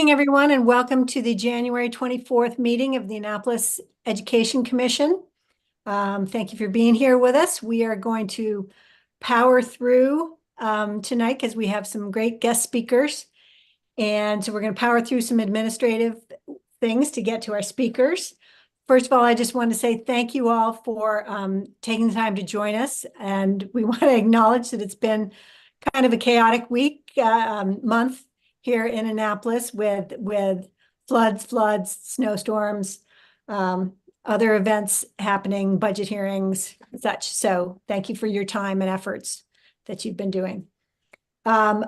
evening, everyone, and welcome to the January 24th meeting of the Annapolis Education Commission. Thank you for being here with us. We are going to power through tonight because we have some great guest speakers. And so we're going to power through some administrative things to get to our speakers. First of all, I just want to say thank you all for taking the time to join us. And we want to acknowledge that it's been kind of a chaotic month here in Annapolis with floods, snowstorms, other events happening, budget hearings, such. So thank you for your time and efforts that you've been doing. I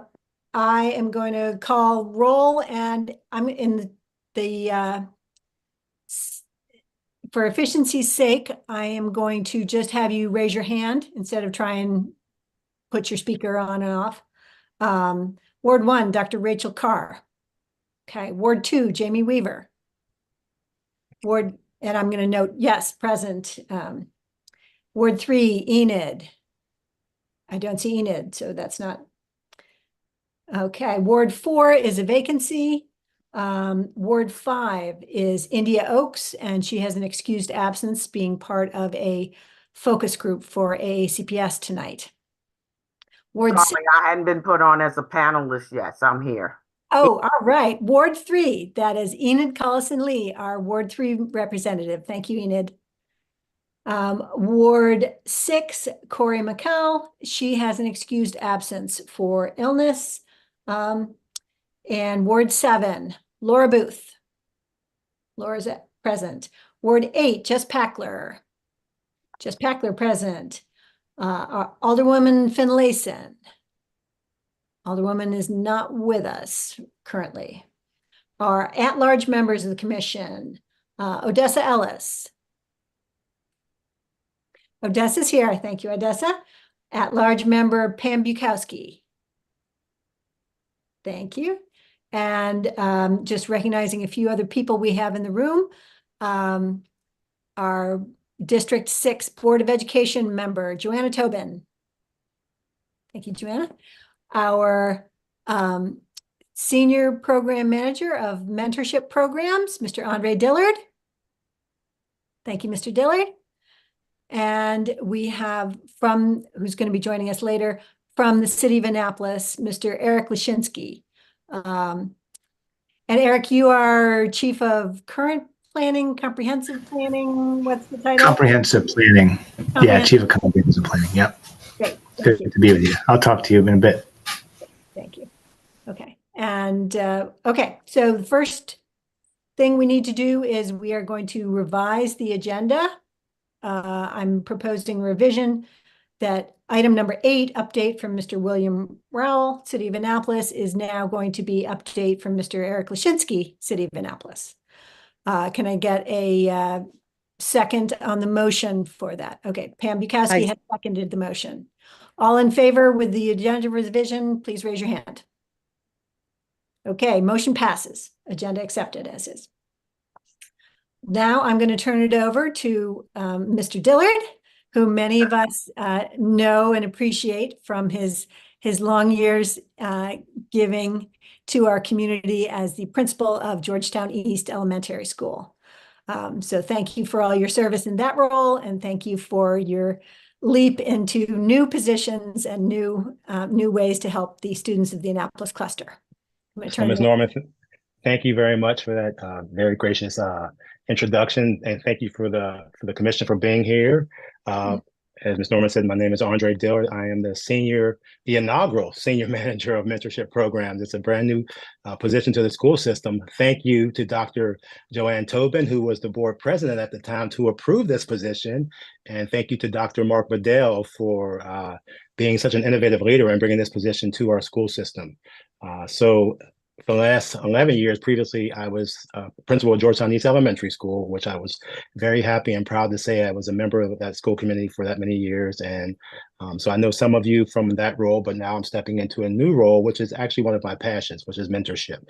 am going to call roll, and I'm in for efficiency's sake, I am going to just have you raise your hand instead of try and put your speaker on and off. Ward 1, Dr. Rachel Carr. Okay, Ward 2, Jamie Weaver. And I'm going to note, yes, present. Ward 3, Enid. I don't see Enid, so that's not. Okay, Ward 4 is a vacancy. Ward 5 is India Oaks, and she has an excused absence being part of a focus group for AACPS tonight. Ward 6. I hadn't been put on as a panelist yet, so I'm here. Oh, all right. Ward 3, that is Enid Collison-Lee, our Ward 3 representative. Thank you, Enid. Ward 6, Corey McCall. She has an excused absence for illness. And Ward 7, Laura Booth. Laura's present. Ward 8, Jess Packler. Jess Packler present. Alderwoman Finlayson. Alderwoman is not with us currently. Our at-large members of the commission, Odessa Ellis. Odessa's here. Thank you, Odessa. At-large member Pam Bukowski. Thank you. And just recognizing a few other people we have in the room. Our District 6 Board of Education member, Joanna Tobin. Thank you, Joanna. Our Senior Program Manager of Mentorship Programs, Mr. Andre Dillard. Thank you, Mr. Dillard. And we have who's going to be joining us later, from the City of Annapolis, Mr. Eric Lashinsky. And Eric, you are Chief of Current Planning, Comprehensive Planning, what's the title? Comprehensive Planning. Yeah, Chief of Comprehensive Planning, yep. Great. Good to be with you. I'll talk to you in a bit. Thank you. Okay. And okay, so the first thing we need to do is we are going to revise the agenda. I'm proposing revision that item number 8, update from Mr. William Rowell, City of Annapolis, is now going to be update from Mr. Eric Lashinsky, City of Annapolis. Can I get a second on the motion for that? Okay, Pam Bukowski has seconded the motion. All in favor with the agenda revision, please raise your hand. Okay, motion passes. Agenda accepted as is. Now I'm going to turn it over to Mr. Dillard, who many of us know and appreciate from his long years giving to our community as the principal of Georgetown East Elementary School. So thank you for all your service in that role, and thank you for your leap into new positions and new ways to help the students of the Annapolis cluster. So Ms. Norman, thank you very much for that very gracious introduction, and thank you for the commission for being here. As Ms. Norman said, my name is Andre Dillard. I am the inaugural senior manager of mentorship programs. It's a brand new position to the school system. Thank you to Dr. Joanne Tobin, who was the board president at the time, to approve this position. And thank you to Dr. Mark Bedell for being such an innovative leader and bringing this position to our school system. So for the last 11 years, previously, I was principal of Georgetown East Elementary School, which I was very happy and proud to say I was a member of that school committee for that many years. And so I know some of you from that role, but now I'm stepping into a new role, which is actually one of my passions, which is mentorship.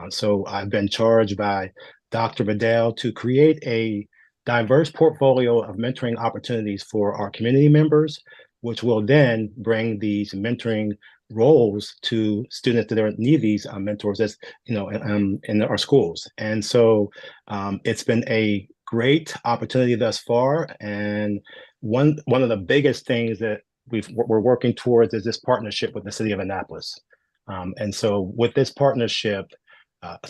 So I've been charged by Dr. Bedell to create a diverse portfolio of mentoring opportunities for our community members, which will then bring these mentoring roles to students that need these mentors as in our schools. And so it's been a great opportunity thus far. And one of the biggest things that we're working towards is this partnership with the city of Annapolis. And so with this partnership,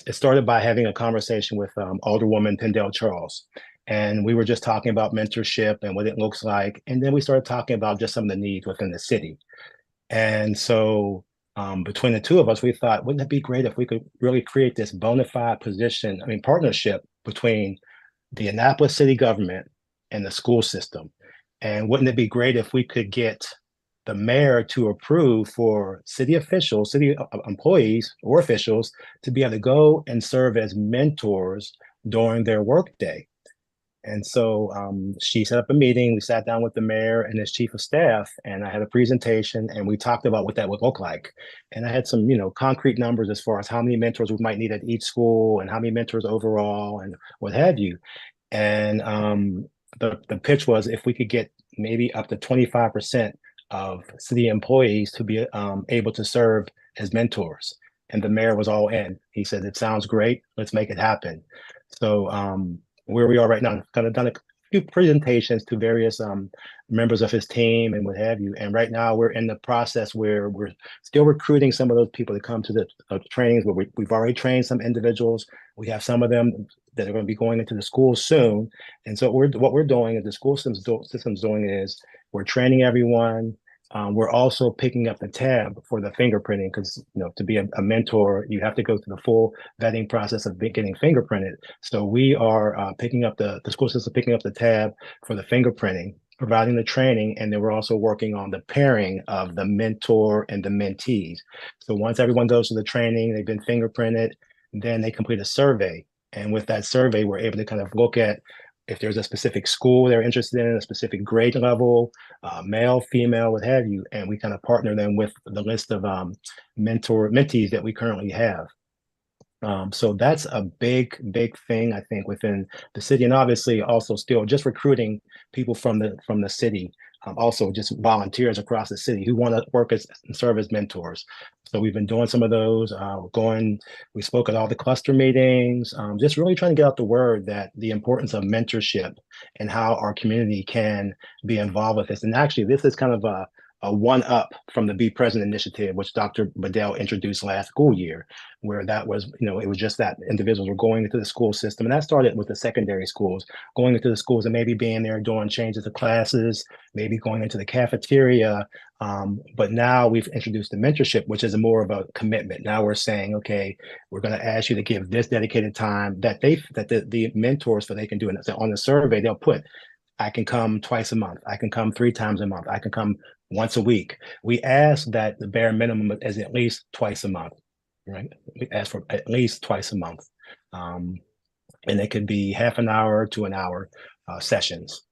it started by having a conversation with Alderwoman Pendel Charles. And we were just talking about mentorship and what it looks like. And then we started talking about just some of the needs within the city. And so between the two of us, we thought, wouldn't it be great if we could really create this bona fide partnership between the Annapolis city government and the school system? And wouldn't it be great if we could get the mayor to approve for city officials, city employees or officials to be able to go and serve as mentors during their workday? And so she set up a meeting. We sat down with the mayor and his chief of staff, and I had a presentation, and we talked about what that would look like. And I had some, concrete numbers as far as how many mentors we might need at each school and how many mentors overall and what have you. And the pitch was if we could get maybe up to 25% of city employees to be able to serve as mentors. And the mayor was all in. He said, "It sounds great. Let's make it happen." So where we are right now, kind of done a few presentations to various members of his team and what have you. And right now we're in the process where we're still recruiting some of those people to come to the trainings where we've already trained some individuals. We have some of them that are going to be going into the schools soon. And so what we're doing is the school system's doing is we're training everyone. We're also picking up the tab for the fingerprinting because, to be a mentor, you have to go through the full vetting process of getting fingerprinted. So we are picking up the school system, picking up the tab for the fingerprinting, providing the training, and then we're also working on the pairing of the mentor and the mentees. So once everyone goes to the training, they've been fingerprinted, then they complete a survey. And with that survey, we're able to kind of look at if there's a specific school they're interested in, a specific grade level, male, female, what have you, and we kind of partner them with the list of mentees that we currently have. So that's a big thing, I think, within the city, and obviously also still just recruiting people from the city, also just volunteers across the city who want to work and serve as mentors. So we've been doing some of those. We spoke at all the cluster meetings, just really trying to get out the word that the importance of mentorship and how our community can be involved with this. And actually, this is kind of a one-up from the Be Present initiative, which Dr. Bedell introduced last school year, where that was, it was just that individuals were going into the school system. And that started with the secondary schools, going into the schools and maybe being there doing changes of classes, maybe going into the cafeteria. But now we've introduced the mentorship, which is more of a commitment. Now we're saying, okay, we're going to ask you to give this dedicated time that the mentors, so they can do it. So on the survey, they'll put, I can come twice a month. I can come 3 times a month. I can come once a week. We ask that the bare minimum is at least twice a month, right? We ask for at least twice a month. And it could be half an hour to an hour sessions.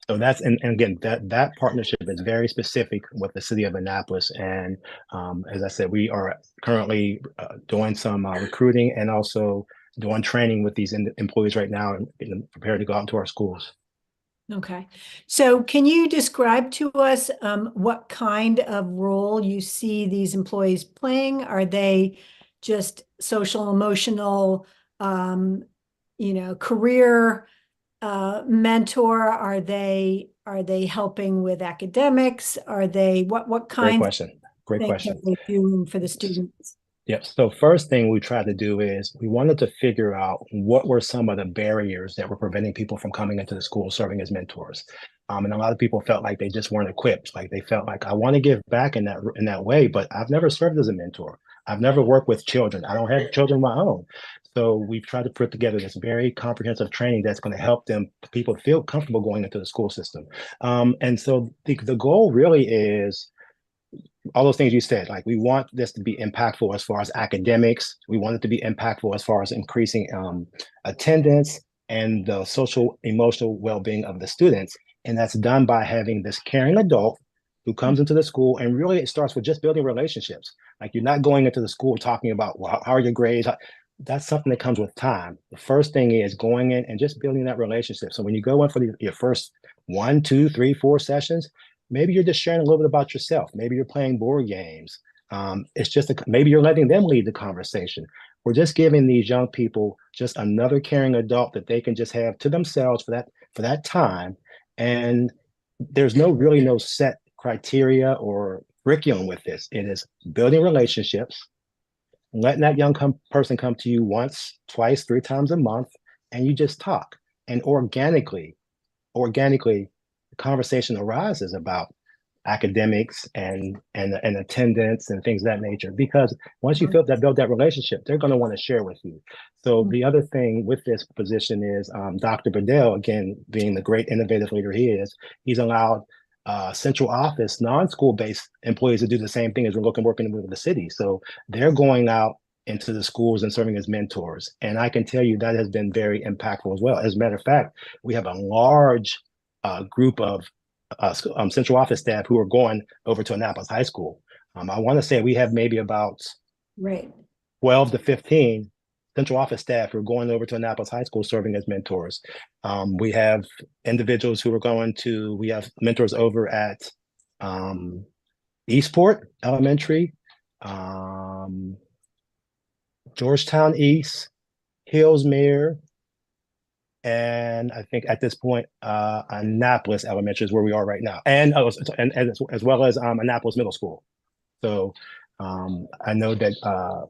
So that's, and again, that partnership is very specific with the city of Annapolis. And as I said, we are currently doing some recruiting and also doing training with these employees right now and prepared to go out into our schools. Okay. So can you describe to us what kind of role you see these employees playing? Are they just social, emotional, career mentor? Are they helping with academics? Are they what kind? Great question. Are they doing for the students? Yep. So first thing we tried to do is we wanted to figure out what were some of the barriers that were preventing people from coming into the school serving as mentors. And a lot of people felt like they just weren't equipped. Like they felt like, I want to give back in that way, but I've never served as a mentor. I've never worked with children. I don't have children of my own. So we've tried to put together this very comprehensive training that's going to help people feel comfortable going into the school system. And so the goal really is all those things you said. Like, we want this to be impactful as far as academics. We want it to be impactful as far as increasing attendance and the social, emotional well-being of the students. And that's done by having this caring adult who comes into the school, and really it starts with just building relationships. Like, you're not going into the school talking about, well, how are your grades? That's something that comes with time. The first thing is going in and just building that relationship. So when you go in for your first 1, 2, 3, 4 sessions, Maybe you're just sharing a little bit about yourself. Maybe you're playing board games. It's just maybe you're letting them lead the conversation. We're just giving these young people just another caring adult that they can just have to themselves for that time. And there's really no set criteria or curriculum with this. It is building relationships, letting that young person come to you once, twice, 3 times a month, and you just talk. And organically, the conversation arises about academics and attendance and things of that nature. Because once you build that relationship, they're going to want to share with you. So the other thing with this position is Dr. Bedell, again, being the great innovative leader he is, he's allowed central office, non-school based employees to do the same thing as working with the city. So they're going out into the schools and serving as mentors. And I can tell you that has been very impactful as well. As a matter of fact, we have a large group of central office staff who are going over to Annapolis High School. I want to say we have maybe about 12 to 15 central office staff who are going over to Annapolis High School serving as mentors. We have individuals who are we have mentors over at Eastport Elementary, Georgetown East, Hillsmere, and I think at this point, Annapolis Elementary is where we are right now, and as well as Annapolis Middle School. So I know that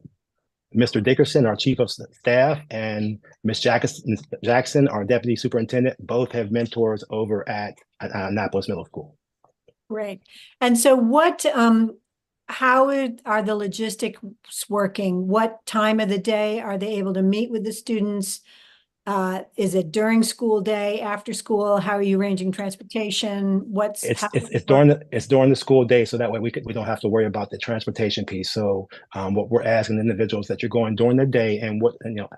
Mr. Dickerson, our chief of staff, and Ms. Jackson, our deputy superintendent, both have mentors over at Annapolis Middle School. Great. And so how are the logistics working? What time of the day are they able to meet with the students? Is it during school day, after school? How are you arranging transportation? It's during the school day, so that way we don't have to worry about the transportation piece. So what we're asking individuals that you're going during the day, and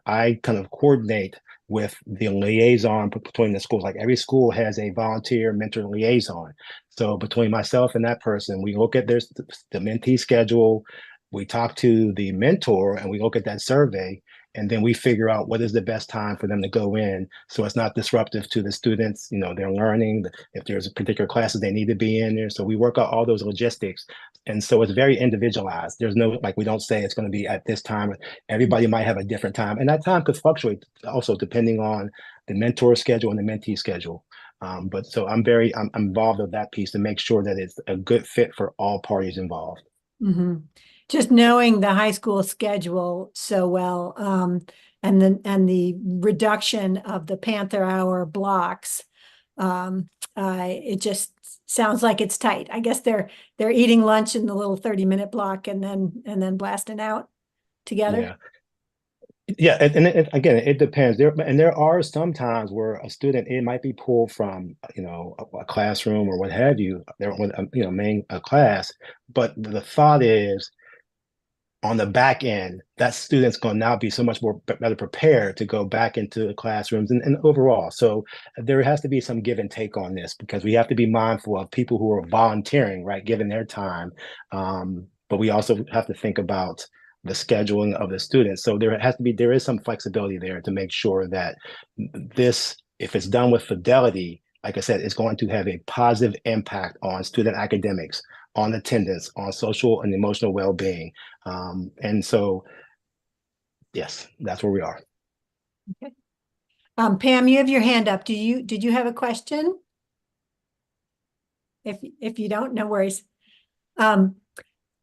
I kind of coordinate with the liaison between the schools. Like every school has a volunteer mentor liaison. So between myself and that person, we look at the mentee schedule, we talk to the mentor, and we look at that survey. And then we figure out what is the best time for them to go in, so it's not disruptive to the students. They're learning. If there's a particular classes they need to be in there, so we work out all those logistics. And so it's very individualized. There's no, we don't say it's going to be at this time. Everybody might have a different time, and that time could fluctuate also depending on the mentor schedule and the mentee schedule. But so I'm involved with that piece to make sure that it's a good fit for all parties involved. Mm-hmm. Just knowing the high school schedule so well, and the reduction of the Panther Hour blocks, it just sounds like it's tight. I guess they're eating lunch in the little 30-minute block and then blasting out together. Yeah, and again, it depends. There are some times where a student, it might be pulled from a classroom or what have you. They're main class, but the thought is, on the back end, that student's going to now be so much more better prepared to go back into the classrooms and overall. So there has to be some give and take on this, because we have to be mindful of people who are volunteering, right, giving their time. But we also have to think about the scheduling of the students. So there is some flexibility there to make sure that this, if it's done with fidelity, like I said, it's going to have a positive impact on student academics, on attendance, on social and emotional well-being. And so, yes, that's where we are. Okay. Pam, you have your hand up. Did you have a question? If you don't, no worries.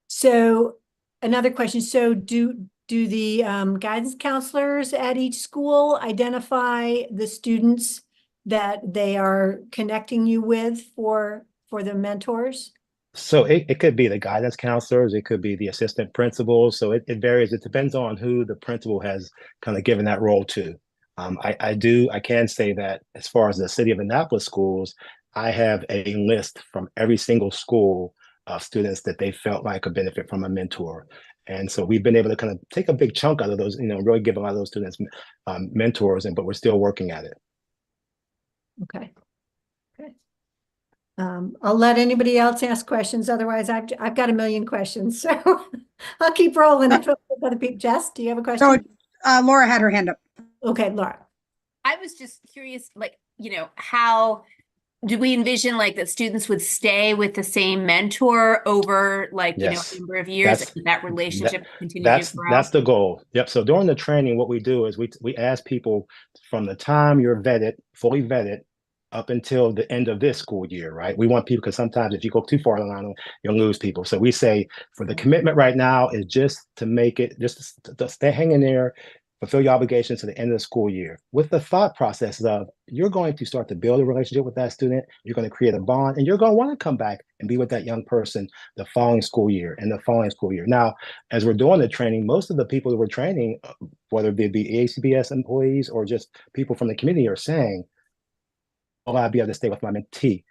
So another question. So do the guidance counselors at each school identify the students that they are connecting you with for the mentors? So it could be the guidance counselors, it could be the assistant principals. So it varies. It depends on who the principal has kind of given that role to. I can say that as far as the City of Annapolis schools, I have a list from every single school of students that they felt like could benefit from a mentor. And so we've been able to kind of take a big chunk out of those, really give a lot of those students mentors, but we're still working at it. Okay. I'll let anybody else ask questions. Otherwise, I've got a million questions, so I'll keep rolling. Jess, do you have a question? So Laura had her hand up. Okay, Laura. I was just curious, how do we envision like that students would stay with the same mentor over like, Yes. a number of years That's- and that relationship continue That's to grow? that's the goal. Yep. So during the training, what we do is we ask people from the time you're vetted, fully vetted, up until the end of this school year, right? We want people, because sometimes if you go too far along, you'll lose people. So we say for the commitment right now is just to make it, just to stay hanging there, fulfill your obligations to the end of the school year, with the thought process of you're going to start to build a relationship with that student, you're going to create a bond, and you're going to want to come back and be with that young person the following school year and the following school year. Now, as we're doing the training, most of the people that we're training, whether they be ACBS employees or just people from the community, are saying, will I be able to stay with my mentee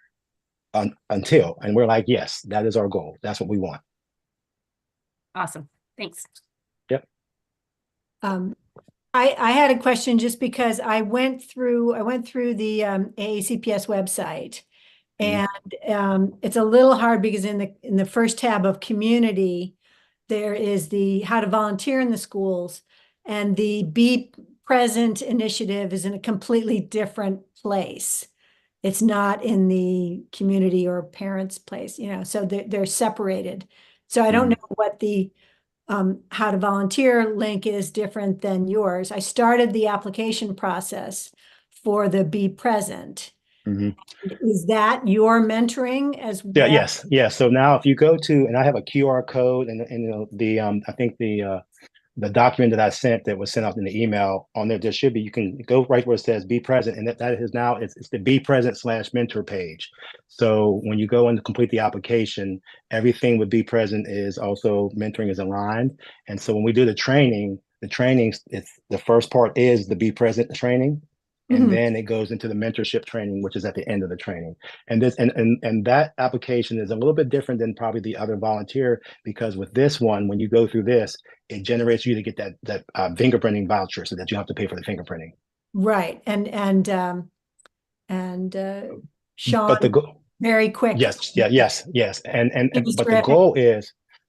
until? And we're like, yes, that is our goal. That's what we want. Awesome. Thanks. Yep. I had a question just because I went through the AACPS website, and it's a little hard because in the first tab of community, there is the how to volunteer in the schools, and the Be Present initiative is in a completely different place. It's not in the community or parents' place, so they're separated. So I don't know what the how to volunteer link is different than yours. I started the application process for the Be Present. Is that your mentoring as well? Yeah, yes, yeah. So now if you go to, and I have a QR code and I think the document that I sent that was sent out in the email on there, you can go right where it says Be Present, and that is now, it's the Be Present /mentor page. So when you go and complete the application, everything with Be Present is also mentoring is aligned. And so when we do the training, it's the first part is the Be Present training. And then it goes into the mentorship training, which is at the end of the training. And this and that application is a little bit different than probably the other volunteer, because with this one, when you go through this, it generates you to get that fingerprinting voucher, so that you don't have to pay for the fingerprinting. Right. And Sean, But very quick. yes. But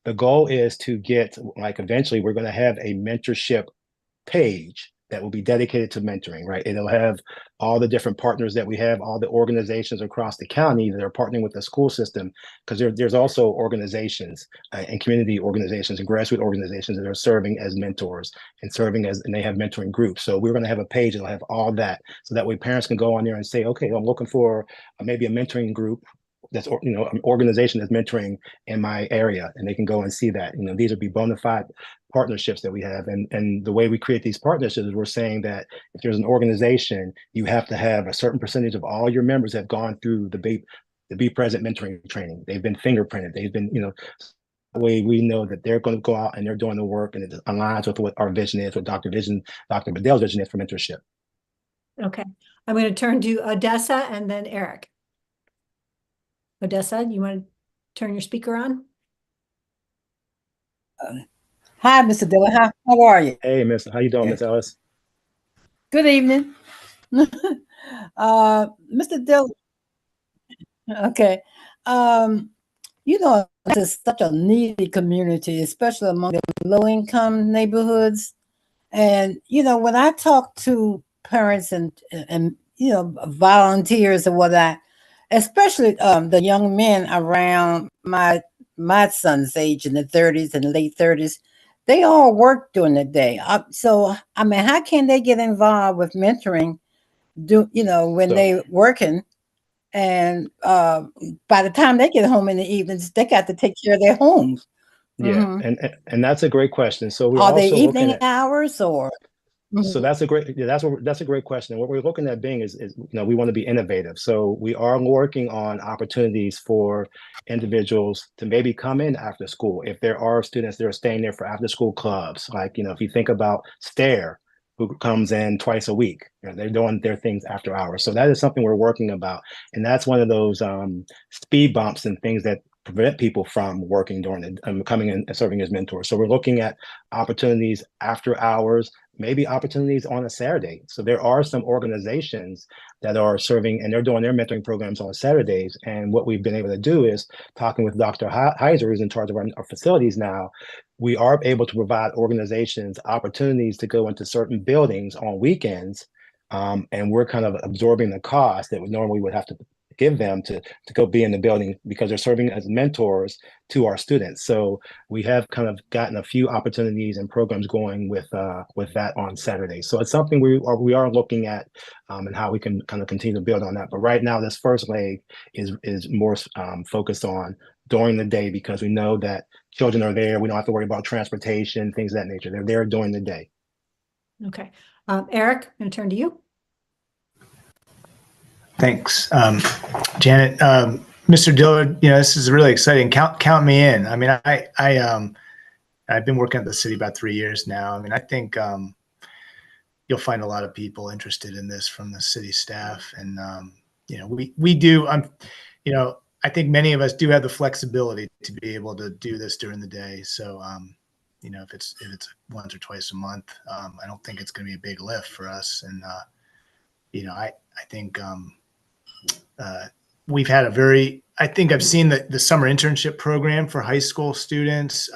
the goal is to get, like, eventually we're going to have a mentorship page that will be dedicated to mentoring, right? It'll have all the different partners that we have, all the organizations across the county that are partnering with the school system, because there's also organizations and community organizations and grassroots organizations that are serving as mentors and they have mentoring groups. So we're going to have a page that'll have all that, so that way parents can go on there and say, okay, I'm looking for maybe a mentoring group that's, an organization that's mentoring in my area, and they can go and see that. These would be bona fide partnerships that we have. And the way we create these partnerships is we're saying that if there's an organization, you have to have a certain percentage of all your members have gone through the Be Present mentoring training. They've been fingerprinted. They've been, that way we know that they're going to go out and they're doing the work, and it aligns with what our vision is, what Dr. Bedell's vision is for mentorship. Okay. I'm going to turn to Odessa and then Eric. Odessa, you want to turn your speaker on? Hi, Mr. Dillon. How are you? Hey, Miss. How you doing, Miss Ellis? Good evening. Mr. Dillon. Okay. This is such a needy community, especially among the low-income neighborhoods. And, when I talk to parents and volunteers or whatnot, especially the young men around my son's age in the 30s and late 30s, they all work during the day. So, how can they get involved with mentoring, when they're working? And by the time they get home in the evenings, they got to take care of their homes. Yeah, and that's a great question. So we're Are they also evening hours or? So that's a great question. And what we're looking at being is we want to be innovative. So we are working on opportunities for individuals to maybe come in after school. If there are students that are staying there for after school clubs, like, if you think about STAIR, who comes in twice a week, they're doing their things after hours. So that is something we're working about. And that's one of those speed bumps and things that prevent people from working during coming in and serving as mentors. So we're looking at opportunities after hours, maybe opportunities on a Saturday. So there are some organizations that are serving, and they're doing their mentoring programs on Saturdays. And what we've been able to do is, talking with Dr. Heiser, who's in charge of our facilities now, we are able to provide organizations opportunities to go into certain buildings on weekends. And we're kind of absorbing the cost that we normally would have to give them to go be in the building, because they're serving as mentors to our students. So we have kind of gotten a few opportunities and programs going with that on Saturday. So it's something we are looking at, and how we can kind of continue to build on that. But right now, this first leg is more focused on during the day, because we know that children are there. We don't have to worry about transportation, things of that nature. They're there during the day. Okay. Eric, I'm going to turn to you. Thanks, Janet. Mr. Dillard, this is really exciting. Count me in. I mean, I've been working at the city about 3 years now. I mean, I think you'll find a lot of people interested in this from the city staff, and we do. I think many of us do have the flexibility to be able to do this during the day. So, if it's once or twice a month, I don't think it's going to be a big lift for us. And I think we've had I think I've seen the summer internship program for high school students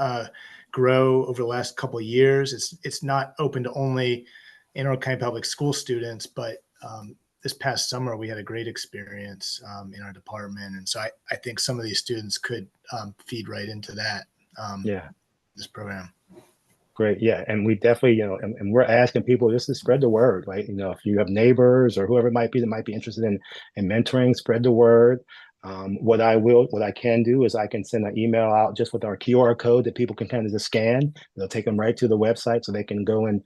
grow over the last couple of years. It's not open to only Anne Arundel County Public School students, but this past summer we had a great experience in our department, and so I think some of these students could feed right into that. This program. Great. Yeah. And we definitely, and we're asking people just to spread the word, right? If you have neighbors or whoever it might be that might be interested in mentoring, spread the word. What I can do is I can send an email out just with our QR code that people can kind of just scan. It'll take them right to the website so they can go and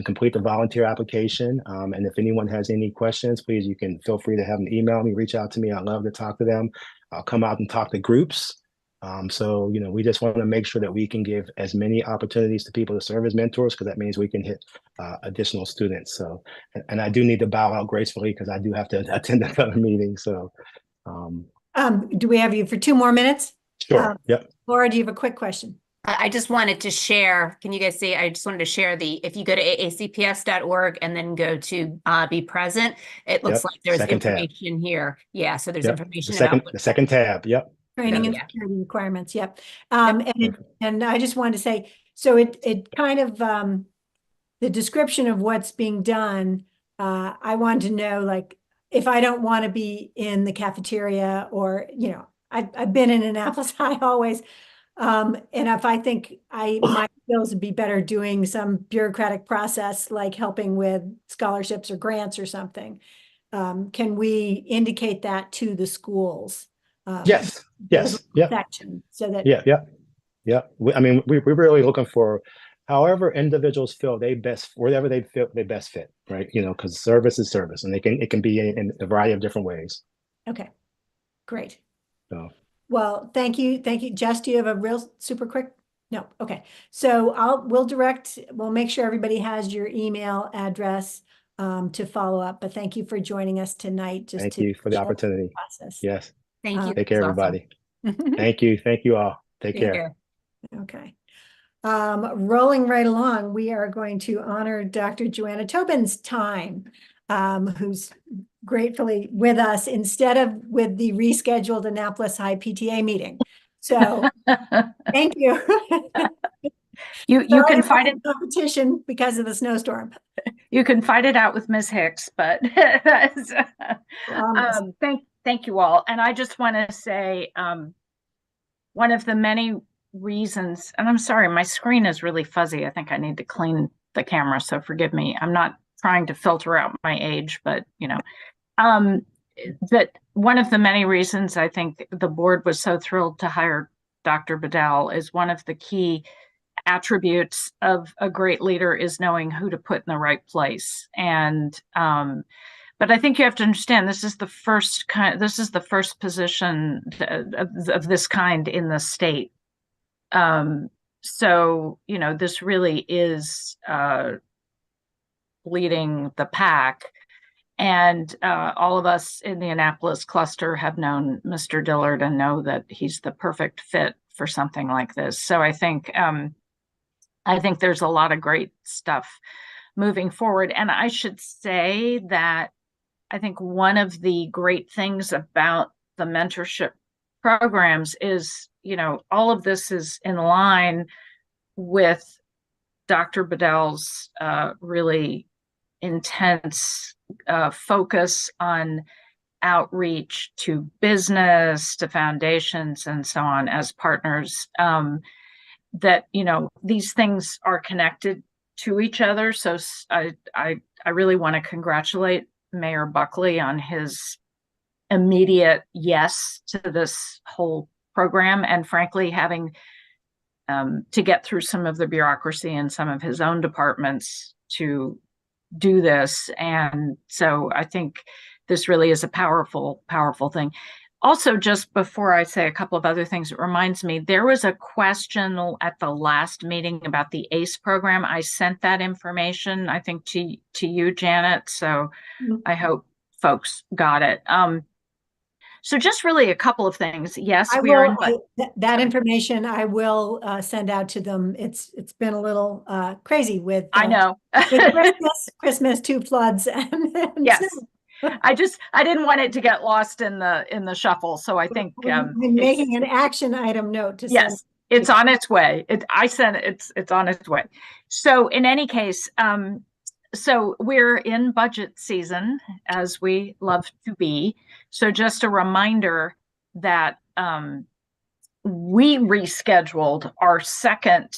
complete the volunteer application. And if anyone has any questions, please, you can feel free to have them email me, reach out to me. I'd love to talk to them. I'll come out and talk to groups. So, we just want to make sure that we can give as many opportunities to people to serve as mentors, because that means we can hit additional students. So, and I do need to bow out gracefully because I do have to attend another meeting. So, do we have you for 2 more minutes? Sure. Yep. Laura, do you have a quick question? I just wanted to share, can you guys see, I just wanted to share if you go to aacps.org and then go to be present, it looks like there's Second tab. information here. Yeah, so there's information the second tab. Yep. Training and security requirements. Yep. And I just wanted to say, so it kind of, the description of what's being done, I wanted to know, like, if I don't want to be in the cafeteria, or, I've been in Annapolis High always. And if I think my skills would be better doing some bureaucratic process, like helping with scholarships or grants or something, can we indicate that to the schools? Yes. Section, so that We're really looking for however individuals feel wherever they feel they best fit, right? Because service is service, and it can be in a variety of different ways. Okay, great. So, well, thank you. Jess, do you have a real super quick? No. Okay. So we'll make sure everybody has your email address to follow up. But thank you for joining us tonight. Thank you for the opportunity. Process. Yes. Thank you. Take care, everybody. Thank you. Thank you all. Take care. Okay. Rolling right along, we are going to honor Dr. Joanna Tobin's time, who's gratefully with us instead of with the rescheduled Annapolis High PTA meeting. So thank you. You can fight it. Competition because of the snowstorm. You can fight it out with Ms. Hicks, but thank you all. And I just want to say one of the many reasons, and I'm sorry, my screen is really fuzzy. I think I need to clean the camera, so forgive me. I'm not trying to filter out my age, but that one of the many reasons I think the board was so thrilled to hire Dr. Bedell is one of the key attributes of a great leader is knowing who to put in the right place. And but I think you have to understand this is the first position of this kind in the state. So this really is leading the pack. And all of us in the Annapolis cluster have known Mr. Dillard and know that he's the perfect fit for something like this. So I think there's a lot of great stuff moving forward. And I should say that I think one of the great things about the mentorship programs is, all of this is in line with Dr. Bedell's really intense focus on outreach to business, to foundations, and so on as partners, that, you know, these things are connected to each other. So I really want to congratulate Mayor Buckley on his immediate yes to this whole program, and frankly, having to get through some of the bureaucracy in some of his own departments to do this. And so I think this really is a powerful, powerful thing. Also, just before I say a couple of other things, it reminds me, there was a question at the last meeting about the ACE program. I sent that information, I think, to you, Janet. So I hope folks got it. So just really a couple of things. Yes, we are. That information I will send out to them. It's been a little crazy with I know with Christmas, two floods, and yes. I didn't want it to get lost in the shuffle. So I think I'm making an action item note to send. Yes, it's on its way. It's on its way. So in any case, so we're in budget season, as we love to be. So just a reminder that we rescheduled our second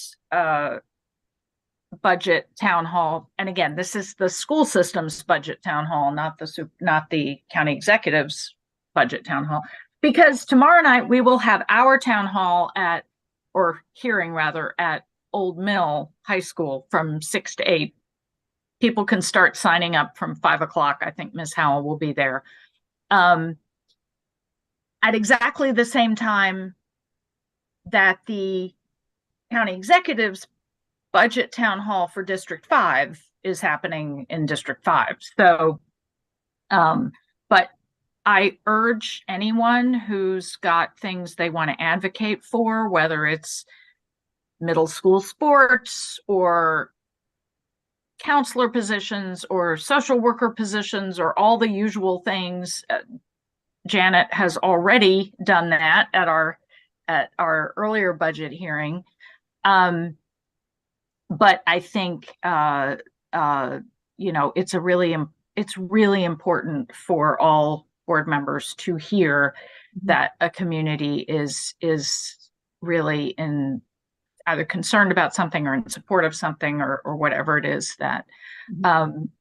budget town hall. And again, this is the school system's budget town hall, not the county executive's budget town hall, because tomorrow night we will have our town hall hearing rather, at Old Mill High School from 6 to 8. People can start signing up from 5 o'clock. I think Ms. Howell will be there. At exactly the same time that the county executive's budget town hall for District 5 is happening in District 5. So, but I urge anyone who's got things they want to advocate for, whether it's middle school sports or counselor positions or social worker positions or all the usual things. Janet has already done that at our earlier budget hearing. But I think you know, it's really important for all board members to hear that a community is really either concerned about something or in support of something or whatever it is that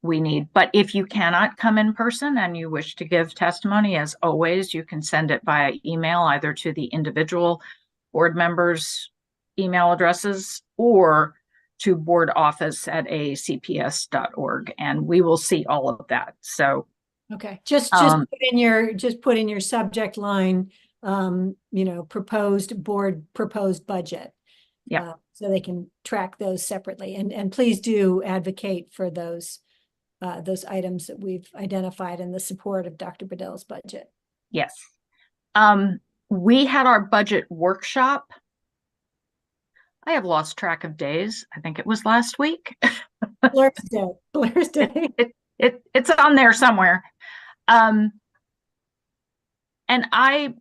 we need. But if you cannot come in person and you wish to give testimony, as always, you can send it via email, either to the individual board members' email addresses or to boardoffice@aacps.org, and we will see all of that. So okay, just put in your subject line, you know, proposed budget. Yeah. So they can track those separately, and please do advocate for those items that we've identified in the support of Dr. Bedell's budget. Yes. We had our budget workshop. I have lost track of days. I think it was last week. Blair's Day. It's on there somewhere. And I,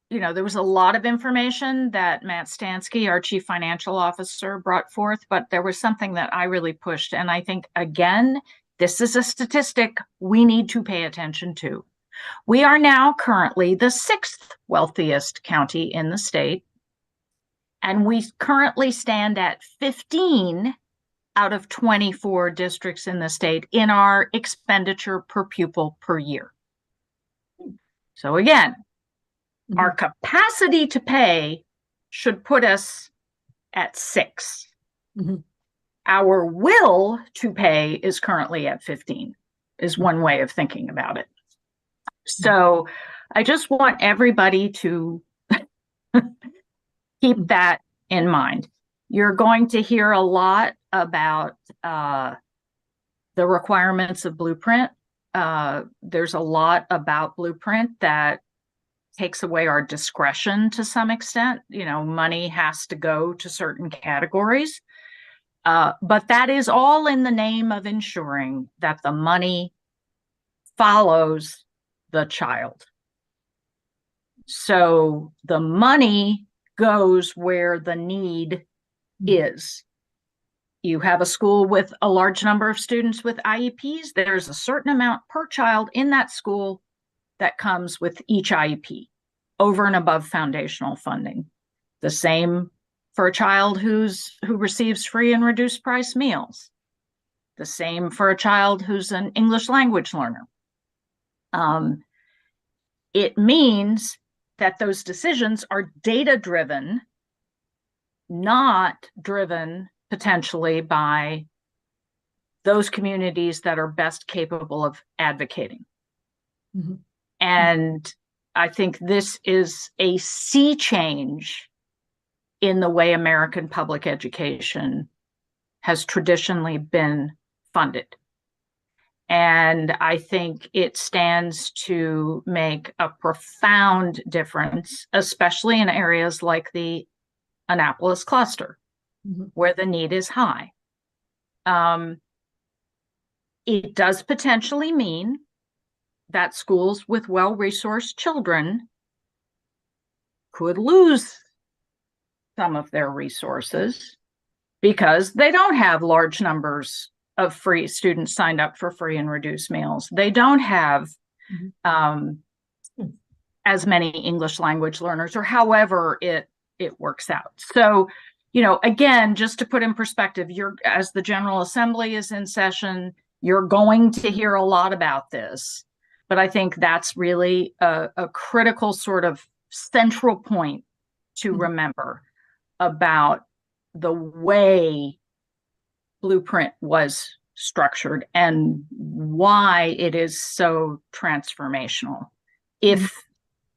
you know, there was a lot of information that Matt Stansky, our chief financial officer, brought forth, but there was something that I really pushed. And I think, again, this is a statistic we need to pay attention to. We are now currently the 6th wealthiest county in the state. And we currently stand at 15 out of 24 districts in the state in our expenditure per pupil per year. So again, our capacity to pay should put us at 6. Our will to pay is currently at 15, is one way of thinking about it. So I just want everybody to keep that in mind. You're going to hear a lot about the requirements of Blueprint. There's a lot about Blueprint that takes away our discretion to some extent. You know, money has to go to certain categories. But that is all in the name of ensuring that the money follows the child. So the money goes where the need is. you have a school with a large number of students with IEPs, there's a certain amount per child in that school that comes with each IEP over and above foundational funding. The same for a child who receives free and reduced price meals. The same for a child who's an English language learner. It means that those decisions are data-driven, not driven potentially by those communities that are best capable of advocating. Mhm. And I think this is a sea change in the way American public education has traditionally been funded. And I think it stands to make a profound difference, especially in areas like the Annapolis cluster, Mhm. where the need is high. It does potentially mean that schools with well-resourced children could lose some of their resources because they don't have large numbers of free students signed up for free and reduced meals. They don't have as many English language learners, or however it works out. So, you know, again, just to put in perspective, as the General Assembly is in session, you're going to hear a lot about this. But I think that's really a critical sort of central point to remember about the way Blueprint was structured and why it is so transformational if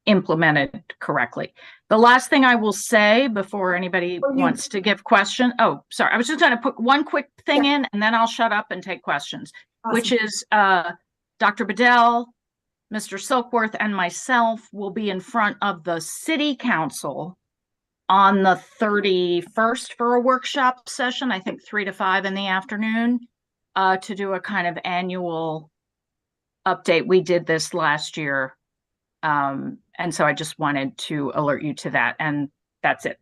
implemented correctly. The last thing I will say before anybody wants to give question. Oh, sorry. I was just going to put one quick thing in and then I'll shut up and take questions, which is Dr. Bedell, Mr. Silkworth, and myself will be in front of the City Council on the 31st for a workshop session, I think 3 to 5 in the afternoon, to do a kind of annual update. We did this last year. And so I just wanted to alert you to that, and that's it.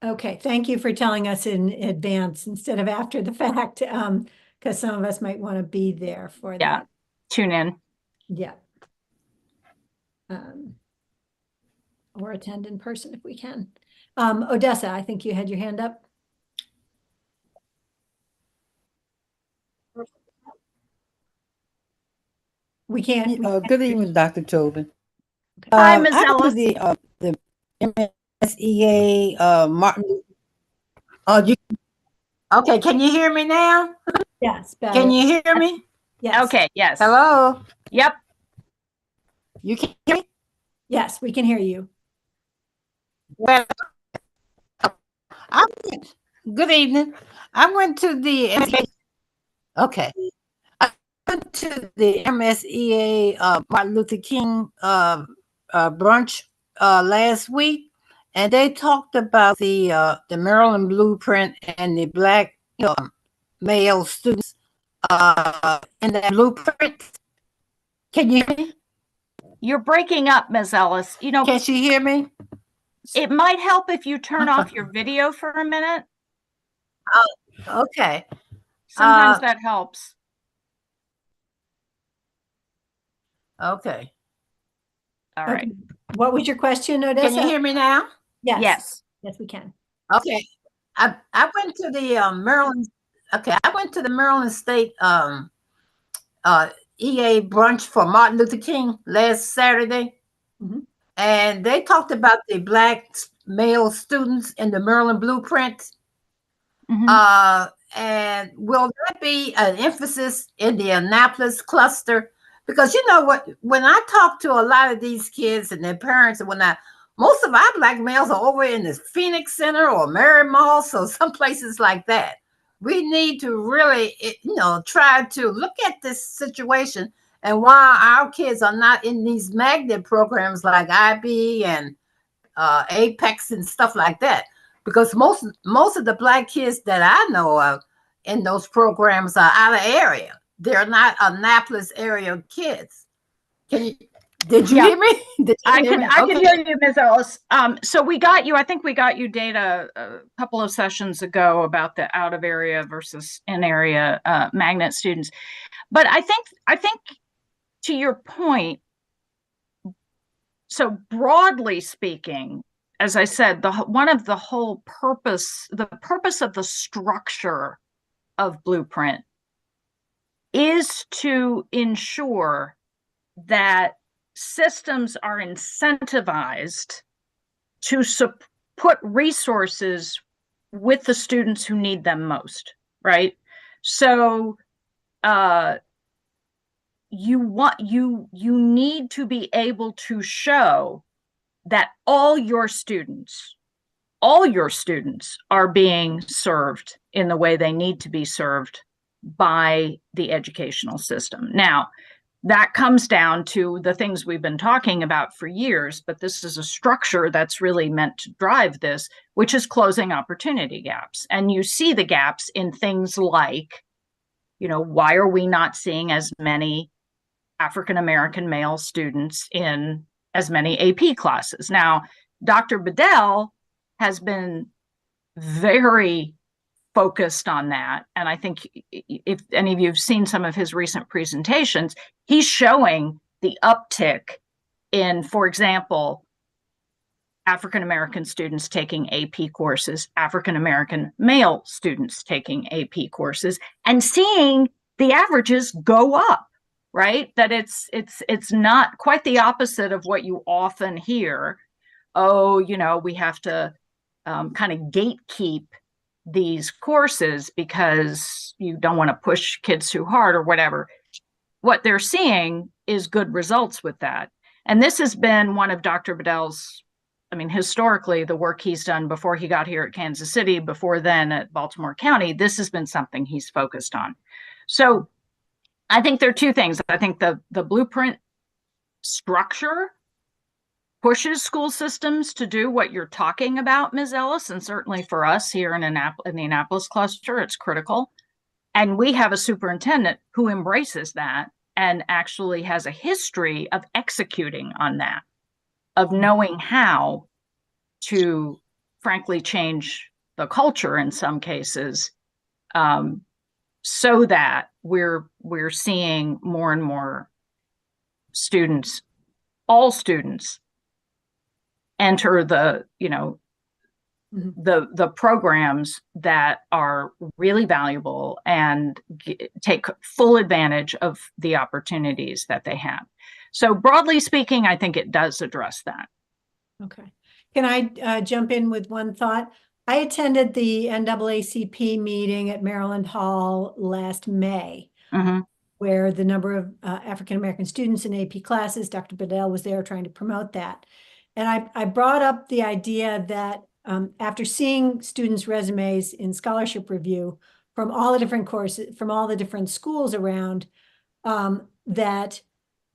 Okay, thank you for telling us in advance instead of after the fact, because some of us might want to be there for Yeah, that. tune in. Yeah. Or attend in person if we can. Odessa, I think you had your hand up. We can't. Good evening, Dr. Tobin. Hi, Ms. I went Ellis. to the MSEA Martin. Okay, can you hear me now? Yes, better. Can you hear me? Yes. Okay, yes. Hello? Yep. You can hear me? Yes, we can hear you. Well, good evening. I went to the okay. I went to the MSEA Martin Luther King brunch last week, and they talked about the Maryland Blueprint and the Black male students in that blueprint. Can you hear me? You're breaking up, Ms. Ellis. You know, Can she hear me? it might help if you turn off your video for a minute. Okay. Sometimes that helps. Okay. All right. Okay. What was your question, Odessa? Can you hear me now? Yes. Yes. Yes, we can. Okay. I went to the Maryland. Okay, I went to the Maryland State EA brunch for Martin Luther King last Saturday, and they talked about the Black male students in the Maryland Blueprint. And will that be an emphasis in the Annapolis cluster? Because you know what, when I talk to a lot of these kids and their parents, and most of our Black males are over in the Phoenix Center or Mary Mall, so some places like that. We need to really, try to look at this situation and why our kids are not in these magnet programs like IB and Apex and stuff like that. Because most of the Black kids that I know of in those programs are out of area. They're not Annapolis area kids. Can Did you Yeah. hear me? Did you hear me? I can Okay. hear you, Ms. Ellis. So I think we got you data a couple of sessions ago about the out of area versus in area magnet students. But I think to your point, so broadly speaking, as I said, the purpose of the structure of Blueprint is to ensure that systems are incentivized to put resources with the students who need them most, right? So you need to be able to show that all your students are being served in the way they need to be served by the educational system. Now, that comes down to the things we've been talking about for years, but this is a structure that's really meant to drive this, which is closing opportunity gaps. And you see the gaps in things like, why are we not seeing as many African-American male students in as many AP classes? Now, Dr. Bedell has been very focused on that. And I think if any of you have seen some of his recent presentations, he's showing the uptick in, for example, African-American students taking AP courses, African-American male students taking AP courses, and seeing the averages go up, right? That it's not quite the opposite of what you often hear. Oh, we have to kind of gatekeep these courses because you don't want to push kids too hard or whatever. What they're seeing is good results with that. And this has been one of Dr. Bedell's, historically, the work he's done before he got here at Kansas City, before then at Baltimore County, this has been something he's focused on. So I think there are two things. I think the Blueprint structure pushes school systems to do what you're talking about, Ms. Ellis, and certainly for us here in the Annapolis cluster, it's critical. And we have a superintendent who embraces that and actually has a history of executing on that, of knowing how to, frankly, change the culture in some cases, so that we're seeing more and more students, all students, enter the the programs that are really valuable and take full advantage of the opportunities that they have. So broadly speaking, I think it does address that. Okay. Can I jump in with one thought? I attended the NAACP meeting at Maryland Hall last May, where the number of African-American students in AP classes, Dr. Bedell was there trying to promote that. And I brought up the idea that after seeing students' resumes in scholarship review from all the different courses, from all the different schools around, that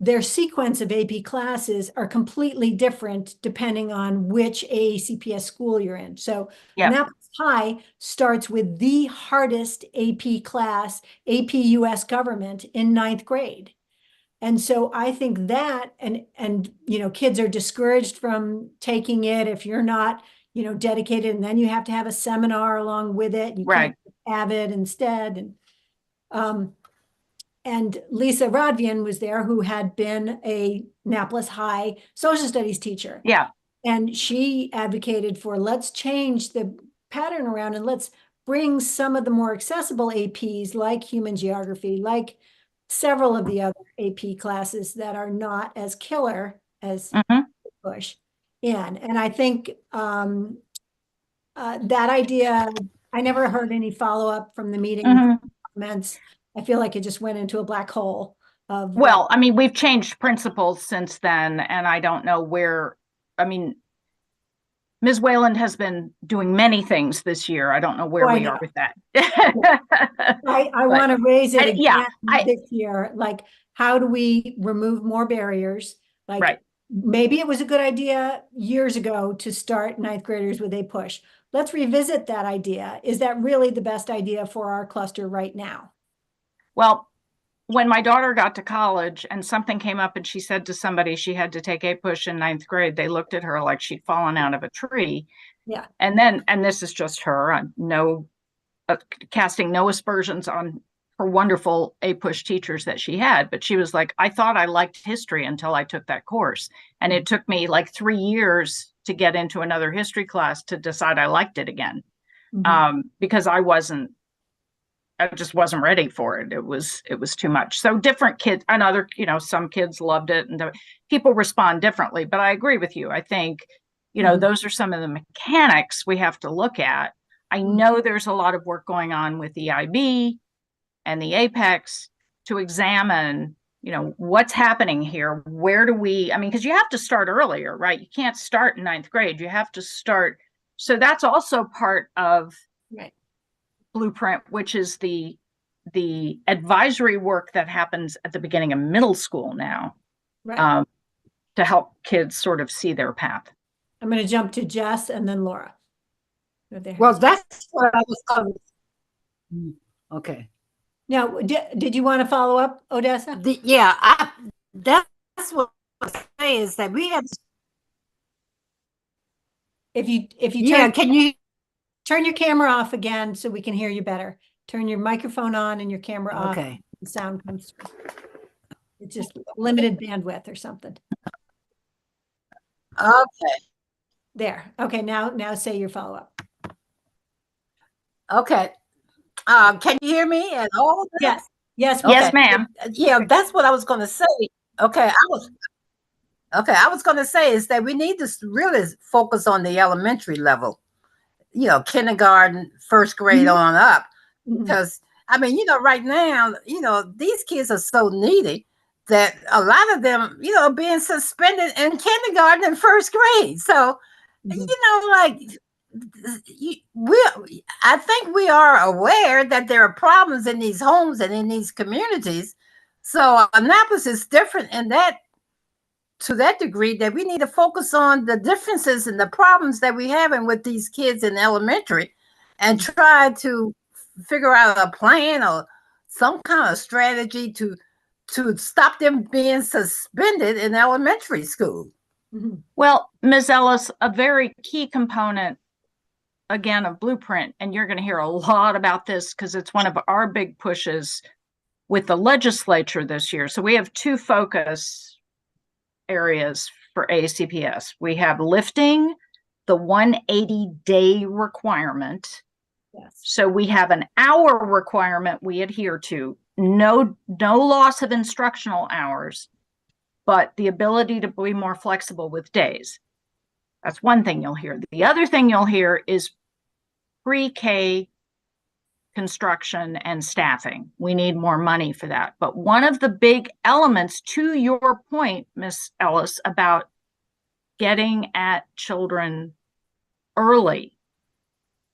their sequence of AP classes are completely different depending on which AACPS school you're in. So Annapolis High starts with the hardest AP class, AP US Government, in 9th grade. And so I think that, and kids are discouraged from taking it if you're not, dedicated, and then you have to have a seminar along with it. You can't have it instead. And Lisa Rodvian was there, who had been a Annapolis High social studies teacher. Yeah. And she advocated for, let's change the pattern around and let's bring some of the more accessible APs like human geography, like several of the other AP classes that are not as killer as push in. And I think that idea, I never heard any follow-up from the meeting comments. I feel like it just went into a black hole of. Well, we've changed principles since then, and I don't know where, Ms. Wayland has been doing many things this year. I don't know where we are with that. I want to raise it again this this year. Like, how do we remove more barriers? Like, maybe it was a good idea years ago to start 9th graders with APUSH. Let's revisit that idea. Is that really the best idea for our cluster right now? Well, when my daughter got to college and something came up and she said to somebody she had to take APUSH in 9th grade, they looked at her like she'd fallen out of a tree. Yeah. And this is just her. I'm casting no aspersions on her wonderful APUSH teachers that she had, but she was like, I thought I liked history until I took that course. And it took me like 3 years to get into another history class to decide I liked it again. Because I just wasn't ready for it. It was too much. So different kids and other, some kids loved it and people respond differently, but I agree with you. I think, those are some of the mechanics we have to look at. I know there's a lot of work going on with the IB and the Apex to examine, what's happening here. Where do we, because you have to start earlier, right? You can't start in 9th grade. You have to start. So that's also part of Blueprint, which is the advisory work that happens at the beginning of middle school now, to help kids sort of see their path. I'm going to jump to Jess and then Laura. Well, that's what I was going to. Okay. Now, did you want to follow up, Odessa? That's what I was saying is that we have. If you Can you turn your camera off again so we can hear you better? Turn your microphone on and your camera off. Okay. The sound comes through. It's just limited bandwidth or something. Okay. There. Okay. Now say your follow up. Okay. Can you hear me at all? Yes. Yes. Yes, ma'am. Yeah, that's what I was going to say. Okay. I was going to say is that we need to really focus on the elementary level, kindergarten, 1st grade on up, because right now, these kids are so needy that a lot of them, are being suspended in kindergarten and 1st grade. So, I think we are aware that there are problems in these homes and in these communities. So Annapolis is different in that, to that degree, that we need to focus on the differences and the problems that we're having with these kids in elementary and try to figure out a plan or some kind of strategy to stop them being suspended in elementary school. Well, Ms. Ellis, a very key component, again, of Blueprint, and you're going to hear a lot about this because it's one of our big pushes with the legislature this year. So we have 2 focus areas for ACPS. We have lifting the 180-day requirement. Yes. So we have an hour requirement we adhere to. No loss of instructional hours, but the ability to be more flexible with days. That's one thing you'll hear. The other thing you'll hear is pre-K construction and staffing. We need more money for that. But one of the big elements, to your point, Ms. Ellis, about getting at children early,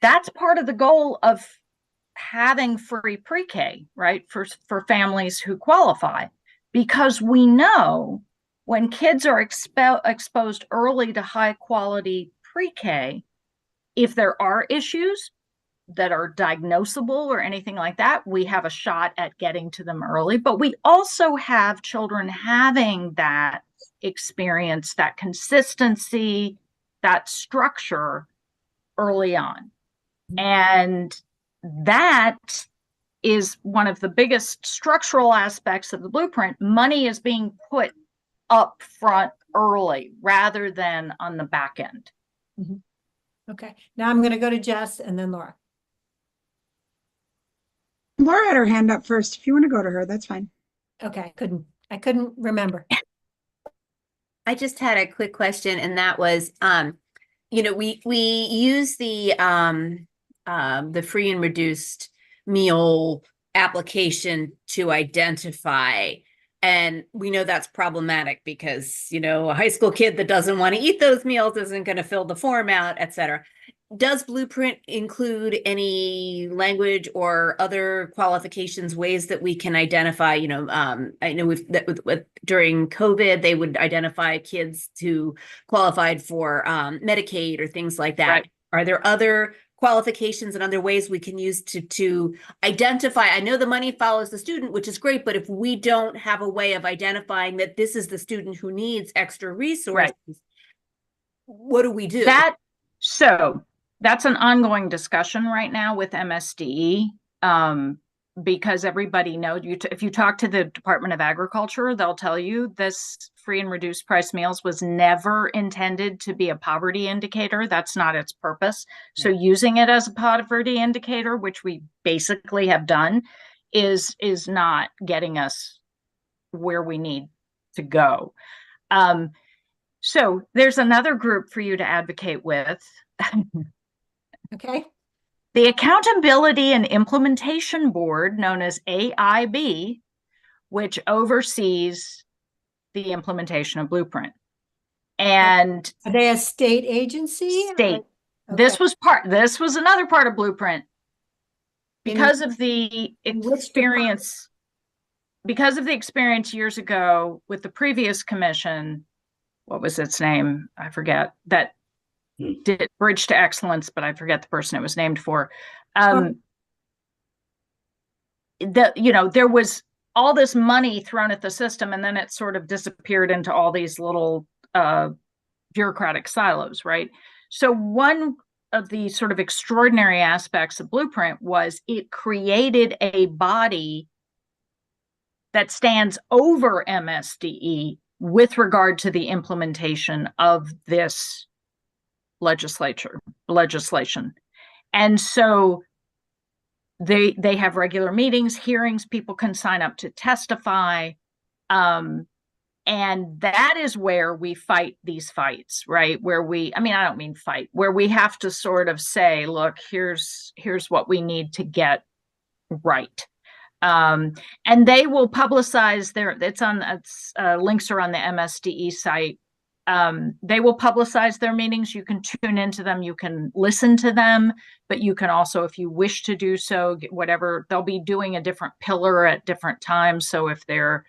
that's part of the goal of having free pre-K, right, for families who qualify. Because we know when kids are exposed early to high quality pre-K, if there are issues that are diagnosable or anything like that, we have a shot at getting to them early. But we also have children having that experience, that consistency, that structure early on. And that is one of the biggest structural aspects of the Blueprint. Money is being put up front early rather than on the back end. Okay. Now I'm going to go to Jess and then Laura. Laura had her hand up first. If you want to go to her, that's fine. Okay. I couldn't remember. I just had a quick question, and that was, we use the free and reduced meal application to identify, and we know that's problematic because, a high school kid that doesn't want to eat those meals isn't going to fill the form out, et cetera. Does Blueprint include any language or other qualifications, ways that we can identify, I know during COVID, they would identify kids who qualified for Medicaid or things like that. Right. Are there other qualifications and other ways we can use to identify. I know the money follows the student, which is great, but if we don't have a way of identifying that this is the student who needs extra resources, what do we do? So that's an ongoing discussion right now with MSDE, because everybody knows if you talk to the Department of Agriculture, they'll tell you this free and reduced price meals was never intended to be a poverty indicator. That's not its purpose. So using it as a poverty indicator, which we basically have done, is not getting us where we need to go. So there's another group for you to advocate with. Okay. The Accountability and Implementation Board, known as AIB, which oversees the implementation of Blueprint. And Are they a state agency? state. Okay. This was another part of Blueprint. Because of the experience, years ago with the previous commission, what was its name? I forget, that did Bridge to Excellence, but I forget the person it was named for. There was all this money thrown at the system, and then it sort of disappeared into all these little bureaucratic silos, right? So one of the sort of extraordinary aspects of Blueprint was it created a body that stands over MSDE with regard to the implementation of this legislation. And so they have regular meetings, hearings, people can sign up to testify. And that is where we fight these fights, right? Where I don't mean fight, where we have to sort of say, look, here's what we need to get right. And they will publicize links are on the MSDE site. They will publicize their meetings. You can tune into them. You can listen to them, but you can also, if you wish to do so, they'll be doing a different pillar at different times. So if they're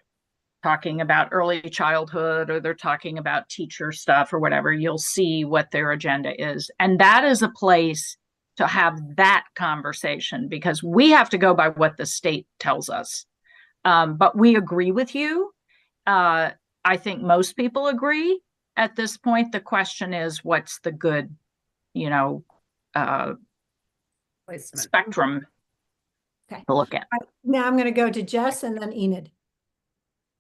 talking about early childhood or they're talking about teacher stuff or whatever, you'll see what their agenda is. And that is a place to have that conversation, because we have to go by what the state tells us. But we agree with you. I think most people agree at this point. The question is, what's the good, spectrum to look at? Now I'm going to go to Jess and then Enid.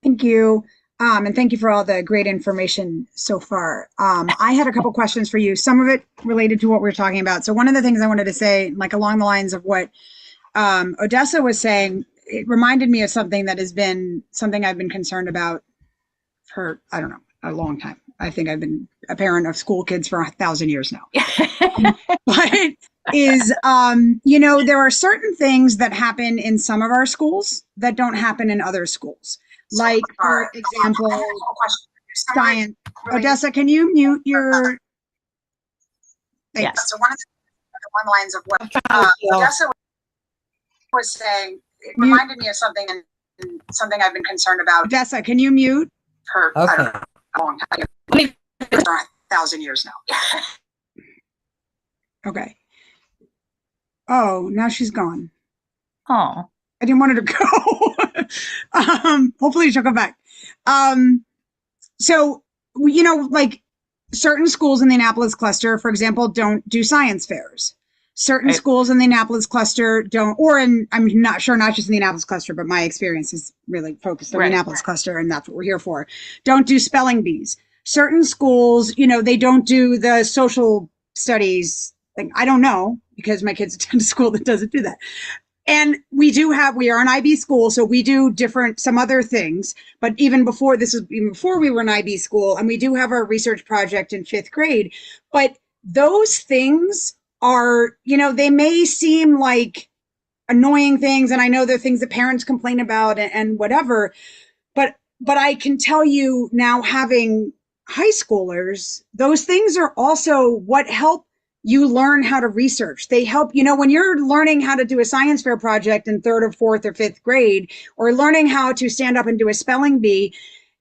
Thank you. And thank you for all the great information so far. I had a couple questions for you, some of it related to what we were talking about. So one of the things I wanted to say, like along the lines of what Odessa was saying, it reminded me of something that has been something I've been concerned about for, I don't know, a long time. I think I've been a parent of school kids for 1,000 years now. But there are certain things that happen in some of our schools that don't happen in other schools. Like, for example, science. Odessa, can you mute your? Thanks. Yes. So one lines of what Odessa was saying, it reminded me of something and something I've been concerned about. Odessa, can you mute her? Okay. I don't know how long. For 1,000 years now. Okay. Oh, now she's gone. Oh. I didn't want her to go. Hopefully she'll come back. So, like certain schools in the Annapolis cluster, for example, don't do science fairs. Certain schools in the Annapolis cluster don't, I'm not sure, not just in the Annapolis cluster, but my experience is really focused on the Annapolis cluster, and that's what we're here for. Don't do spelling bees. Certain schools, they don't do the social studies thing. I don't know, because my kids attend a school that doesn't do that. And we are an IB school, so we do some other things, but even before we were an IB school, and we do have our research project in 5th grade, but those things are, they may seem like annoying things, and I know they're things that parents complain about and whatever, but I can tell you now, having high schoolers, those things are also what help you learn how to research. They help, when you're learning how to do a science fair project in 3rd or 4th or 5th grade, or learning how to stand up and do a spelling bee,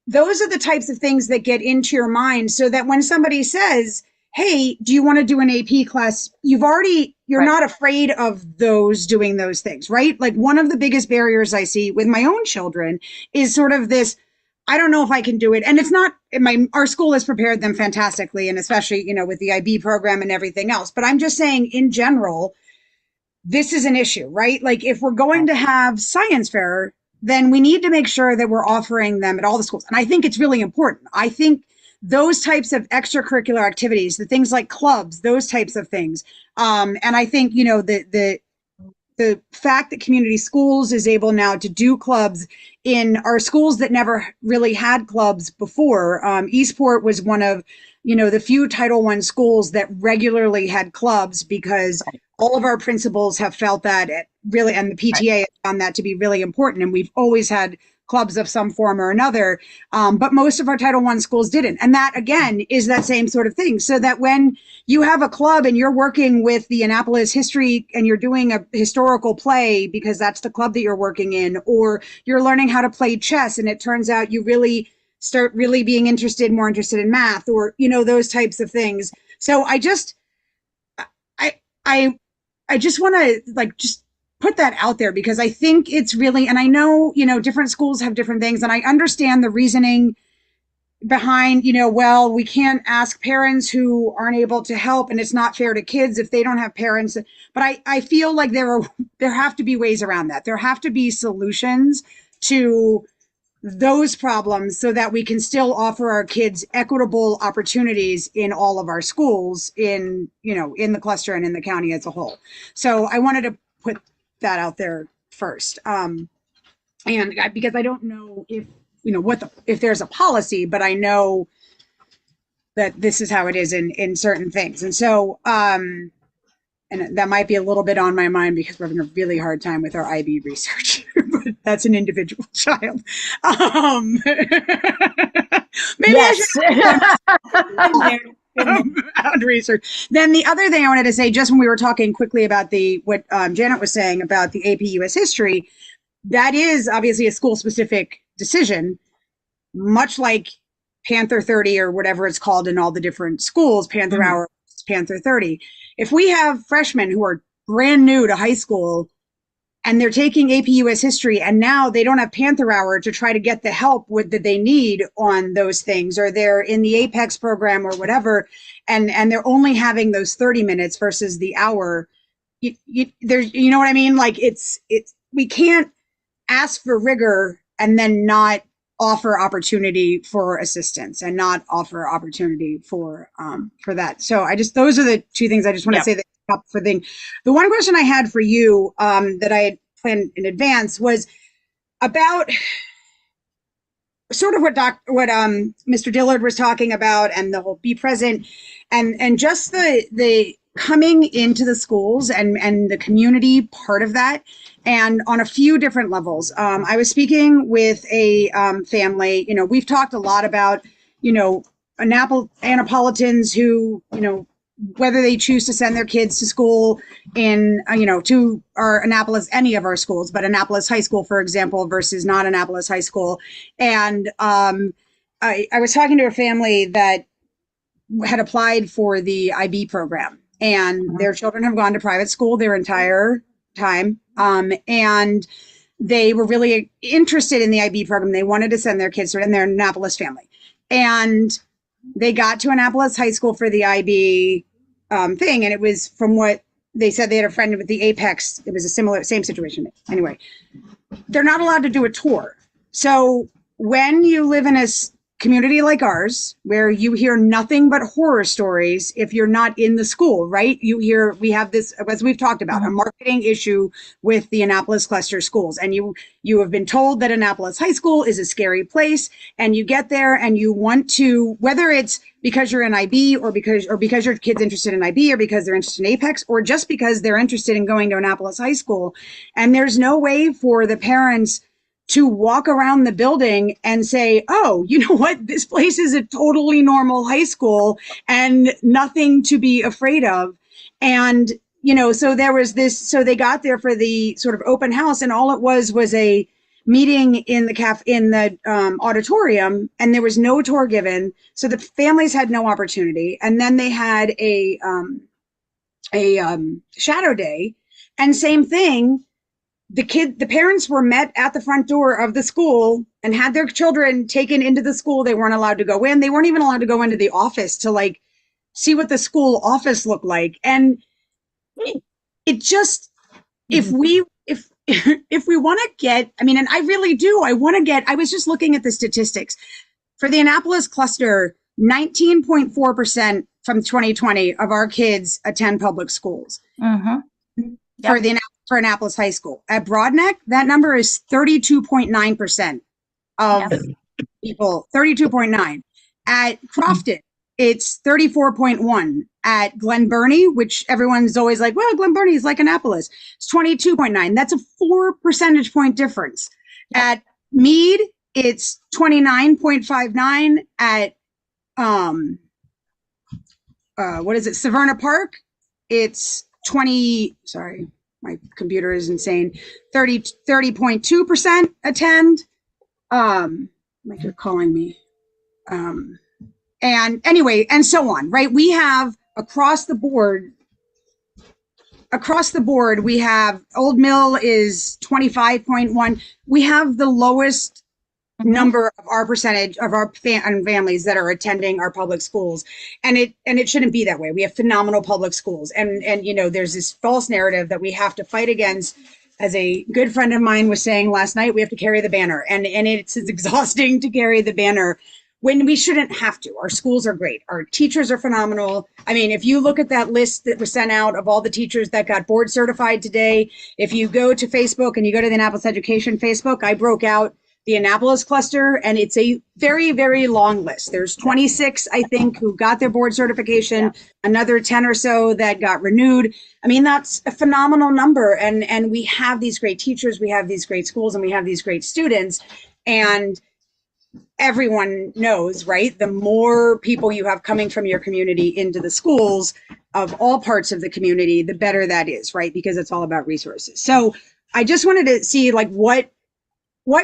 those are the types of things that get into your mind, so that when somebody says, hey, do you want to do an AP class? You've already you're Right. not afraid of those doing those things, right? Like one of the biggest barriers I see with my own children is sort of this, I don't know if I can do it. And it's not our school has prepared them fantastically, and especially, with the IB program and everything else. But I'm just saying in general, this is an issue, right? Like if we're going to have science fair, then we need to make sure that we're offering them at all the schools. And I think it's really important. I think those types of extracurricular activities, the things like clubs, those types of things. And I think, the fact that community schools is able now to do clubs in our schools that never really had clubs before. Eastport was one of, the few Title I schools that regularly had clubs because all of our principals have felt that really, and the PTA has found that to be really important. And we've always had clubs of some form or another. But most of our Title I schools didn't. And that, again, is that same sort of thing. So that when you have a club and you're working with the Annapolis history and you're doing a historical play because that's the club that you're working in, or you're learning how to play chess and it turns out you really start really being more interested in math, or, those types of things. So I just want to just put that out there because I think it's really, and I know, different schools have different things, and I understand the reasoning behind, well, we can't ask parents who aren't able to help, and it's not fair to kids if they don't have parents. But I feel like there have to be ways around that. There have to be solutions to those problems so that we can still offer our kids equitable opportunities in all of our schools in the cluster and in the county as a whole. So I wanted to put that out there first. And because I don't know if, if there's a policy, but I know that this is how it is in certain things. And so, and that might be a little bit on my mind because we're having a really hard time with our IB research, but that's an individual child. Maybe I should research. Then the other thing I wanted to say, just when we were talking quickly about what Janet was saying about the AP US history, that is obviously a school specific decision, much like Panther 30 or whatever it's called in all the different schools, Panther Hour, Panther 30. If we have freshmen who are brand new to high school and they're taking AP US history and now they don't have Panther Hour to try to get the help that they need on those things, or they're in the Apex program or whatever, and they're only having those 30 minutes versus the hour, there's, you know what I mean? Like we can't ask for rigor and then not offer opportunity for assistance and not offer opportunity for that. So those are the two things I just want to say that for thing. The one question I had for you that I had planned in advance was about sort of what Mr. Dillard was talking about, and the whole be present and just the coming into the schools and the community part of that, and on a few different levels. I was speaking with a family. We've talked a lot about Annapolitans who whether they choose to send their kids to school in to our Annapolis, any of our schools, but Annapolis High School, for example, versus not Annapolis High School. And I was talking to a family that had applied for the IB program, and their children have gone to private school their entire time. And they were really interested in the IB program. They wanted to send their kids to it, and they're an Annapolis family. And they got to Annapolis High School for the IB thing. And it was, from what they said, they had a friend with the Apex. It was a same situation. Anyway, they're not allowed to do a tour. So when you live in a community like ours, where you hear nothing but horror stories if you're not in the school, right? We have this, as we've talked about, a marketing issue with the Annapolis cluster schools. And you have been told that Annapolis High School is a scary place, and you get there and you want to, whether it's because you're in IB or because your kid's interested in IB, or because they're interested in Apex, or just because they're interested in going to Annapolis High School. And there's no way for the parents to walk around the building and say, oh, you know what? This place is a totally normal high school and nothing to be afraid of. And, so there was this, so they got there for the sort of open house, and all it was a meeting in the auditorium, and there was no tour given. So the families had no opportunity. And then they had shadow day, and same thing. The parents were met at the front door of the school and had their children taken into the school. They weren't allowed to go in. They weren't even allowed to go into the office to like see what the school office looked like. And it just, if we want to get, I mean, and I really do, I was just looking at the statistics for the Annapolis cluster. 19.4% from 2020 of our kids attend public schools. For Annapolis High School. At Broadneck, that number is 32.9% of people, 32.9. At Crofton, it's 34.1. At Glen Burnie, which everyone's always like, well, Glen Burnie is like Annapolis, it's 22.9. That's a 4 percentage point difference. At Meade, it's 29.59. At Severna Park, it's 20, sorry, my computer is insane, 30.2% attend. Like you're calling me. And anyway, and so on, right? We have across the board, we have Old Mill is 25.1. We have the lowest number of our percentage of our families that are attending our public schools, and it shouldn't be that way. We have phenomenal public schools, and you know, there's this false narrative that we have to fight against. As a good friend of mine was saying last night, we have to carry the banner, and it's exhausting to carry the banner when we shouldn't have to. Our schools are great. Our teachers are phenomenal. I mean, if you look at that list that was sent out of all the teachers that got board certified today, if you go to Facebook and you go to the Annapolis Education Facebook, I broke out the Annapolis cluster, and it's a very, very long list. There's 26, I think, who got their board certification, another 10 or so that got renewed. I mean, that's a phenomenal number. And we have these great teachers, we have these great schools, and we have these great students. And everyone knows, right? The more people you have coming from your community into the schools of all parts of the community, the better that is, right? Because it's all about resources. So I just wanted to see like what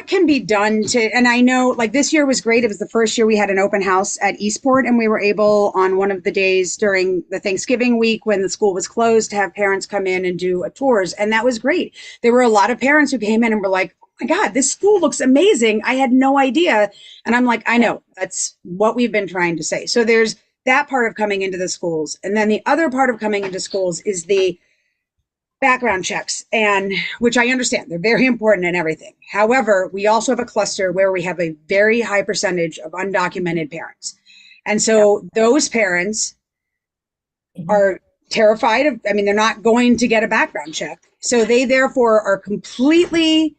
can be done to, and I know like this year was great. It was the first year we had an open house at Eastport, and we were able on one of the days during the Thanksgiving week when the school was closed to have parents come in and do tours. And that was great. There were a lot of parents who came in and were like, oh my God, this school looks amazing. I had no idea. And I'm like, I know, that's what we've been trying to say. So there's that part of coming into the schools. And then the other part of coming into schools is the background checks, and which I understand they're very important and everything. However, we also have a cluster where we have a very high percentage of undocumented parents. And so those parents are terrified of, I mean, they're not going to get a background check. So they therefore are completely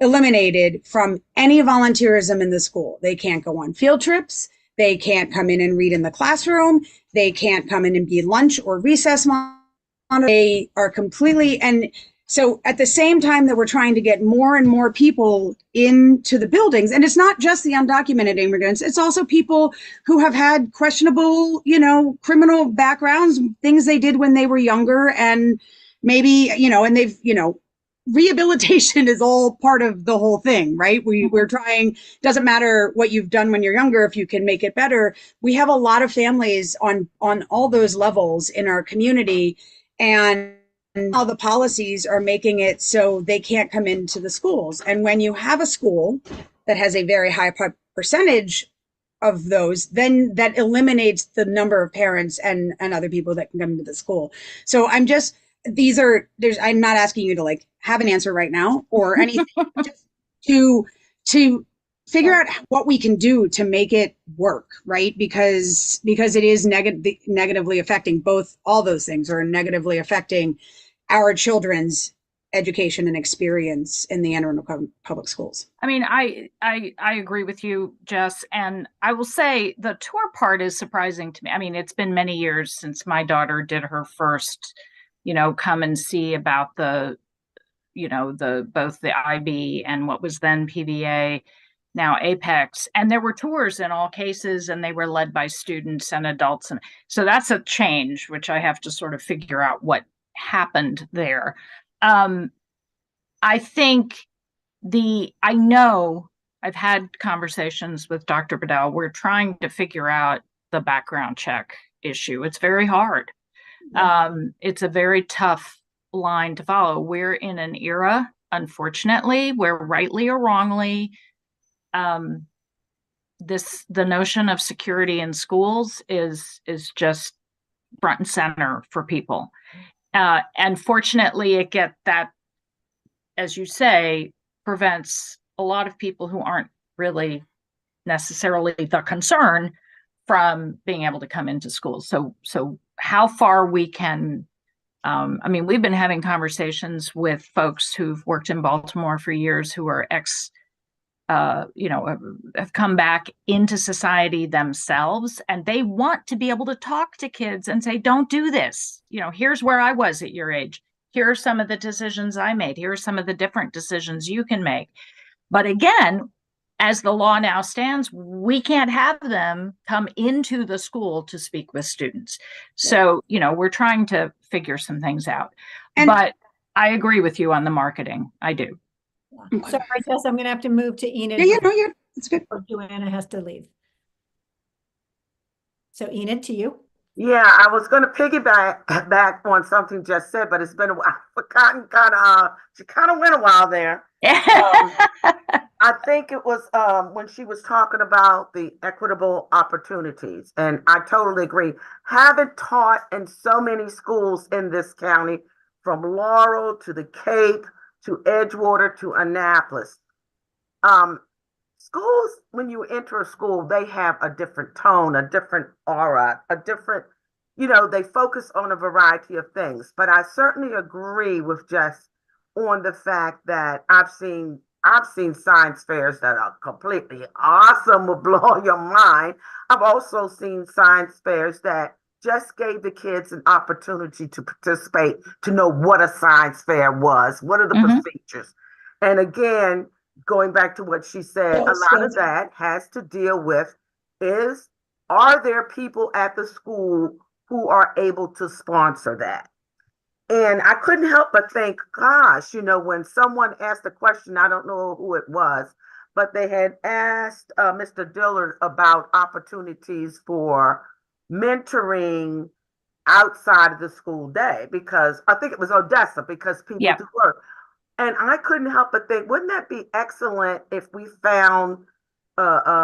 eliminated from any volunteerism in the school. They can't go on field trips. They can't come in and read in the classroom. They can't come in and be lunch or recess monitor. They are completely, and so at the same time that we're trying to get more and more people into the buildings, and it's not just the undocumented immigrants, it's also people who have had questionable, you know, criminal backgrounds, things they did when they were younger, and maybe, you know, and they've, you know, rehabilitation is all part of the whole thing, right? We're trying, doesn't matter what you've done when you're younger, if you can make it better. We have a lot of families on all those levels in our community, and all the policies are making it so they can't come into the schools. And when you have a school that has a very high percentage of those, then that eliminates the number of parents and other people that can come into the school. So I'm just, I'm not asking you to like have an answer right now or anything, just to figure out what we can do to make it work, right? Because it is negatively affecting all those things are negatively affecting our children's education and experience in the Anne Arundel public schools. I mean, I agree with you, Jess, and I will say the tour part is surprising to me. I mean, it's been many years since my daughter did her first, you know, come and see about the, you know, both the IB and what was then PVA, now Apex, and there were tours in all cases, and they were led by students and adults, and so that's a change, which I have to sort of figure out what happened there. I think I know I've had conversations with Dr. Bedell. We're trying to figure out the background check issue. It's very hard. It's a very tough line to follow. We're in an era, unfortunately, where rightly or wrongly, the notion of security in schools is just front and center for people. And fortunately, that, as you say, prevents a lot of people who aren't really necessarily the concern from being able to come into schools. So how far we can, I mean, we've been having conversations with folks who've worked in Baltimore for years who are have come back into society themselves, and they want to be able to talk to kids and say, don't do this. Here's where I was at your age. Here are some of the decisions I made. Here are some of the different decisions you can make. But again, as the law now stands, we can't have them come into the school to speak with students. So, we're trying to figure some things out. But I agree with you on the marketing. I do. So I guess I'm going to have to move to Enid. Yeah, it's good. Or Joanna has to leave. So Enid, to you. Yeah, I was going to piggyback back on something just said, but it's been a while. She kind of went a while there. I think it was when she was talking about the equitable opportunities, and I totally agree. Having taught in so many schools in this county, from Laurel to the Cape, to Edgewater, to Annapolis. Schools, when you enter a school, they have a different tone, a different aura, a different, they focus on a variety of things. But I certainly agree with Jess on the fact that I've seen science fairs that are completely awesome, will blow your mind. I've also seen science fairs that just gave the kids an opportunity to participate, to know what a science fair was, what are the procedures. And again, going back to what she said, a lot of that has to deal with are there people at the school who are able to sponsor that? And I couldn't help but think, gosh, when someone asked a question, I don't know who it was, but they had asked Mr. Dillard about opportunities for mentoring outside of the school day, because I think it was Odessa, because people do work. And I couldn't help but think, wouldn't that be excellent if we found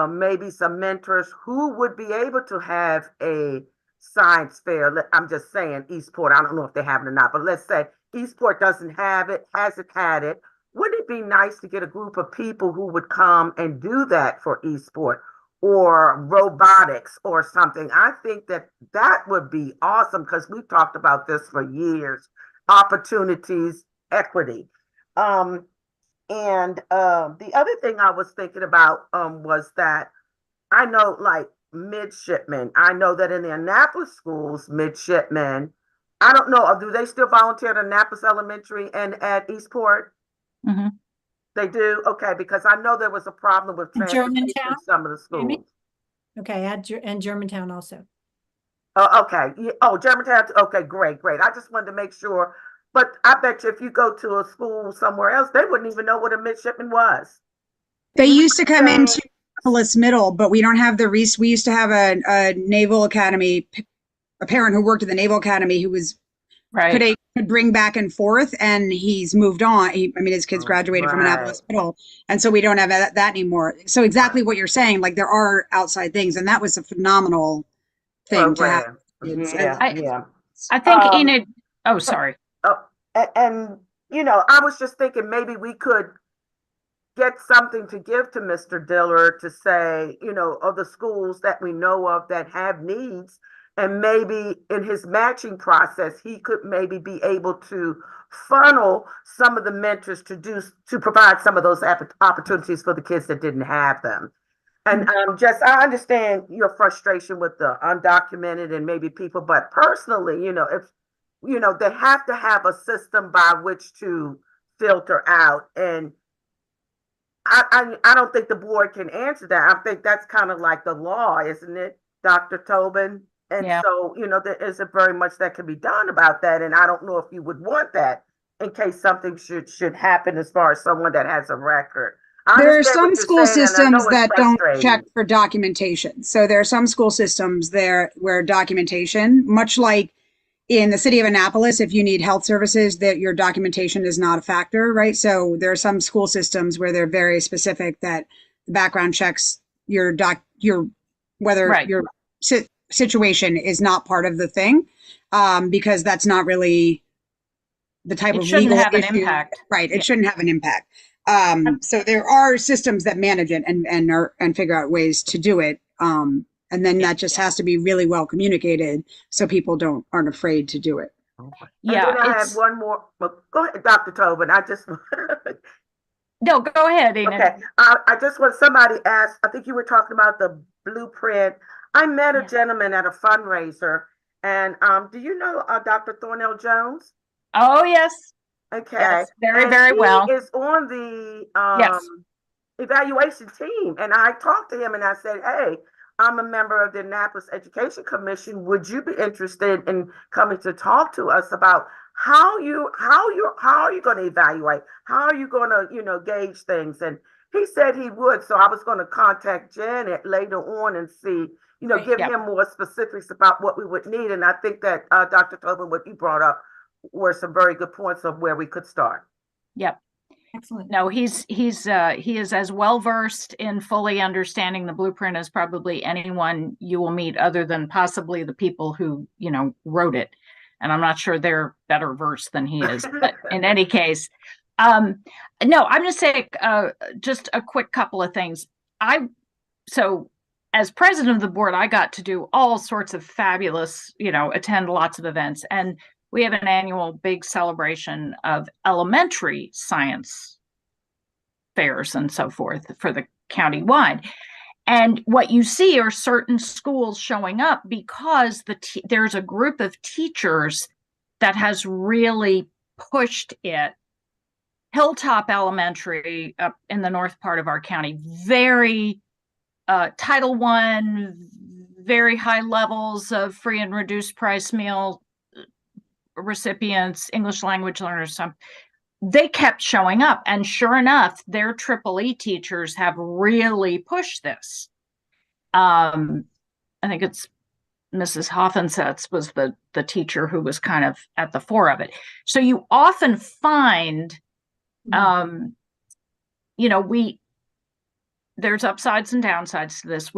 maybe some mentors who would be able to have a science fair? I'm just saying Eastport, I don't know if they have it or not, but let's say Eastport doesn't have it, hasn't had it. Wouldn't it be nice to get a group of people who would come and do that for Eastport, or robotics or something? I think that would be awesome, because we've talked about this for years. Opportunities, equity. And the other thing I was thinking about was that I know, like, midshipmen. I know that in the Annapolis schools, midshipmen, I don't know, do they still volunteer at Annapolis Elementary and at Eastport? Mm-hmm. They do? Okay, because I know there was a problem with transportation in some of the schools. Maybe? Okay, and Germantown also. Okay. Oh, Germantown. Okay, great. I just wanted to make sure. But I bet you if you go to a school somewhere else, they wouldn't even know what a midshipman was. They used to come into Annapolis Middle, but we don't have we used to have a Naval Academy, a parent who worked at the Naval Academy who was could bring back and forth, and he's moved on. His kids graduated from Annapolis Middle, and so we don't have that anymore. So exactly what you're saying, like, there are outside things, and that was a phenomenal thing to have. I think Enid. Oh, sorry. And I was just thinking maybe we could get something to give to Mr. Dillard to say, of the schools that we know of that have needs. And maybe in his matching process, he could maybe be able to funnel some of the mentors to provide some of those opportunities for the kids that didn't have them. And Jess, I understand your frustration with the undocumented and maybe people, but personally, if they have to have a system by which to filter out. And I don't think the board can answer that. I think that's kind of like the law, isn't it, Dr. Tobin? And so, there isn't very much that can be done about that. And I don't know if you would want that in case something should happen as far as someone that has a record. There are some school systems that don't check for documentation. So there are some school systems there where documentation, much like in the city of Annapolis, if you need health services, that your documentation is not a factor, right? So there are some school systems where they're very specific that background checks whether Right. your situation is not part of the thing, because that's not really the type It of shouldn't legal have an issue. impact. Right. It Yeah. shouldn't have an impact. So there are systems that manage it and figure out ways to do it. And then that just has to be really well communicated so people aren't afraid to do it. Yeah, And then I have it's one more. Well, go ahead, Dr. Tobin. I just no, go ahead, Enid. okay. I just want somebody asked. I think you were talking about the blueprint. I met a Yeah. gentleman at a fundraiser, and do you know Dr. Thornell Jones? Oh, yes. Okay, Yes, very, and very he well. is on the Yes. evaluation team, and I talked to him and I said, "Hey, I'm a member of the Annapolis Education Commission. Would you be interested in coming to talk to us about how are you going to evaluate? How are you going to gauge things?" And he said he would. So I was going to contact Janet later on and see, give Yep. him more specifics about what we would need. And I think that Dr. Tobin, what you brought up were some very good points of where we could start. Yep. Excellent. No, he is as well versed in fully understanding the blueprint as probably anyone you will meet, other than possibly the people who, wrote it. And I'm not sure they're better versed than he is, but in any case, no, I'm just saying, just a quick couple of things. So as president of the board, I got to do all sorts of fabulous, attend lots of events, and we have an annual big celebration of elementary science fairs and so forth for the county-wide. And what you see are certain schools showing up because there's a group of teachers that has really pushed it. Hilltop Elementary up in the north part of our county, very Title I, very high levels of free and reduced price meal recipients, English language learners, they kept showing up. And sure enough, their EEE teachers have really pushed this. I think it's Mrs. Hoffensets was the teacher who was kind of at the fore of it. So you often find, there's upsides and downsides to this.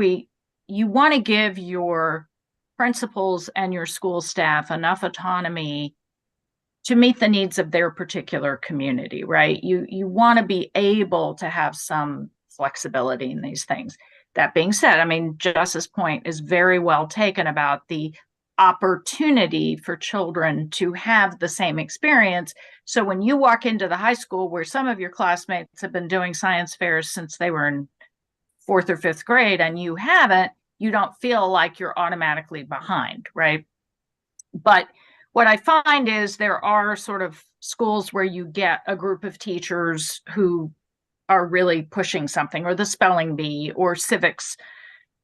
You want to give your principals and your school staff enough autonomy to meet the needs of their particular community, right? You want to be able to have some flexibility in these things. That being said, I mean, Jess's point is very well taken about the opportunity for children to have the same experience. So when you walk into the high school where some of your classmates have been doing science fairs since they were in 4th or 5th grade and you haven't, you don't feel like you're automatically behind, right? But what I find is there are sort of schools where you get a group of teachers who are really pushing something, or the spelling bee or civics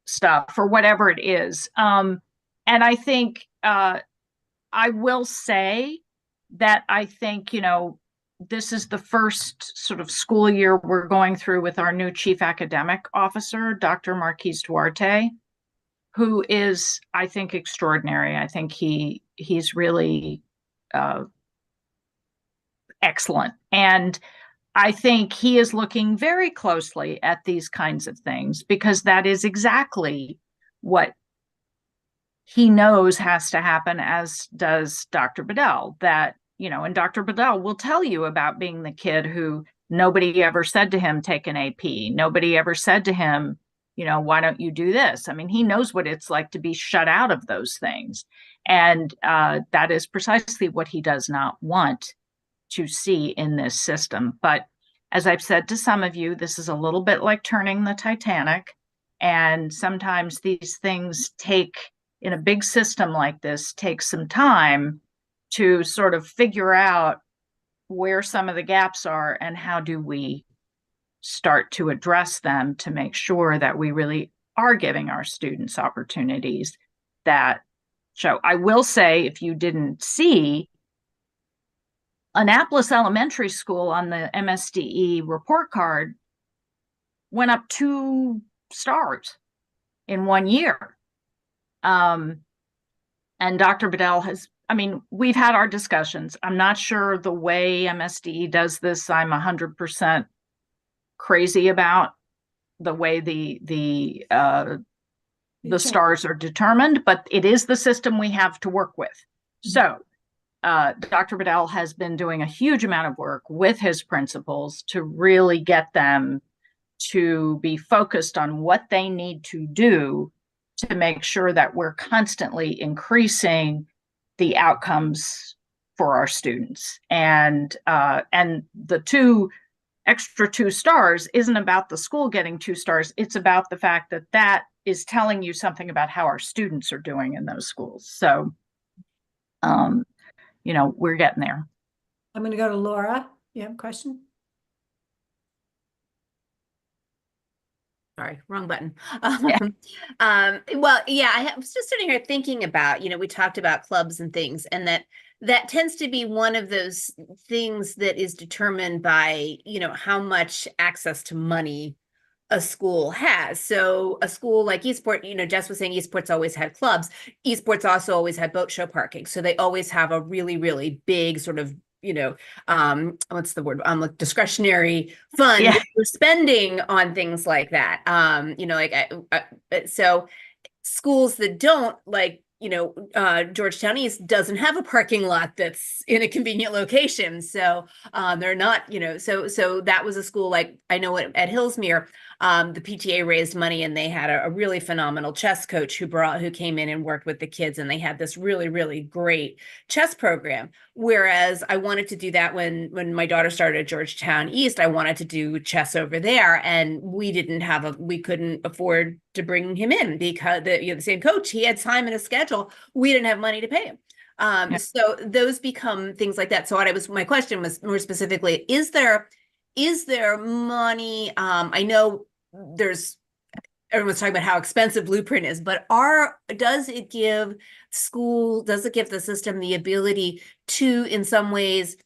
stuff or whatever it is. And I think I will say that I think, this is the first sort of school year we're going through with our new chief academic officer, Dr. Marquise Duarte, who is, I think, extraordinary. I think he's really excellent. And I think he is looking very closely at these kinds of things because that is exactly what he knows has to happen, as does Dr. Bedell, that, and Dr. Bedell will tell you about being the kid who nobody ever said to him, take an AP. Nobody ever said to him, why don't you do this? I mean, he knows what it's like to be shut out of those things. And that is precisely what he does not want to see in this system. But as I've said to some of you, this is a little bit like turning the Titanic. And sometimes these things in a big system like this, take some time to sort of figure out where some of the gaps are and how do we start to address them to make sure that we really are giving our students opportunities that show. I will say, if you didn't see, Annapolis Elementary School on the MSDE report card went up 2 stars in 1 year. And Dr. Bedell has I mean, we've had our discussions. I'm not sure the way MSDE does this, I'm 100% crazy about the way the stars are determined, but it is the system we have to work with. So Dr. Bedell has been doing a huge amount of work with his principals to really get them to be focused on what they need to do to make sure that we're constantly increasing the outcomes for our students. And the extra 2 stars isn't about the school getting 2 stars. It's about the fact that that is telling you something about how our students are doing in those schools. So, you know, we're getting there. I'm going to go to Laura. You have a question? Sorry, wrong button. Yeah. Well, yeah, I was just sitting here thinking about, you know, we talked about clubs and things, and that tends to be one of those things that is determined by, you know, how much access to money a school has. So a school like Eastport, you know, Jess was saying Eastport's always had clubs. Eastport's also always had boat show parking. So they always have a really, really big sort of, you know, what's the word? Like discretionary fund Yeah. for spending on things like that. You know, like so schools that don't, like, you know, Georgetown East doesn't have a parking lot that's in a convenient location. So they're not, you know, so that was a school, like I know at Hillsmere, the PTA raised money and they had a really phenomenal chess coach who came in and worked with the kids, and they had this really, really great chess program. Whereas I wanted to do that when my daughter started at Georgetown East, I wanted to do chess over there, and we couldn't afford to bring him in because the same coach, he had time in his schedule. We didn't have money to pay him. So those become things like that. So my question was more specifically, is there money? I know everyone's talking about how expensive Blueprint is, but does it give the system the ability to, in some ways,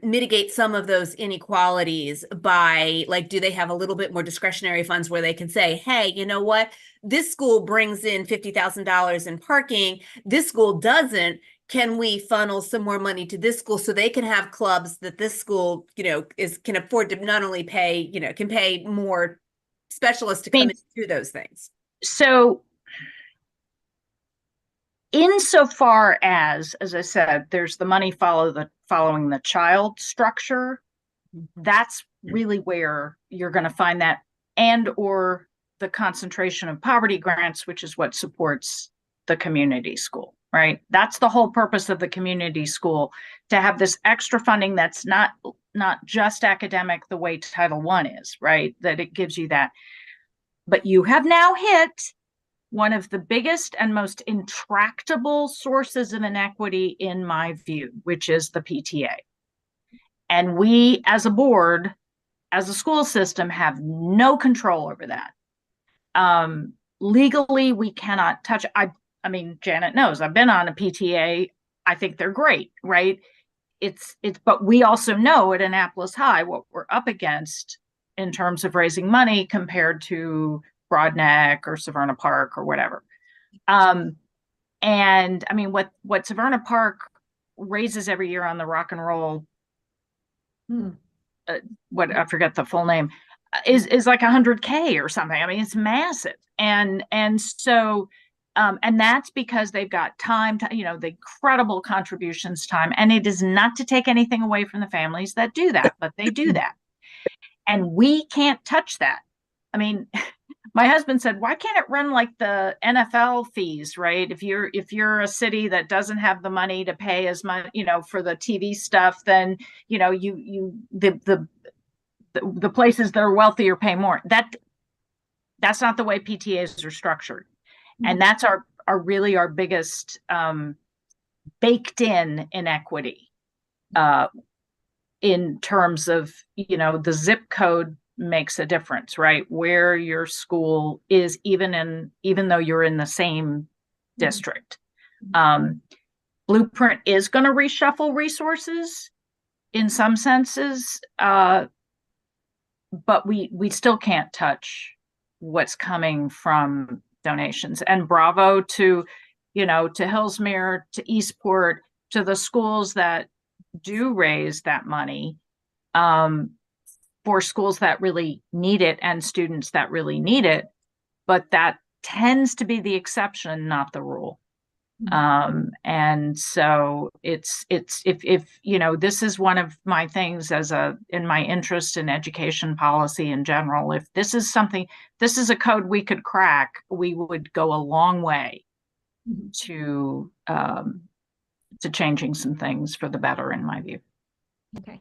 mitigate some of those inequalities by, like, do they have a little bit more discretionary funds where they can say, hey, you know what, this school brings in $50,000 in parking, this school doesn't, can we funnel some more money to this school so they can have clubs that this school, you know, can afford to not only pay, you know, can pay more specialists to come in and do those things? So insofar as I said, there's the money following the child structure, that's really where you're going to find that, and or the concentration of poverty grants, which is what supports the community school, right? That's the whole purpose of the community school, to have this extra funding that's not just academic the way Title I is, right? That it gives you that. But you have now hit one of the biggest and most intractable sources of inequity in my view, which is the PTA. And we, as a board, as a school system, have no control over that. Legally, we cannot touch. I mean, Janet knows I've been on a PTA. I think they're great, right? But we also know at Annapolis High what we're up against in terms of raising money compared to Broadneck or Severna Park or whatever. And I mean, what Severna Park raises every year on the rock and roll, what I forget the full name, is like $100K or something. I mean, it's massive. And so, and that's because they've got time to, you know, the incredible contributions time. And it is not to take anything away from the families that do that, but they do that. And we can't touch that. I mean, my husband said, why can't it run like the NFL fees, right? If you're a city that doesn't have the money to pay as much, you know, for the TV stuff, then, you know, the places that are wealthier pay more. That's not the way PTAs are structured. And that's our biggest baked in inequity in terms of, you know, the zip code makes a difference, right? Where your school is, even though you're in the same district. Blueprint is going to reshuffle resources in some senses, but we still can't touch what's coming from donations. And bravo to you know, to Hillsmere, to Eastport, to the schools that do raise that money, for schools that really need it and students that really need it. But that tends to be the exception, not the rule. And so it's if you know, this is one of my things in my interest in education policy in general. If this is a code we could crack, we would go a long way to changing some things for the better, in my view. Okay.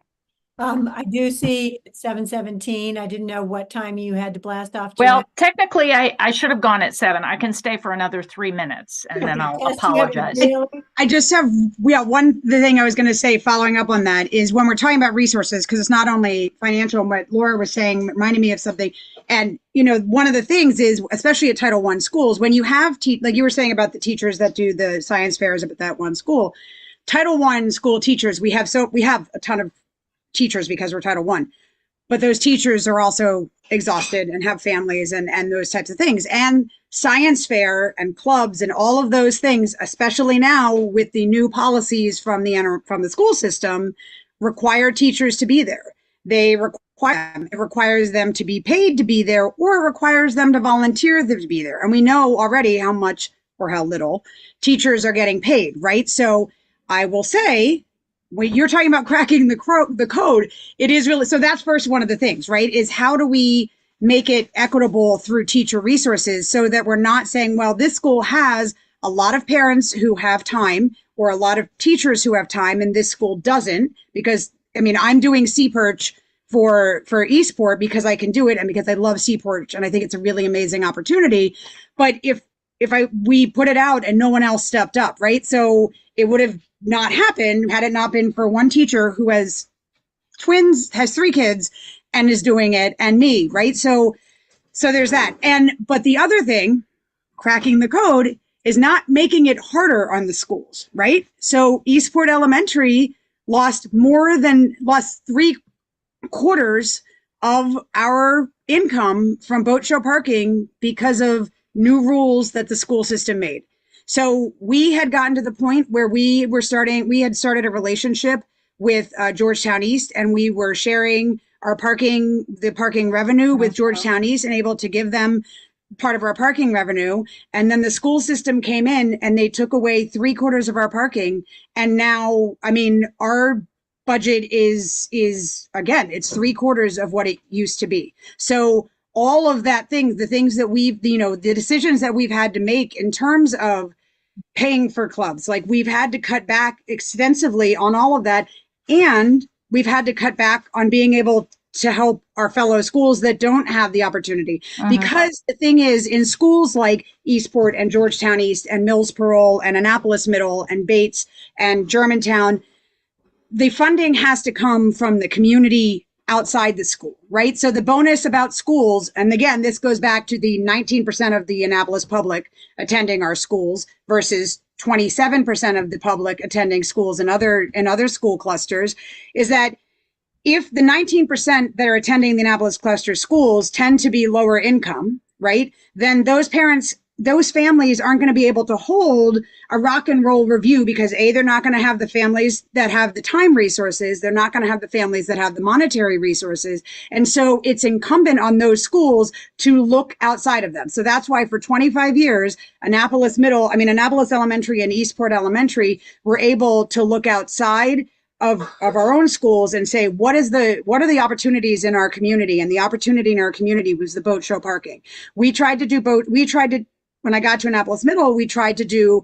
I do see it's 7:17. I didn't know what time you had to blast off. Well, technically, I should have gone at 7. I can stay for another 3 minutes, and then I'll apologize. I just have, the thing I was going to say, following up on that, is when we're talking about resources, because it's not only financial, what Laura was saying reminded me of something. And, you know, one of the things is, especially at Title I schools, when you have, like you were saying about the teachers that do the science fairs at that one school, Title I school teachers, we have a ton of teachers because we're Title I, but those teachers are also exhausted and have families and those types of things. And science fair and clubs and all of those things, especially now with the new policies from the school system, require teachers to be there. It requires them to be paid to be there, or it requires them to volunteer to be there. And we know already how much or how little teachers are getting paid, right? So I will say, when you're talking about cracking the code, it is really, so that's first one of the things, right? Is how do we make it equitable through teacher resources so that we're not saying, well, this school has a lot of parents who have time or a lot of teachers who have time and this school doesn't, because I mean, I'm doing CPIRCH for Eastport because I can do it and because I love CPIRCH and I think it's a really amazing opportunity. But if we put it out and no one else stepped up, right? So it would have not happened had it not been for one teacher who has 3 kids and is doing it, and me, right? So there's that. But the other thing, cracking the code, is not making it harder on the schools, right? So Eastport Elementary lost 3/4 of our income from boat show parking because of new rules that the school system made. So we had gotten to the point where we had started a relationship with Georgetown East, and we were sharing the parking revenue with Georgetown East and able to give them part of our parking revenue. And then the school system came in and they took away 3/4 of our parking. And now, I mean, our budget is again, it's 3/4 of what it used to be. So all of the things that the decisions that we've had to make in terms of paying for clubs, like we've had to cut back extensively on all of that. And we've had to cut back on being able to help our fellow schools that don't have the opportunity. Because the thing is, in schools like Eastport and Georgetown East and Mills Parole and Annapolis Middle and Bates and Germantown, the funding has to come from the community outside the school, right? So the bonus about schools, and again, this goes back to the 19% of the Annapolis public attending our schools versus 27% of the public attending schools in other school clusters, is that if the 19% that are attending the Annapolis cluster schools tend to be lower income, right? Then those families aren't going to be able to hold a rock and roll review because they're not going to have the families that have the time resources. They're not going to have the families that have the monetary resources. And so it's incumbent on those schools to look outside of them. So that's why for 25 years, Annapolis Elementary and Eastport Elementary were able to look outside of our own schools and say, what are the opportunities in our community? And the opportunity in our community was the boat show parking. When I got to Annapolis Middle, we tried to do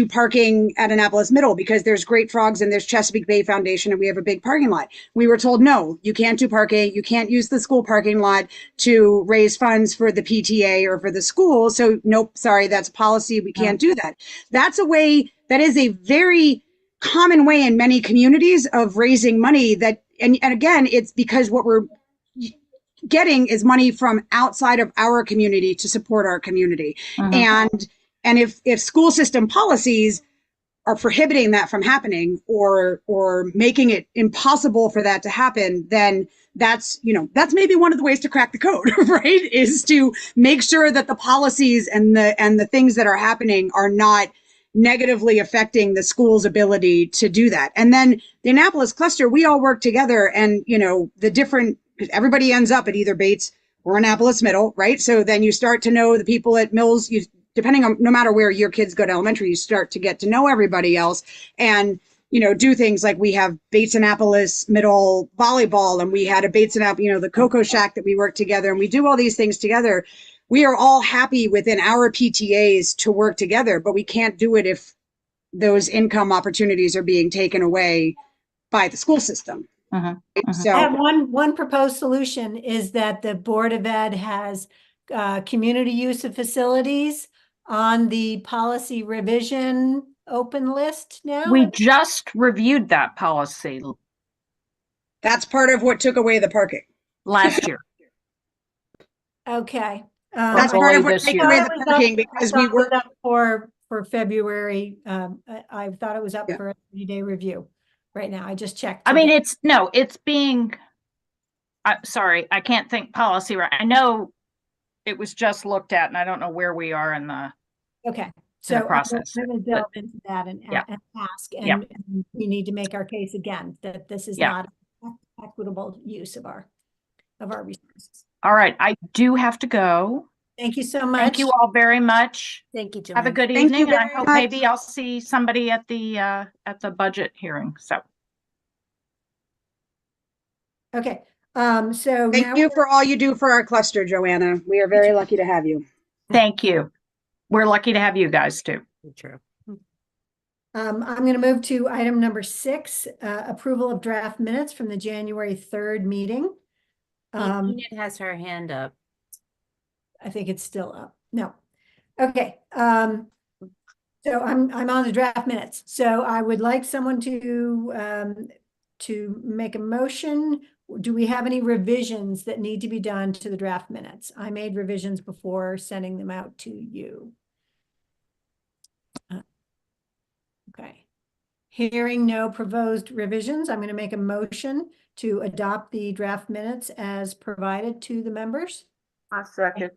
parking at Annapolis Middle because there's Great Frogs and there's Chesapeake Bay Foundation and we have a big parking lot. We were told, no, you can't do parking. You can't use the school parking lot to raise funds for the PTA or for the school. So nope, sorry, that's policy. We can't do that. That is a very common way in many communities of raising money and again, it's because what we're getting is money from outside of our community to support our community. And if school system policies are prohibiting that from happening or making it impossible for that to happen, then that's, that's maybe one of the ways to crack the code, right? Is to make sure that the policies and the things that are happening are not negatively affecting the school's ability to do that. And then the Annapolis cluster, we all work together, and everybody ends up at either Bates or Annapolis Middle, right? So then you start to know the people at Mills, depending on, no matter where your kids go to elementary, you start to get to know everybody else, and do things like we have Bates Annapolis Middle volleyball, and we had a Bates Annapolis, the Cocoa Shack that we work together, and we do all these things together. We are all happy within our PTAs to work together, but we can't do it if those income opportunities are being taken away by the school system. Mhm, mhm. So And one proposed solution is that the Board of Ed has community use of facilities on the policy revision open list now. We just reviewed that policy that's part of what took away the parking. last year. Okay. That's Or part of early what this took year. away I the thought it was parking, up- because I we thought it was were, up for February. I thought it was up Yeah. for a 30-day review right now. I just checked. I mean, today. it's being, I'm sorry, I can't think policy right. I know it was just looked at, and I don't know where we are in the, Okay. So process, I'm going to but- delve into that and Yeah. ask, Yeah. and we need to make our case again that this is Yeah. not equitable use of our resources. all right, I do have to go. Thank you so much. Thank you all very much. Thank you, Joanne. Have a good Thank you evening, and I very hope much. maybe I'll see somebody at the budget hearing, so. Okay. So thank now you for all you do for our cluster, Joanna. We are very lucky to have you. Thank you. We're lucky to have you guys too. True. I'm going to move to item number 6, approval of draft minutes from the January 3rd meeting. Enid has her hand up. I think it's still up. No. Okay. So I'm on the draft minutes. So I would like someone to make a motion. Do we have any revisions that need to be done to the draft minutes? I made revisions before sending them out to you. Okay. Hearing no proposed revisions, I'm going to make a motion to adopt the draft minutes as provided to the members. I second.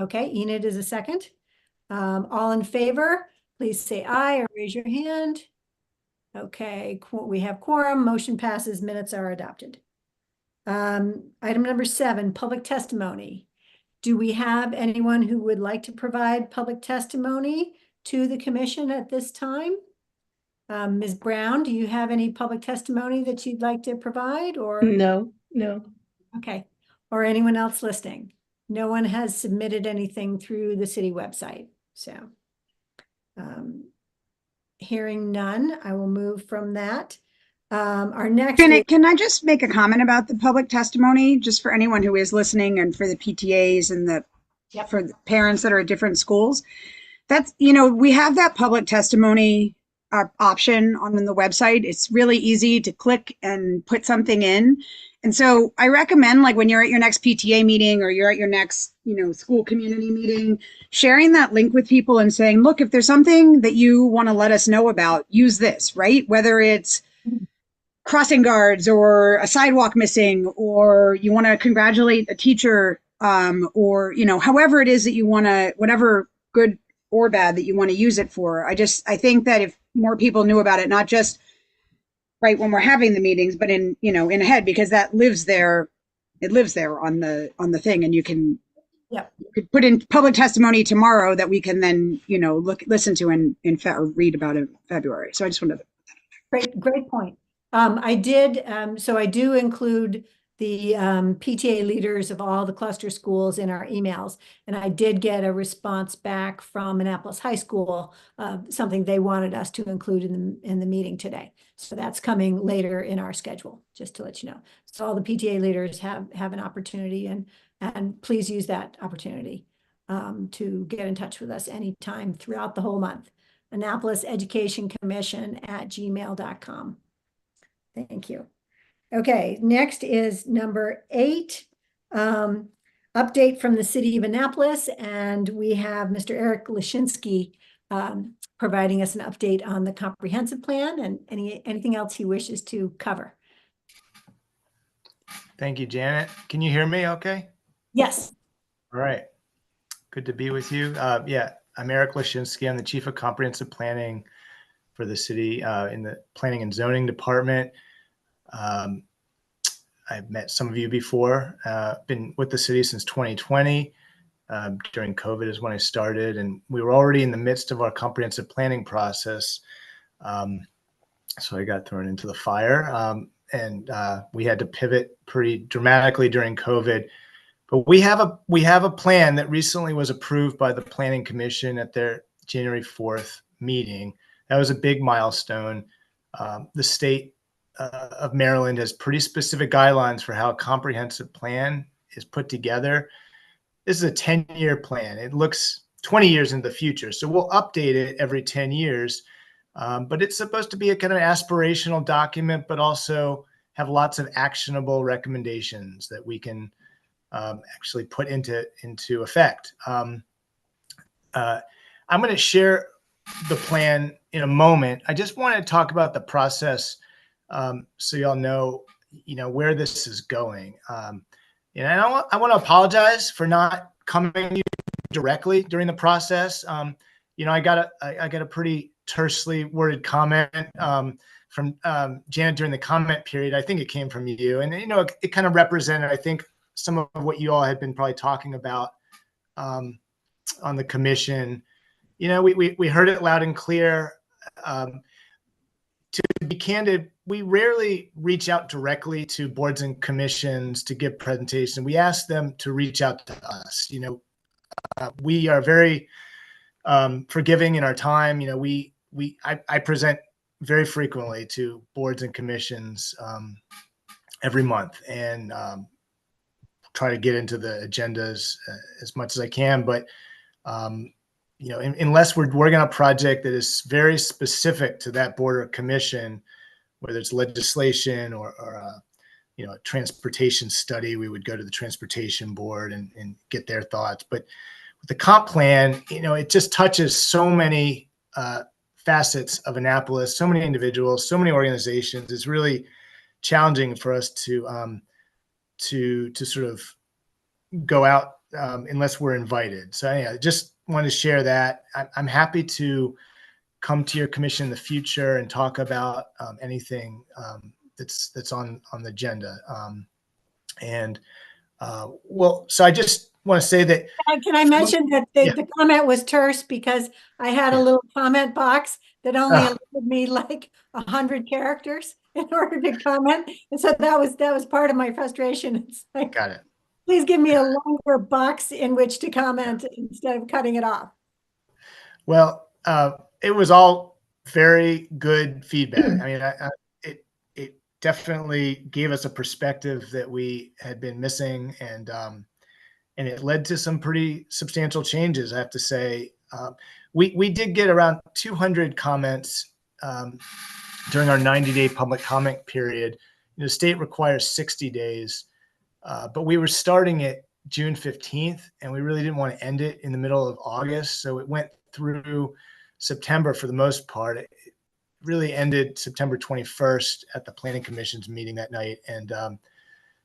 Okay, Enid is a second. All in favor, please say aye or raise your hand. Okay, we have quorum, motion passes, minutes are adopted. Item number 7, public testimony. Do we have anyone who would like to provide public testimony to the commission at this time? Ms. Brown, do you have any public testimony that you'd like to provide, or? No. Okay, or anyone else listening? No one has submitted anything through the city website, so. Hearing none, I will move from that. Our next. Can I just make a comment about the public testimony, just for anyone who is listening and for the PTAs and Yep. for the parents that are at different schools? That's, we have that public testimony option on the website. It's really easy to click and put something in. And so I recommend, like, when you're at your next PTA meeting or you're at your next, school community meeting, sharing that link with people and saying, look, if there's something that you want to let us know about, use this, right? Whether it's crossing guards or a sidewalk missing, or you want to congratulate a teacher, or, however it is that you want to, whatever good or bad that you want to use it for. I think that if more people knew about it, not just right when we're having the meetings, but in ahead, because that lives there, it lives there on the thing, and you can, Yep. you could put in public testimony tomorrow that we can then, listen to or read about in February. So I just wanted to. Great point. I did, so I do include the PTA leaders of all the cluster schools in our emails. And I did get a response back from Annapolis High School, something they wanted us to include in the meeting today. So that's coming later in our schedule, just to let you know. So all the PTA leaders have an opportunity, and please use that opportunity to get in touch with us anytime throughout the whole month. Annapolis Education Commission @gmail.com. Thank you. Okay, next is number 8, update from the city of Annapolis, and we have Mr. Eric Lashinsky providing us an update on the comprehensive plan and anything else he wishes to cover. Thank you, Janet. Can you hear me okay? Yes. All right. Good to be with you. Yeah, I'm Eric Lashinsky. I'm the Chief of Comprehensive Planning for the city in the Planning and Zoning Department. I've met some of you before. Been with the city since 2020. During COVID is when I started, and we were already in the midst of our comprehensive planning process. So I got thrown into the fire, and we had to pivot pretty dramatically during COVID. But we have a plan that recently was approved by the Planning Commission at their January 4th meeting. That was a big milestone. The state of Maryland has pretty specific guidelines for how a comprehensive plan is put together. This is a 10-year plan. It looks 20 years into the future. So we'll update it every 10 years. But it's supposed to be a kind of aspirational document, but also have lots of actionable recommendations that we can actually put into effect. I'm going to share the plan in a moment. I just want to talk about the process so y'all know, where this is going. And I want to apologize for not coming to you directly during the process. I got a pretty tersely worded comment from Janet during the comment period. I think it came from you, and it kind of represented, I think, some of what you all had been probably talking about on the commission. We heard it loud and clear. To be candid, we rarely reach out directly to boards and commissions to give presentations. We ask them to reach out to us. We are very forgiving in our time. I present very frequently to boards and commissions every month, and try to get into the agendas as much as I can. But unless we're working on a project that is very specific to that board or commission, whether it's legislation or a transportation study, we would go to the transportation board and get their thoughts. But with the comp plan, it just touches so many facets of Annapolis, so many individuals, so many organizations. It's really challenging for us to sort of go out unless we're invited. So I just want to share that. I'm happy to come to your commission in the future and talk about anything that's on the agenda. So I just want to say that. Can I mention that the comment was terse because I had a little comment box that only allowed me like 100 characters in order to comment, and so that was part of my frustration. It's like, got it. Please give me a longer box in which to comment instead of cutting it off. Well, it was all very good feedback. I mean, it definitely gave us a perspective that we had been missing, and it led to some pretty substantial changes, I have to say. We did get around 200 comments during our 90-day public comment period. The state requires 60 days, but we were starting at June 15th, and we really didn't want to end it in the middle of August. So it went through September for the most part. It really ended September 21st at the Planning Commission's meeting that night. And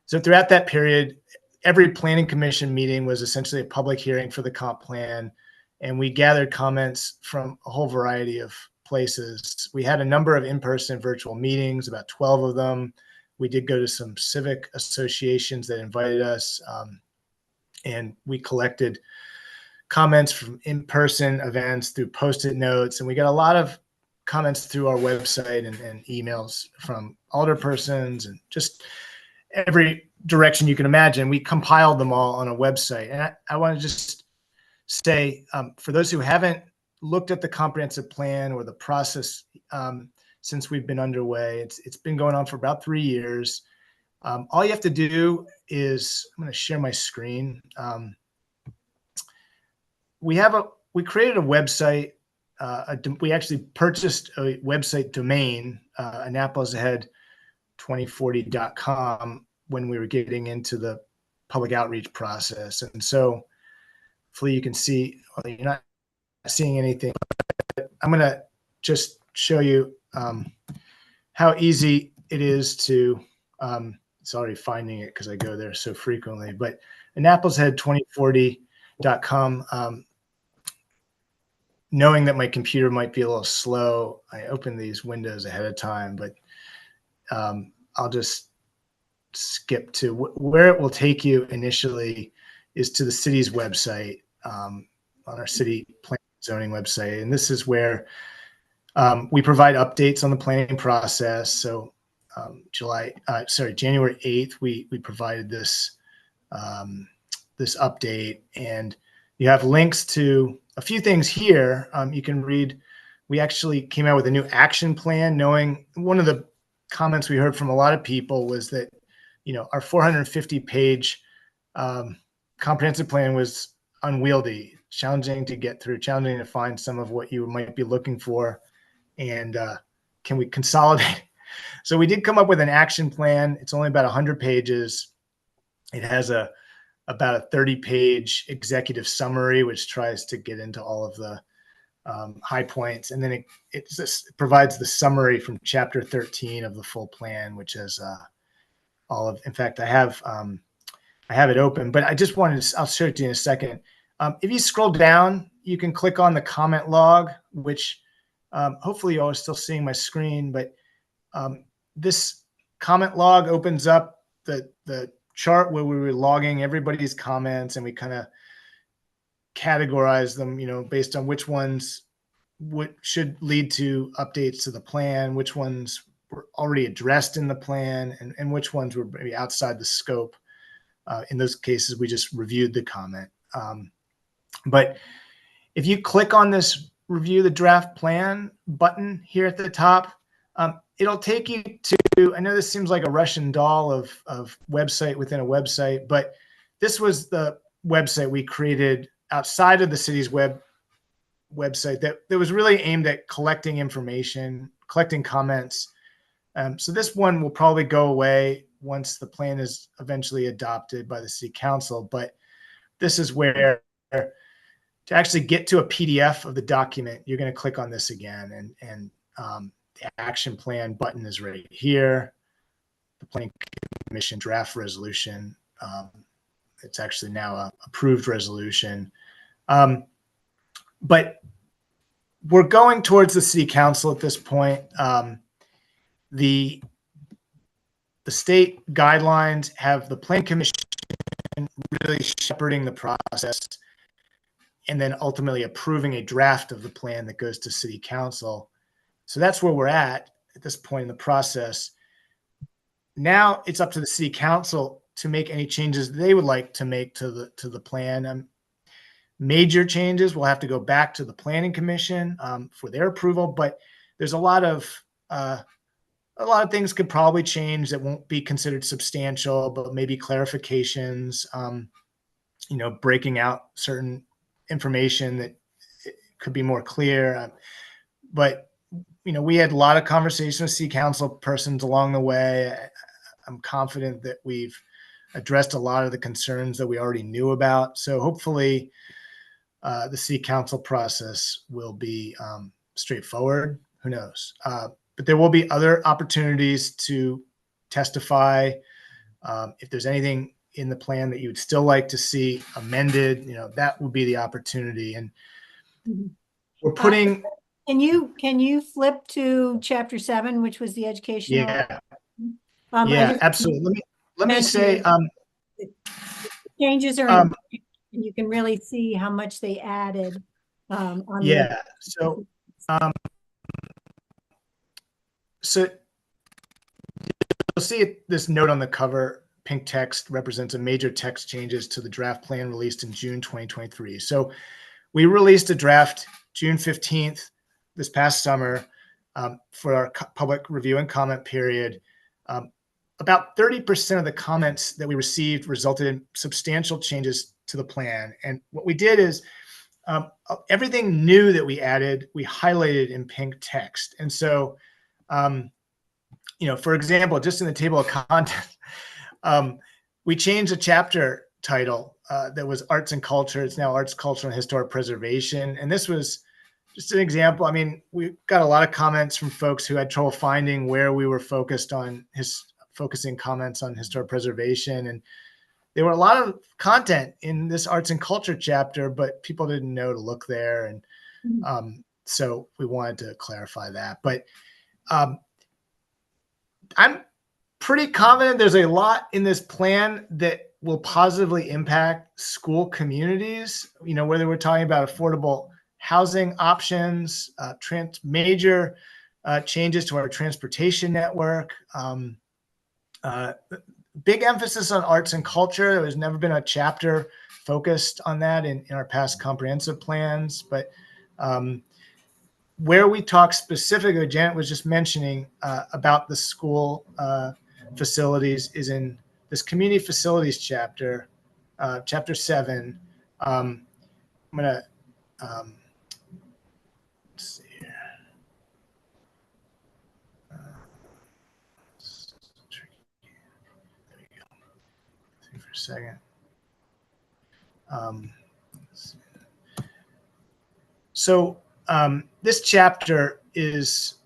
so throughout that period, every Planning Commission meeting was essentially a public hearing for the comp plan. And we gathered comments from a whole variety of places. We had a number of in-person virtual meetings, about 12 of them. We did go to some civic associations that invited us, and we collected comments from in-person events through Post-it notes. And we got a lot of comments through our website and emails from alderpersons and just every direction you can imagine. We compiled them all on a website. And I want to just say, for those who haven't looked at the comprehensive plan or the process since we've been underway, it's been going on for about 3 years. All you have to do is, I'm going to share my screen. We created a website. We actually purchased a website domain, AnnapolisAhead2040.com, when we were getting into the public outreach process. And so hopefully you can see, well, you're not seeing anything. I'm going to just show you how easy it is to it's already finding it because I go there so frequently. But AnnapolisHead2040.com. Knowing that my computer might be a little slow, I open these windows ahead of time, but I'll just skip to where it will take you initially is to the city's website, on our city planning zoning website. And this is where we provide updates on the planning process. So January 8th, we provided this update, and you have links to a few things here. You can read. We actually came out with a new action plan, knowing one of the comments we heard from a lot of people was that, our 450-page comprehensive plan was unwieldy, challenging to get through, challenging to find some of what you might be looking for. And can we consolidate? So we did come up with an action plan. It's only about 100 pages. It has about a 30-page executive summary, which tries to get into all of the high points. And then it just provides the summary from chapter 13 of the full plan, which is in fact, I have it open, but I just I'll show it to you in a second. If you scroll down, you can click on the comment log, which hopefully you all are still seeing my screen, but this comment log opens up the chart where we were logging everybody's comments, and we kind of categorize them, based on which ones should lead to updates to the plan, which ones were already addressed in the plan, and which ones were maybe outside the scope. In those cases, we just reviewed the comment. But if you click on this review the draft plan button here at the top, it'll take you to, I know this seems like a Russian doll of website within a website, but this was the website we created outside of the city's website that was really aimed at collecting information, collecting comments. So this one will probably go away once the plan is eventually adopted by the city council. But this is where, to actually get to a PDF of the document, you're going to click on this again, and the action plan button is right here. The planning commission draft resolution. It's actually now a approved resolution. But we're going towards the city council at this point. The state guidelines have the planning commission really shepherding the process, and then ultimately approving a draft of the plan that goes to city council. So that's where we're at this point in the process. Now it's up to the city council to make any changes they would like to make to the plan. Major changes will have to go back to the planning commission for their approval, but there's a lot of things could probably change that won't be considered substantial, but maybe clarifications, breaking out certain information that could be more clear. But we had a lot of conversations with city council persons along the way. I'm confident that we've addressed a lot of the concerns that we already knew about. So hopefully the city council process will be straightforward. Who knows? But there will be other opportunities to testify. If there's anything in the plan that you would still like to see amended, that would be the opportunity. And we're putting. Can you flip to chapter 7, which was the educational? Yeah. Absolutely. Let me say, changes are. You can really see how much they added. So you'll see this note on the cover. Pink text represents a major text changes to the draft plan released in June 2023. So we released a draft June 15th this past summer for our public review and comment period. About 30% of the comments that we received resulted in substantial changes to the plan. And what we did is everything new that we added, we highlighted in pink text. And so, for example, just in the table of contents, we changed the chapter title that was arts and culture. It's now arts, culture, and historic preservation. And this was just an example. I mean, we got a lot of comments from folks who had trouble finding where we were focused on focusing comments on historic preservation. And there were a lot of content in this arts and culture chapter, but people didn't know to look there. And so we wanted to clarify that. But I'm pretty confident there's a lot in this plan that will positively impact school communities, whether we're talking about affordable housing options, major changes to our transportation network, big emphasis on arts and culture. There has never been a chapter focused on that in our past comprehensive plans. But where we talk specifically, Janet was just mentioning about the school facilities is in this community facilities chapter, chapter 7. I'm going to let's see here. There we go. See for a second. This chapter has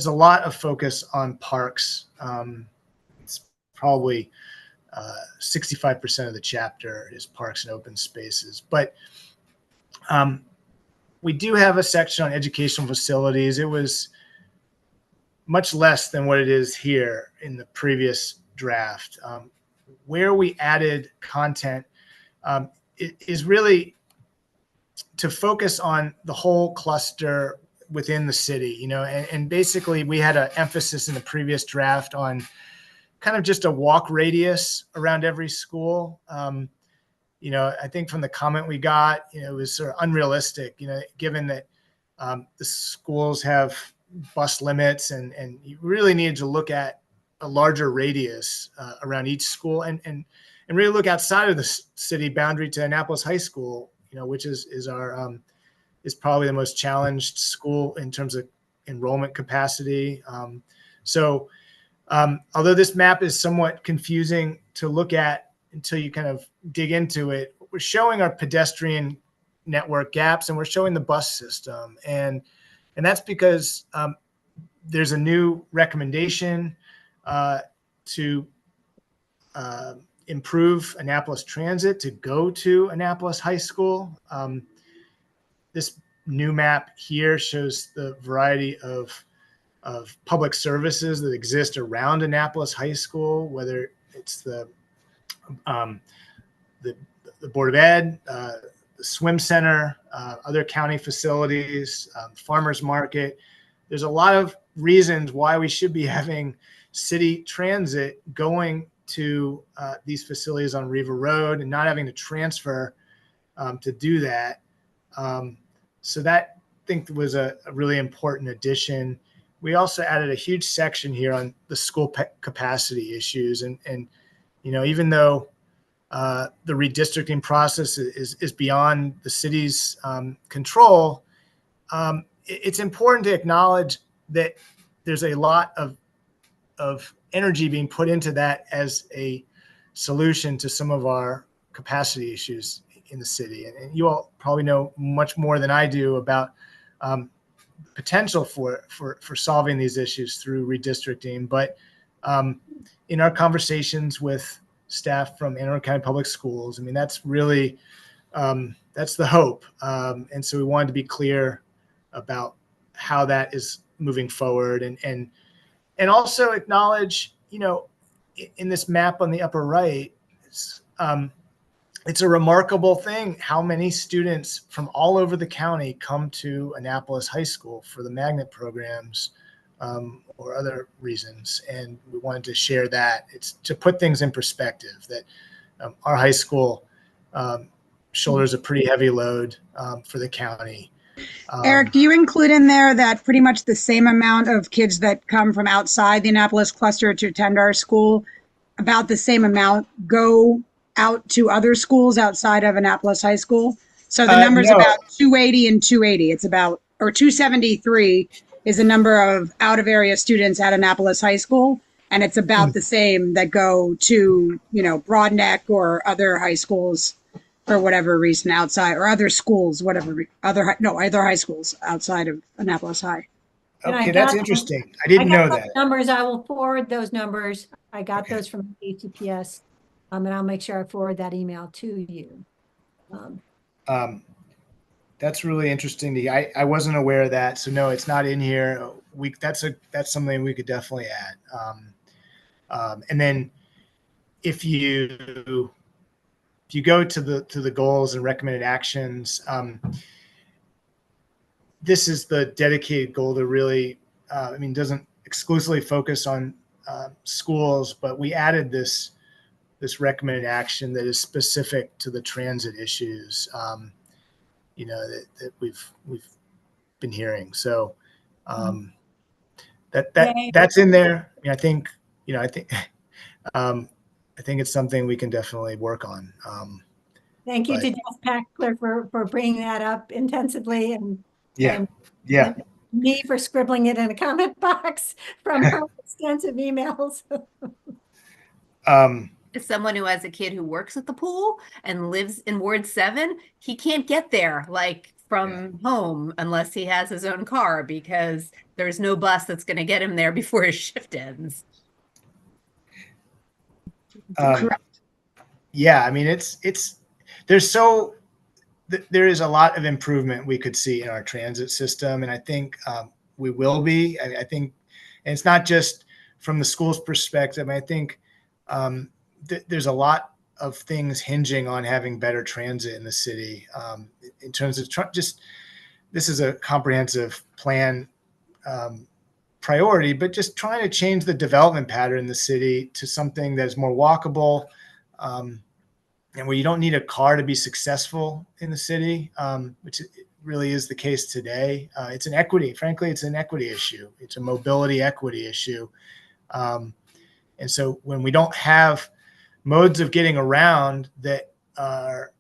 a lot of focus on parks. It's probably 65% of the chapter is parks and open spaces. But we do have a section on educational facilities. It was much less than what it is here in the previous draft. Where we added content is really to focus on the whole cluster within the city, and basically we had an emphasis in the previous draft on kind of just a walk radius around every school. I think from the comment we got, it was sort of unrealistic, given that the schools have bus limits and you really needed to look at a larger radius around each school and really look outside of the city boundary to Annapolis High School, which is our is probably the most challenged school in terms of enrollment capacity. Although this map is somewhat confusing to look at until you kind of dig into it, we're showing our pedestrian network gaps and we're showing the bus system. And that's because there's a new recommendation to improve Annapolis transit to go to Annapolis High School. This new map here shows the variety of public services that exist around Annapolis High School, whether it's the Board of Ed, the swim center, other county facilities, farmers market. There's a lot of reasons why we should be having city transit going to these facilities on Riva Road and not having to transfer to do that. So that I think was a really important addition. We also added a huge section here on the school capacity issues. And even though the redistricting process is beyond the city's control, it's important to acknowledge that there's a lot of energy being put into that as a solution to some of our capacity issues in the city. And you all probably know much more than I do about potential for solving these issues through redistricting. But in our conversations with staff from Anne Arundel County Public Schools, that's really, that's the hope. And so we wanted to be clear about how that is moving forward and also acknowledge, in this map on the upper right, it's a remarkable thing how many students from all over the county come to Annapolis High School for the magnet programs or other reasons. And we wanted to share that. It's to put things in perspective that our high school shoulders a pretty heavy load for the county. Eric, do you include in there that pretty much the same amount of kids that come from outside the Annapolis cluster to attend our school, about the same amount go out to other schools outside of Annapolis High School? So the number's No. about 280 and 280. It's about, or 273 is the number of out of area students at Annapolis High School. And it's about the same that go to, Broadneck or other high schools for whatever reason outside, or other schools, other high schools outside of Annapolis High. And I Okay, that's got- interesting. I didn't know got that. those numbers. I will forward those numbers I got Okay. those from HTTPS, and I'll make sure I forward that email to you. That's really interesting. I wasn't aware of that. So no, it's not in here. That's something we could definitely add. And then if you go to the goals and recommended actions, this is the dedicated goal to really, doesn't exclusively focus on schools, but we added this recommended action that is specific to the transit issues, that we've been hearing. So Yay. that's in there. I think it's something we can definitely work on. Thank you but- to Jeff Packler for bringing that up intensively and Yeah. and me for scribbling it in a comment box from her extensive emails. As someone who has a kid who works at the pool and lives in Ward 7, he can't get there from home unless he has his own car because there's no bus that's going to get him there before his shift ends. Correct. Yeah, there is a lot of improvement we could see in our transit system, and I think we will be. I think, and it's not just from the school's perspective. I think there's a lot of things hinging on having better transit in the city. In terms of this is a comprehensive plan priority, but just trying to change the development pattern in the city to something that's more walkable, and where you don't need a car to be successful in the city, which really is the case today. It's an equity issue. It's a mobility equity issue. And so when we don't have modes of getting around that are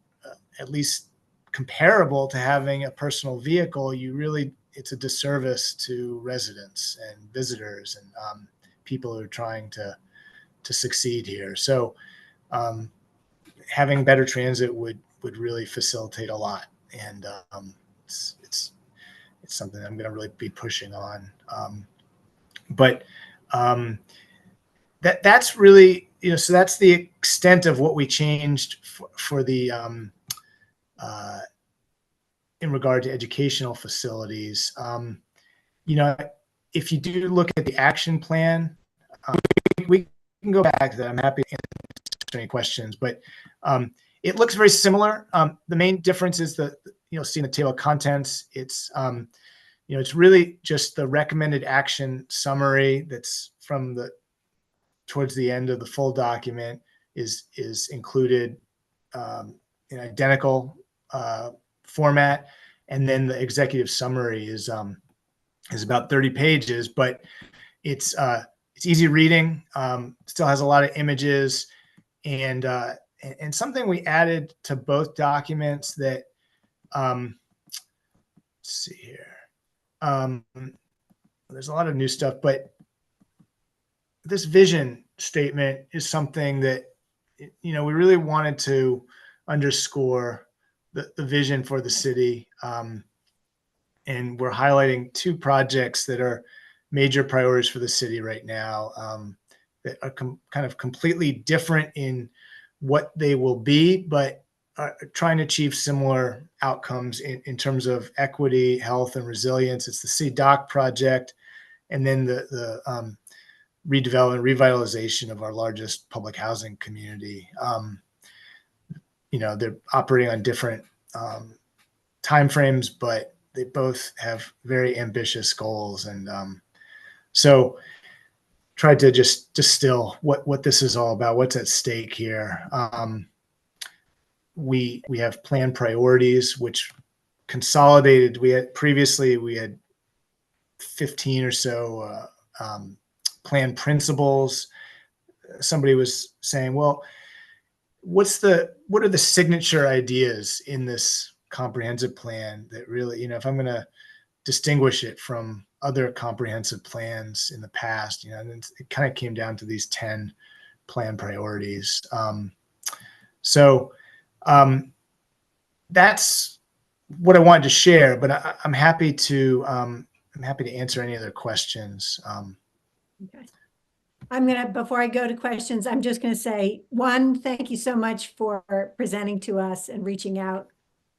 at least comparable to having a personal vehicle, it's a disservice to residents and visitors and people who are trying to succeed here. So having better transit would really facilitate a lot, and it's something I'm going to really be pushing on. That's really, so that's the extent of what we changed for the in regard to educational facilities. If you do look at the action plan, we can go back to that. I'm happy to answer any questions, but it looks very similar. The main difference is see in the table of contents, it's really just the recommended action summary that's towards the end of the full document is included in identical format, and then the executive summary is about 30 pages, but it's easy reading. Still has a lot of images, and something we added to both documents that let's see here. There's a lot of new stuff, but this vision statement is something that we really wanted to underscore the vision for the city, and we're highlighting two projects that are major priorities for the city right now, that are kind of completely different in what they will be, but are trying to achieve similar outcomes in terms of equity, health, and resilience. It's the City Dock project, and then the redevelopment, revitalization of our largest public housing community. They're operating on different timeframes, but they both have very ambitious goals. And so tried to just distill what this is all about, what's at stake here. We have planned priorities, which consolidated. We had 15 or so planned principles. Somebody was saying, well, what are the signature ideas in this comprehensive plan that really, if I'm going to distinguish it from other comprehensive plans in the past, and it kind of came down to these 10 plan priorities. That's what I wanted to share, but I'm happy to answer any other questions. Okay. before I go to questions, I'm just gonna say, one, thank you so much for presenting to us and reaching out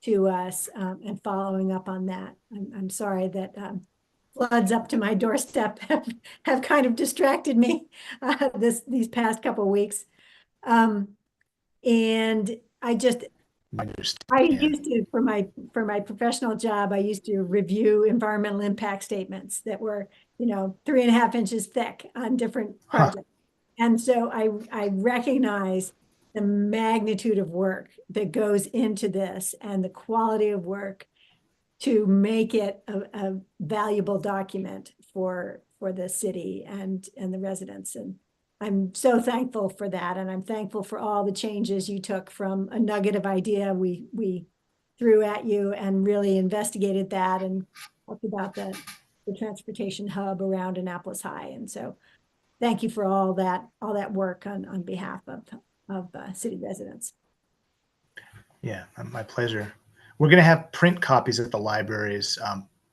to us, and following up on that. I'm sorry that, floods up to my doorstep have kind of distracted me, these past couple of weeks. And I used to, for my professional job, I used to review environmental impact statements that were, 3.5 inches thick on different projects. And so I recognize the magnitude of work that goes into this and the quality of work to make it a valuable document for the city and the residents. And I'm so thankful for that. And I'm thankful for all the changes you took from a nugget of idea we threw at you and really investigated that and talked about the transportation hub around Annapolis High. And so thank you for all that work on behalf of city residents. Yeah, my pleasure. We're going to have print copies at the libraries,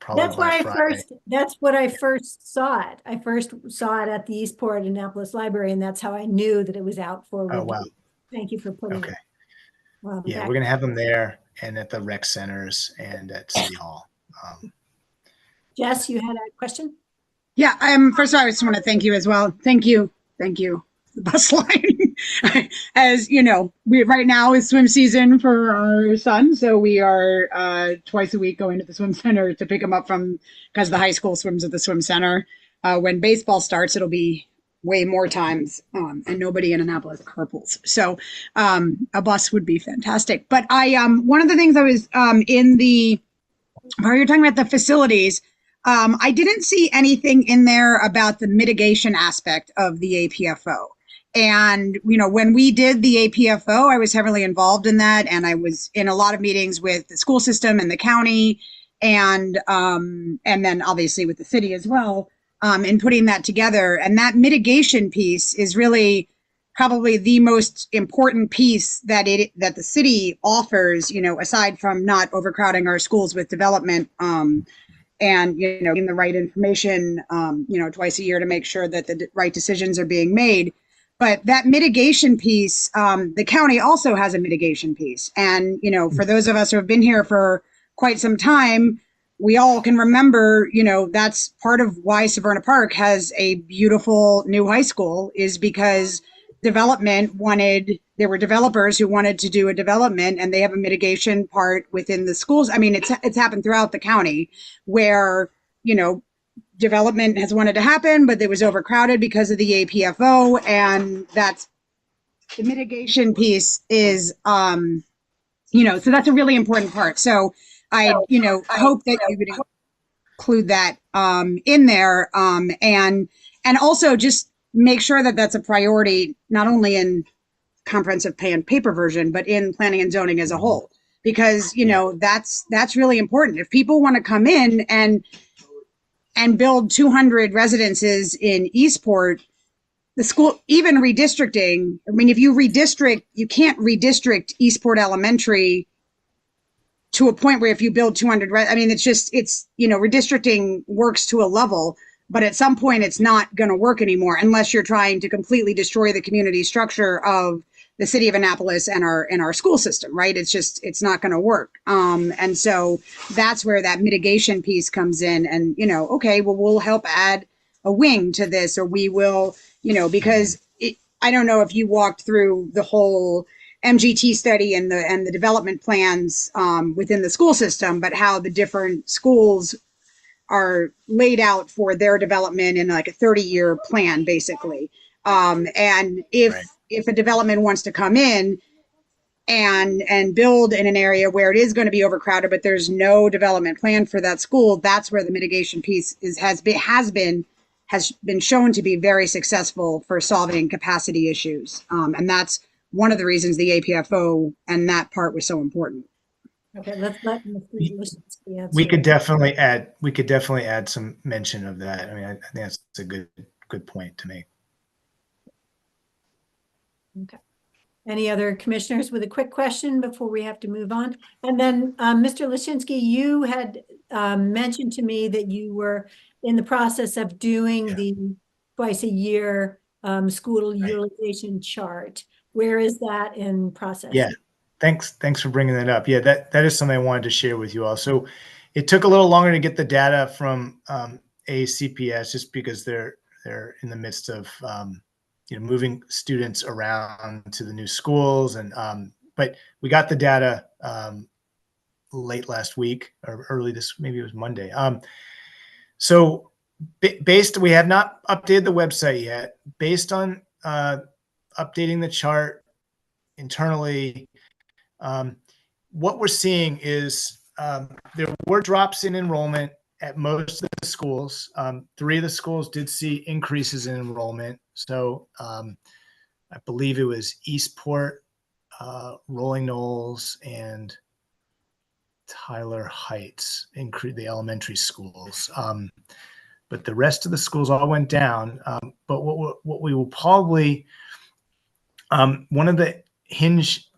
probably That's by why Friday. that's what I first saw it. I first saw it at the Eastport Annapolis Library, and that's how I knew that it was out for review. Oh, wow. Thank you for putting Okay. it. Yeah, back. we're going to have them there and at the rec centers and at City Hall. Jess, you had a question? Yeah, first of all, I just want to thank you as well. Thank you. The bus line. As you know, right now is swim season for our son, so we are twice a week going to the swim center to pick him up because the high school swims at the swim center. When baseball starts, it'll be way more times, and nobody in Annapolis carpools. So a bus would be fantastic. But one of the things I was while you're talking about the facilities, I didn't see anything in there about the mitigation aspect of the APFO. And, when we did the APFO, I was heavily involved in that. And I was in a lot of meetings with the school system and the county and then obviously with the city as well, in putting that together. And that mitigation piece is really probably the most important piece that the city offers, aside from not overcrowding our schools with development, and, in the right information, twice a year to make sure that the right decisions are being made. But that mitigation piece, the county also has a mitigation piece. And, for those of us who have been here for quite some time, we all can remember, that's part of why Severna Park has a beautiful new high school, is because there were developers who wanted to do a development, and they have a mitigation part within the schools. I mean, it's happened throughout the county where, development has wanted to happen, but it was overcrowded because of the APFO. And that's the mitigation piece is, so that's a really important part. So I hope that you would include that in there, and also just make sure that that's a priority, not only in comprehensive plan paper version, but in planning and zoning as a whole, because, that's really important. If people want to come in and build 200 residences in Eastport, the school, even redistricting, I mean, if you redistrict, you can't redistrict Eastport Elementary to a point where if you build 200, redistricting works to a level, but at some point it's not going to work anymore unless you're trying to completely destroy the community structure of the city of Annapolis and our school system, right? It's not going to work. And so that's where that mitigation piece comes in. And, okay, well, we'll help add a wing to this, or we will, because I don't know if you walked through the whole MGT study and the development plans within the school system, but how the different schools are laid out for their development in like a 30-year plan, basically. And if a development wants to come in and build in an area where it is going to be overcrowded, but there's no development plan for that school, that's where the mitigation piece has been shown to be very successful for solving capacity issues. And that's one of the reasons the APFO and that part was so important. Okay, let's let Mr. Lishinsky answer. We could definitely add some mention of that. I mean, I think that's a good point to make. Okay. Any other commissioners with a quick question before we have to move on? And then, Mr. Lishinsky, you had mentioned to me that you were in the process of doing the twice a year school utilization chart. Where is that in process? Yeah, thanks for bringing that up. Yeah, that is something I wanted to share with you all. So it took a little longer to get the data from ACPS just because they're in the midst of moving students around to the new schools, and but we got the data late last week or early this, maybe it was Monday. So we have not updated the website yet. Based on updating the chart internally, what we're seeing is there were drops in enrollment at most of the schools. 3 of the schools did see increases in enrollment. So I believe it was Eastport, Rolling Knolls, and Tyler Heights, the elementary schools. But the rest of the schools all went down. But what we will probably, one of the hinge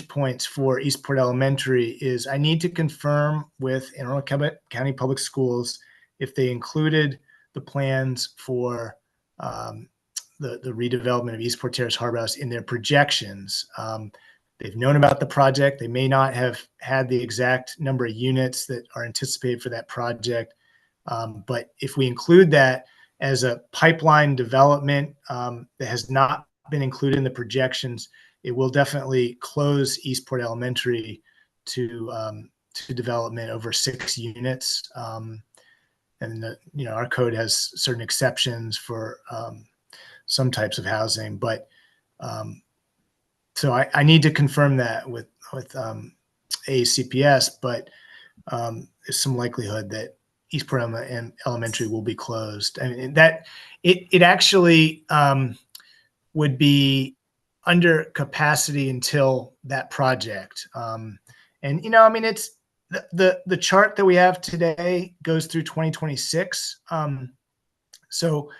points for Eastport Elementary is I need to confirm with Anne Arundel County Public Schools if they included the plans for the redevelopment of Eastport Terrace Harbor House in their projections. They've known about the project. They may not have had the exact number of units that are anticipated for that project. But if we include that as a pipeline development that has not been included in the projections, it will definitely close Eastport Elementary to development over 6 units. And our code has certain exceptions for some types of housing, but so I need to confirm that with ACPS, but there's some likelihood that Eastport Elementary will be closed. I mean, that it actually would be under capacity until that project. And I mean, it's the chart that we have today goes through 2026. So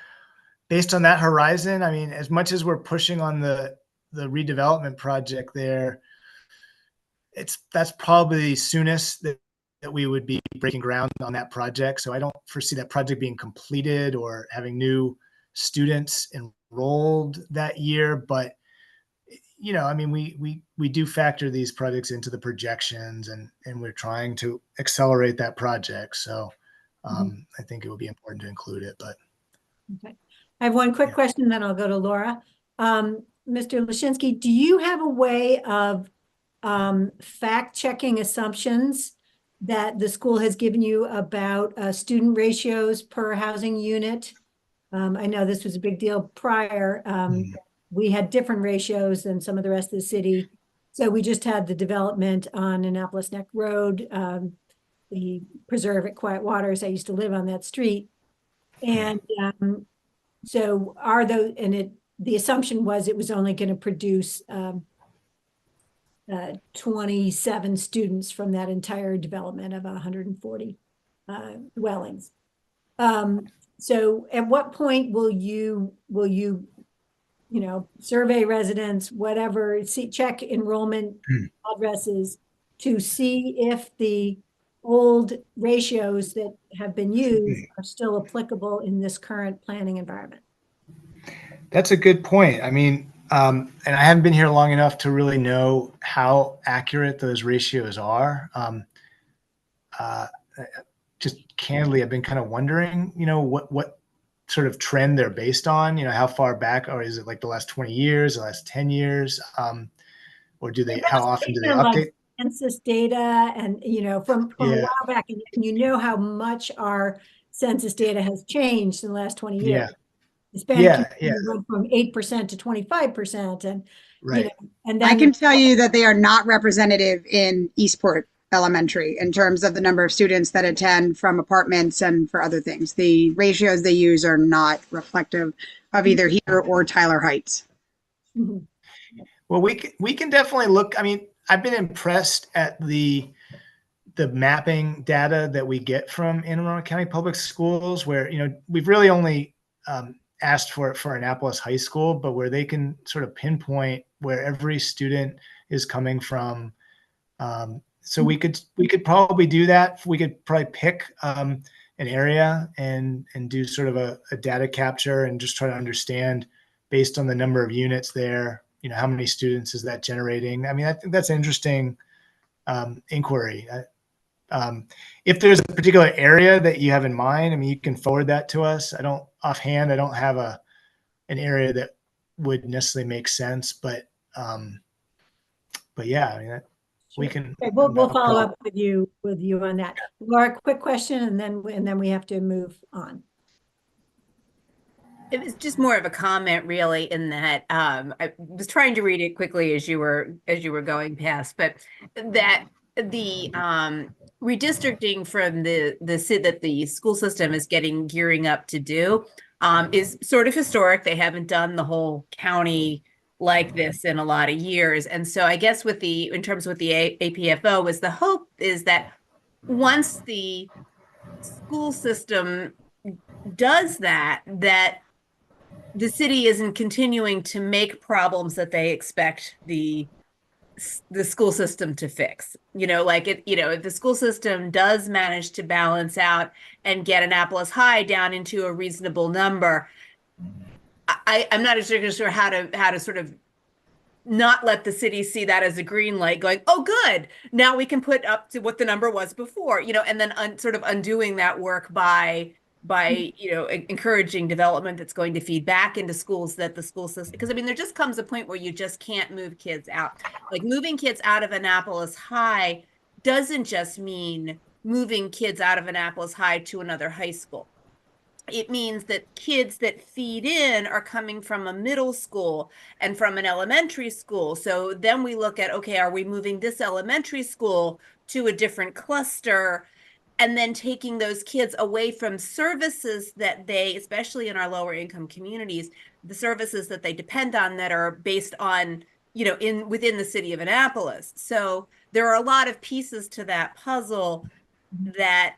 based on that horizon, I mean, as much as we're pushing on the redevelopment project there, that's probably the soonest that we would be breaking ground on that project. So I don't foresee that project being completed or having new students enrolled that year. But I mean, we do factor these projects into the projections, and we're trying to accelerate that project. So I think it would be important to include it. But okay, I have one quick question, then I'll go to Laura. Mr. Lashinsky, do you have a way of fact-checking assumptions that the school has given you about student ratios per housing unit? I know this was a big deal prior. We had different ratios than some of the rest of the city. So we just had the development on Annapolis Neck Road, the preserve at Quiet Waters. I used to live on that street. And so the assumption was it was only going to produce 27 students from that entire development of 140 dwellings. So at what point will you survey residents, whatever, check enrollment addresses to see if the old ratios that have been used are still applicable in this current planning environment? That's a good point. I mean, and I haven't been here long enough to really know how accurate those ratios are. Just candidly, I've been kind of wondering, what sort of trend they're based on, how far back, or is it like the last 20 years, the last 10 years? Or how often do they update? Like census data and, from a while back, and how much our census data has changed in the last 20 years. Hispanic went from 8% to 25%. And, right. And then I can tell you that they are not representative in Eastport Elementary in terms of the number of students that attend from apartments and for other things. The ratios they use are not reflective of either here or Tyler Heights. Well, we can definitely look. I mean, I've been impressed at the mapping data that we get from Anne Arundel County Public Schools, where we've really only asked for it for Annapolis High School, but where they can sort of pinpoint where every student is coming from. So we could probably do that. We could probably pick an area and do sort of a data capture and just try to understand, based on the number of units there, how many students is that generating? I mean, I think that's an interesting inquiry. If there's a particular area that you have in mind, I mean, you can forward that to us. I don't have an area that would necessarily make sense, but yeah, I mean, we can. Okay, we'll follow up with you on that. Laura, quick question, and then we have to move on. It was just more of a comment, really, in that I was trying to read it quickly as you were going past, but that the redistricting from that the school system is gearing up to do is sort of historic. They haven't done the whole county like this in a lot of years, and so I guess in terms with the APFO, was the hope is that once the school system does that the city isn't continuing to make problems that they expect the school system to fix. If the school system does manage to balance out and get Annapolis High down into a reasonable number, I'm not exactly sure how to sort of not let the city see that as a green light going, oh, good, now we can put up to what the number was before, and then sort of undoing that work by encouraging development that's going to feed back into schools that the school system, because I mean, there just comes a point where you just can't move kids out. Like moving kids out of Annapolis High doesn't just mean moving kids out of Annapolis High to another high school. It means that kids that feed in are coming from a middle school and from an elementary school. So then we look at, okay, are we moving this elementary school to a different cluster? And then taking those kids away from services that they, especially in our lower income communities, the services that they depend on that are based on, within the city of Annapolis. So there are a lot of pieces to that puzzle that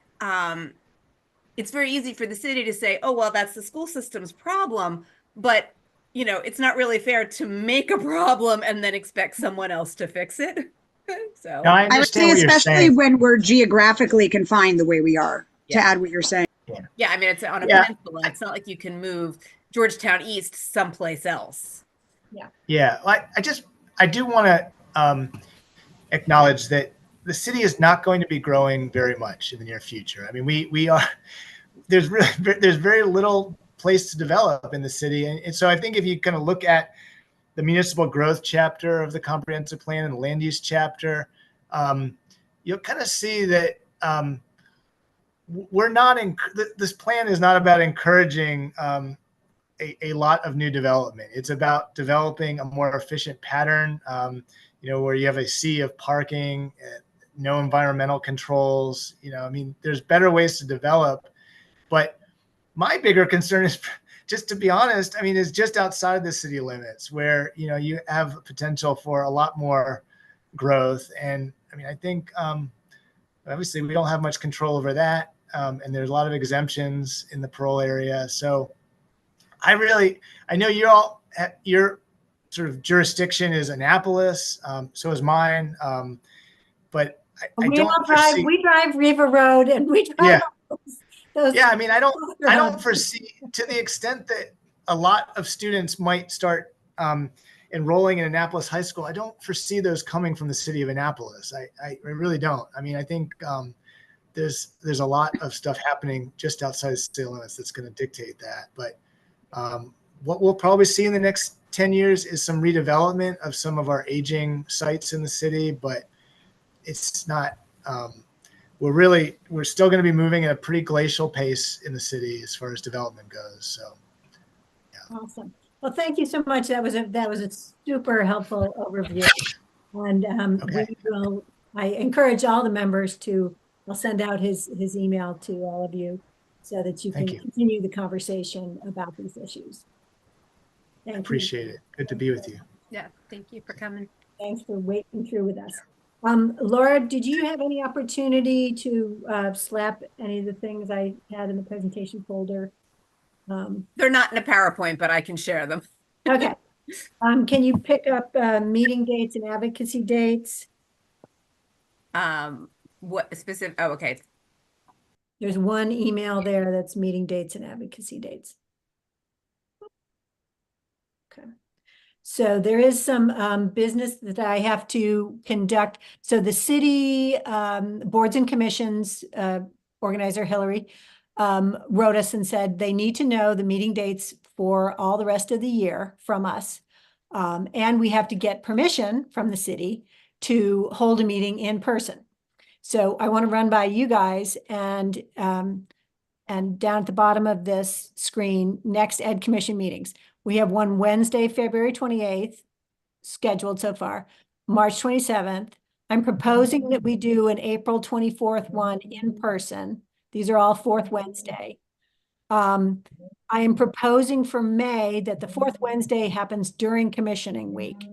it's very easy for the city to say, oh, well, that's the school system's problem. But, it's not really fair to make a problem and then expect someone else to fix it. So No, I I would say, understand what you're especially saying. when we're geographically confined the way we are, to Yeah. add what you're saying. yeah, I mean, it's on a Yeah. peninsula. It's not like you can move Georgetown East someplace else. Yeah, I do want to acknowledge that the city is not going to be growing very much in the near future. I mean, we are there's very little place to develop in the city, and so I think if you kind of look at the municipal growth chapter of the comprehensive plan and the land use chapter, you'll kind of see that this plan is not about encouraging a lot of new development. It's about developing a more efficient pattern, where you have a sea of parking, no environmental controls. I mean, there's better ways to develop. But my bigger concern is, just to be honest, I mean, is just outside the city limits where, you have potential for a lot more growth. And I mean, I think obviously we don't have much control over that. And there's a lot of exemptions in the parole area. So I know your sort of jurisdiction is Annapolis. So is mine. But I don't foresee. We drive River Road and we drive. Yeah. Those Yeah, I mean, I don't foresee, to the extent that a lot of students might start enrolling in Annapolis High School, I don't foresee those coming from the city of Annapolis. I really don't. I mean, I think there's a lot of stuff happening just outside the city limits that's going to dictate that. But what we'll probably see in the next 10 years is some redevelopment of some of our aging sites in the city, but it's not. We're still going to be moving at a pretty glacial pace in the city as far as development goes. So, yeah. Awesome. Well, thank you so much. That was a super helpful overview. And Okay. I encourage all the members I'll send out his email to all of you so that you can Thank you. continue the conversation about these issues. I Thank you. appreciate it. Good to be with you. Yeah, thank you for coming. Thanks for waiting through with us. Laura, did you have any opportunity to slap any of the things I had in the presentation folder? They're not in a PowerPoint, but I can share them. Okay. Can you pick up meeting dates and advocacy dates? What specific? Oh, okay. There's one email there that's meeting dates and advocacy dates. Okay. So there is some business that I have to conduct. So the city boards and commissions organizer Hillary wrote us and said they need to know the meeting dates for all the rest of the year from us. And we have to get permission from the city to hold a meeting in person. So I want to run by you guys and down at the bottom of this screen, next Ed Commission meetings. We have one Wednesday, February 28th, scheduled so far, March 27th. I'm proposing that we do an April 24th one in person. These are all fourth Wednesday. I am proposing for May that the fourth Wednesday happens during commissioning week.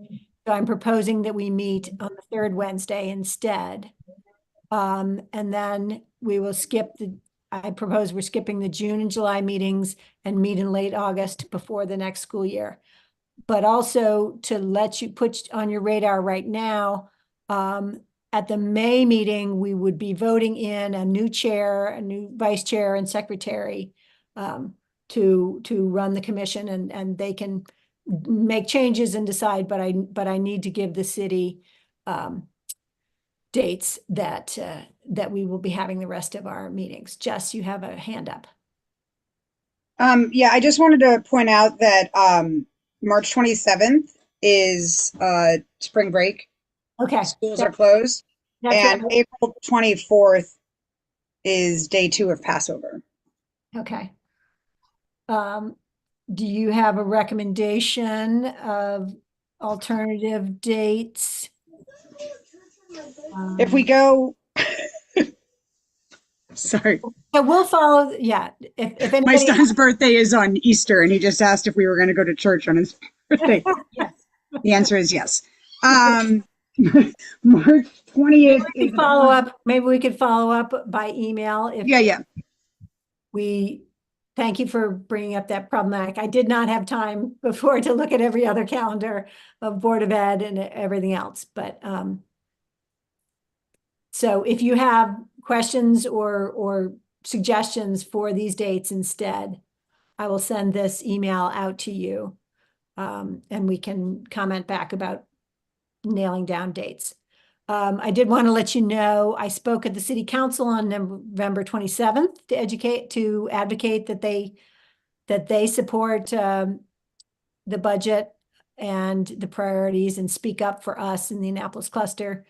So I'm proposing that we meet on the third Wednesday instead. And then we will skip I propose we're skipping the June and July meetings and meet in late August before the next school year. But also to let you put on your radar right now, at the May meeting, we would be voting in a new chair, a new vice chair and secretary to run the commission, and they can make changes and decide, but I need to give the city dates that we will be having the rest of our meetings. Jess, you have a hand up. Yeah, I just wanted to point out that March 27th is spring break. Okay. Schools are closed. And right. April 24th is day 2 of Passover. Okay. Do you have a recommendation of alternative dates? If we go, sorry, So we'll follow, yeah. If my anybody, son's birthday is on Easter, and he just asked if we were going to go to church on his birthday. yes. The answer is yes. March 20th is follow up. Maybe we could follow up by email. If yeah. we thank you for bringing up that problematic. I did not have time before to look at every other calendar of Board of Ed and everything else, but so if you have questions or suggestions for these dates instead, I will send this email out to you, and we can comment back about nailing down dates. I did want to let you know, I spoke at the City Council on November 27th to advocate that they support the budget and the priorities and speak up for us in the Annapolis cluster.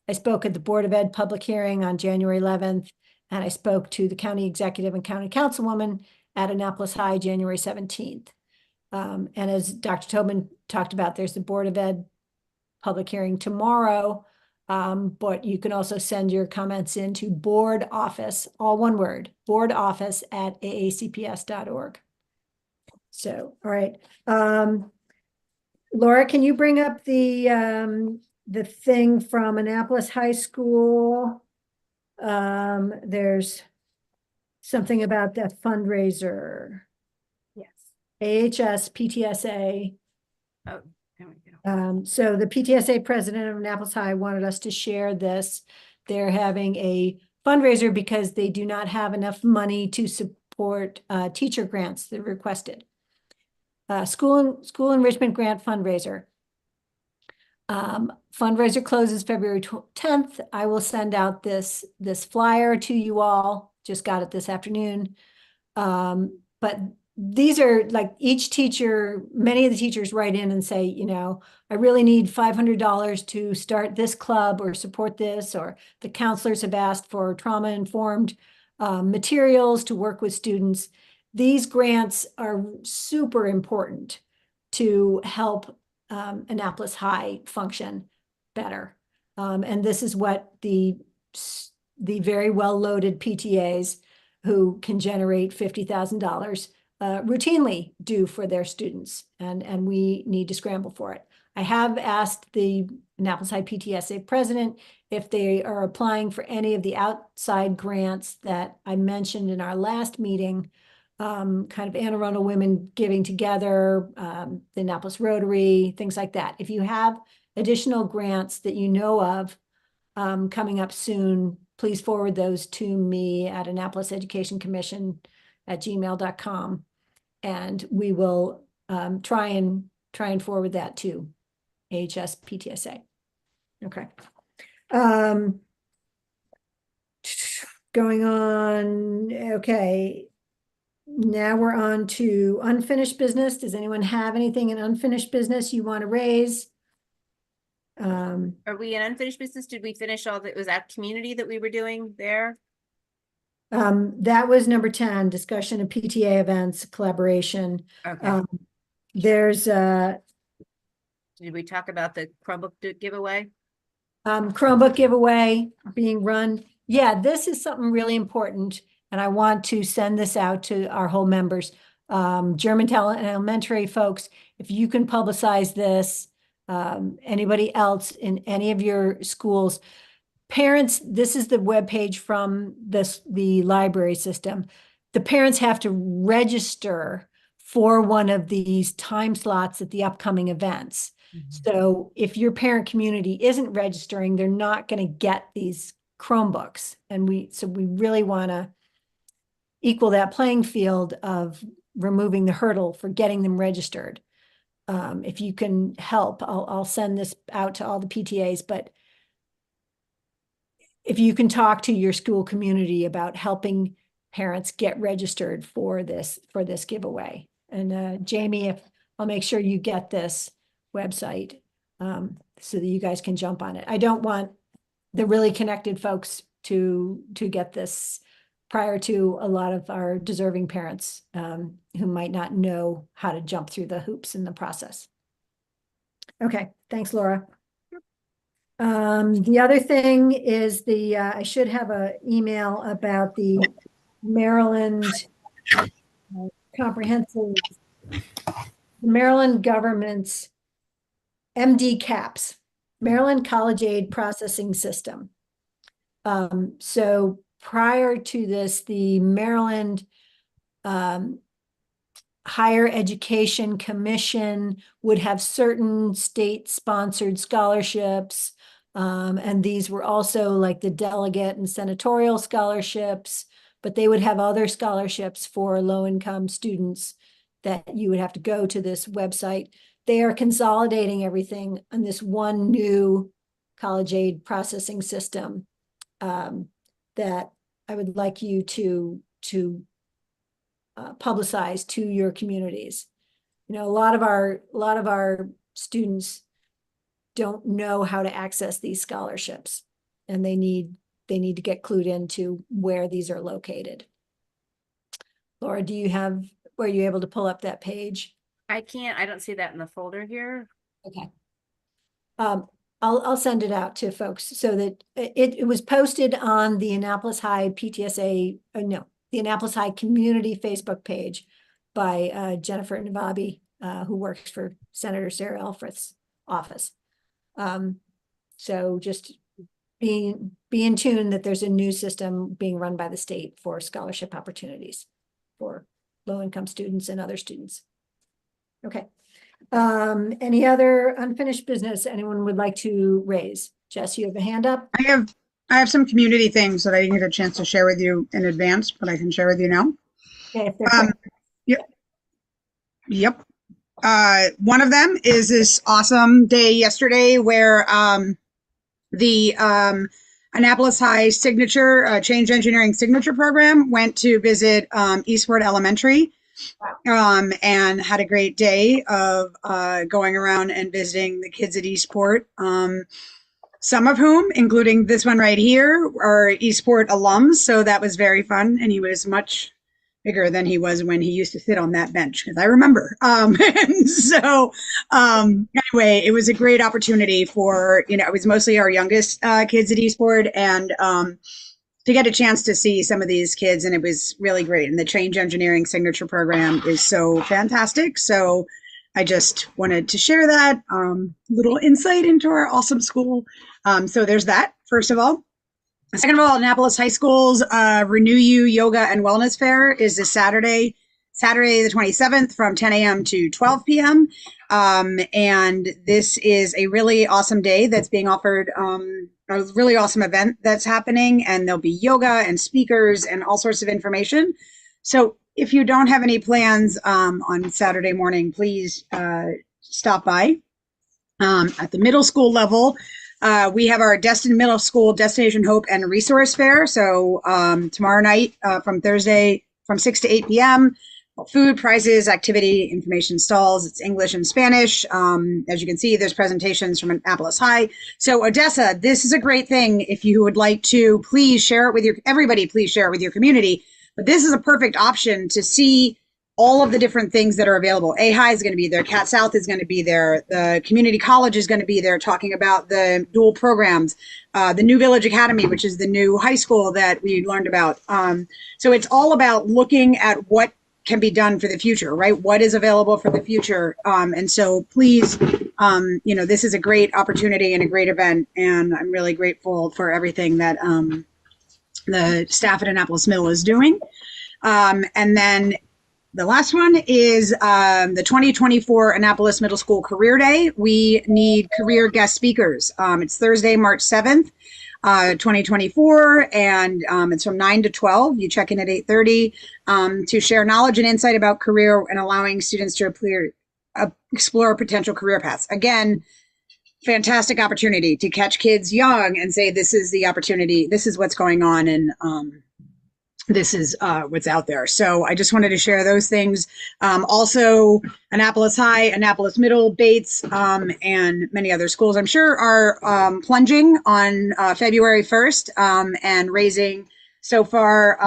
I spoke at the Board of Ed public hearing on January 11th, and I spoke to the county executive and county councilwoman at Annapolis High January 17th. And as Dr. Tobin talked about, there's the Board of Ed public hearing tomorrow, but you can also send your comments into board office, all one word, board office at aacps.org. So, all right. Laura, can you bring up the thing from Annapolis High School? There's something about that fundraiser. Yes. AHS, PTSA. Oh, there we go. So the PTSA president of Annapolis High wanted us to share this. They're having a fundraiser because they do not have enough money to support teacher grants that are requested. School enrichment grant fundraiser. Fundraiser closes February 10th. I will send out this flyer to you all. Just got it this afternoon. But these are like each teacher, many of the teachers write in and say, you know, I really need $500 to start this club or support this, or the counselors have asked for trauma-informed materials to work with students. These grants are super important to help Annapolis High function better. And this is what the very well-loaded PTAs who can generate $50,000 routinely do for their students, and we need to scramble for it. I have asked the Annapolis High PTSA president if they are applying for any of the outside grants that I mentioned in our last meeting, kind of Anne Arundel Women Giving Together, the Annapolis Rotary, things like that. If you have additional grants that you know of coming up soon, please forward those to me at Annapolis Education Commission at gmail.com. And we will try and try and forward that to AHS PTSA. Okay. Going on, okay. Now we're on to unfinished business. Does anyone have anything in unfinished business you want to raise? Are we in unfinished business? Did we finish all that? Was that community that we were doing there? That was number 10, discussion of PTA events, collaboration. Okay. There's Did we talk about the Chromebook giveaway? Chromebook giveaway being run. Yeah, this is something really important, and I want to send this out to our whole members. Germantown Elementary folks, if you can publicize this, anybody else in any of your schools, parents, this is the webpage from the library system. The parents have to register for one of these time slots at the upcoming events. So if your parent community isn't registering, they're not going to get these Chromebooks. And we really want to equal that playing field of removing the hurdle for getting them registered. If you can help, I'll send this out to all the PTAs, but if you can talk to your school community about helping parents get registered for this giveaway. And Jamie, I'll make sure you get this website so that you guys can jump on it. I don't want the really connected folks to get this prior to a lot of our deserving parents who might not know how to jump through the hoops in the process. Okay, thanks, Laura. The other thing is I should have an email about the Maryland comprehensive, Maryland government's MD-CAPS, Maryland College Aid Processing System. So prior to this, the Maryland Higher Education Commission would have certain state-sponsored scholarships, and these were also like the delegate and senatorial scholarships, but they would have other scholarships for low-income students that you would have to go to this website. They are consolidating everything on this one new college aid processing system that I would like you to publicize to your communities. You know, a lot of our students don't know how to access these scholarships, and they need to get clued into where these are located. Laura, were you able to pull up that page? I don't see that in the folder here. Okay. I'll send it out to folks so that it was posted on the Annapolis High PTSA, the Annapolis High community Facebook page by Jennifer Navabi, who works for Senator Sarah Elfreth's office. So just be in tune that there's a new system being run by the state for scholarship opportunities for low-income students and other students. Okay. Any other unfinished business anyone would like to raise? Jess, you have a hand up? I have some community things that I didn't get a chance to share with you in advance, but I can share with you now. Okay, if they're quick. Yep. One of them is this awesome day yesterday where the Annapolis High signature, change engineering signature program went to visit Eastward Elementary. And had a great day of going around and visiting the kids at Eastport. Some of whom, including this one right here, are Eastport alums. So that was very fun. And he was much bigger than he was when he used to sit on that bench, because I remember. And so anyway, it was a great opportunity for, it was mostly our youngest kids at Eastport, and to get a chance to see some of these kids, and it was really great. And the change engineering signature program is so fantastic. So I just wanted to share that little insight into our awesome school. So there's that, first of all. Second of all, Annapolis High School's Renew You Yoga and Wellness Fair is this Saturday the 27th from 10 a.m. to 12 p.m. And this is a really awesome day that's being offered, a really awesome event that's happening, and there'll be yoga and speakers and all sorts of information. So if you don't have any plans on Saturday morning, please stop by. At the middle school level, we have our Destin Middle School Destination Hope and Resource Fair. So tomorrow night from Thursday from 6 to 8 p.m. Food, prizes, activity, information stalls. It's English and Spanish. As you can see, there's presentations from Annapolis High. So Odessa, this is a great thing. If you would like to, please share it with everybody, please share it with your community. But this is a perfect option to see all of the different things that are available. AHI is going to be there. Cat South is going to be there. The community college is going to be there talking about the dual programs. The New Village Academy, which is the new high school that we learned about. So it's all about looking at what can be done for the future, right? What is available for the future? And so please, this is a great opportunity and a great event. And I'm really grateful for everything that the staff at Annapolis Middle is doing. And then the last one is the 2024 Annapolis Middle School Career Day. We need career guest speakers. It's Thursday, March 7th. 2024, and it's from 9 to 12. You check in at 8:30 to share knowledge and insight about career and allowing students to explore potential career paths. Again, fantastic opportunity to catch kids young and say, this is the opportunity, this is what's going on, and this is what's out there. So I just wanted to share those things. Also, Annapolis High, Annapolis Middle, Bates, and many other schools, I'm sure, are plunging on February 1st and raising so far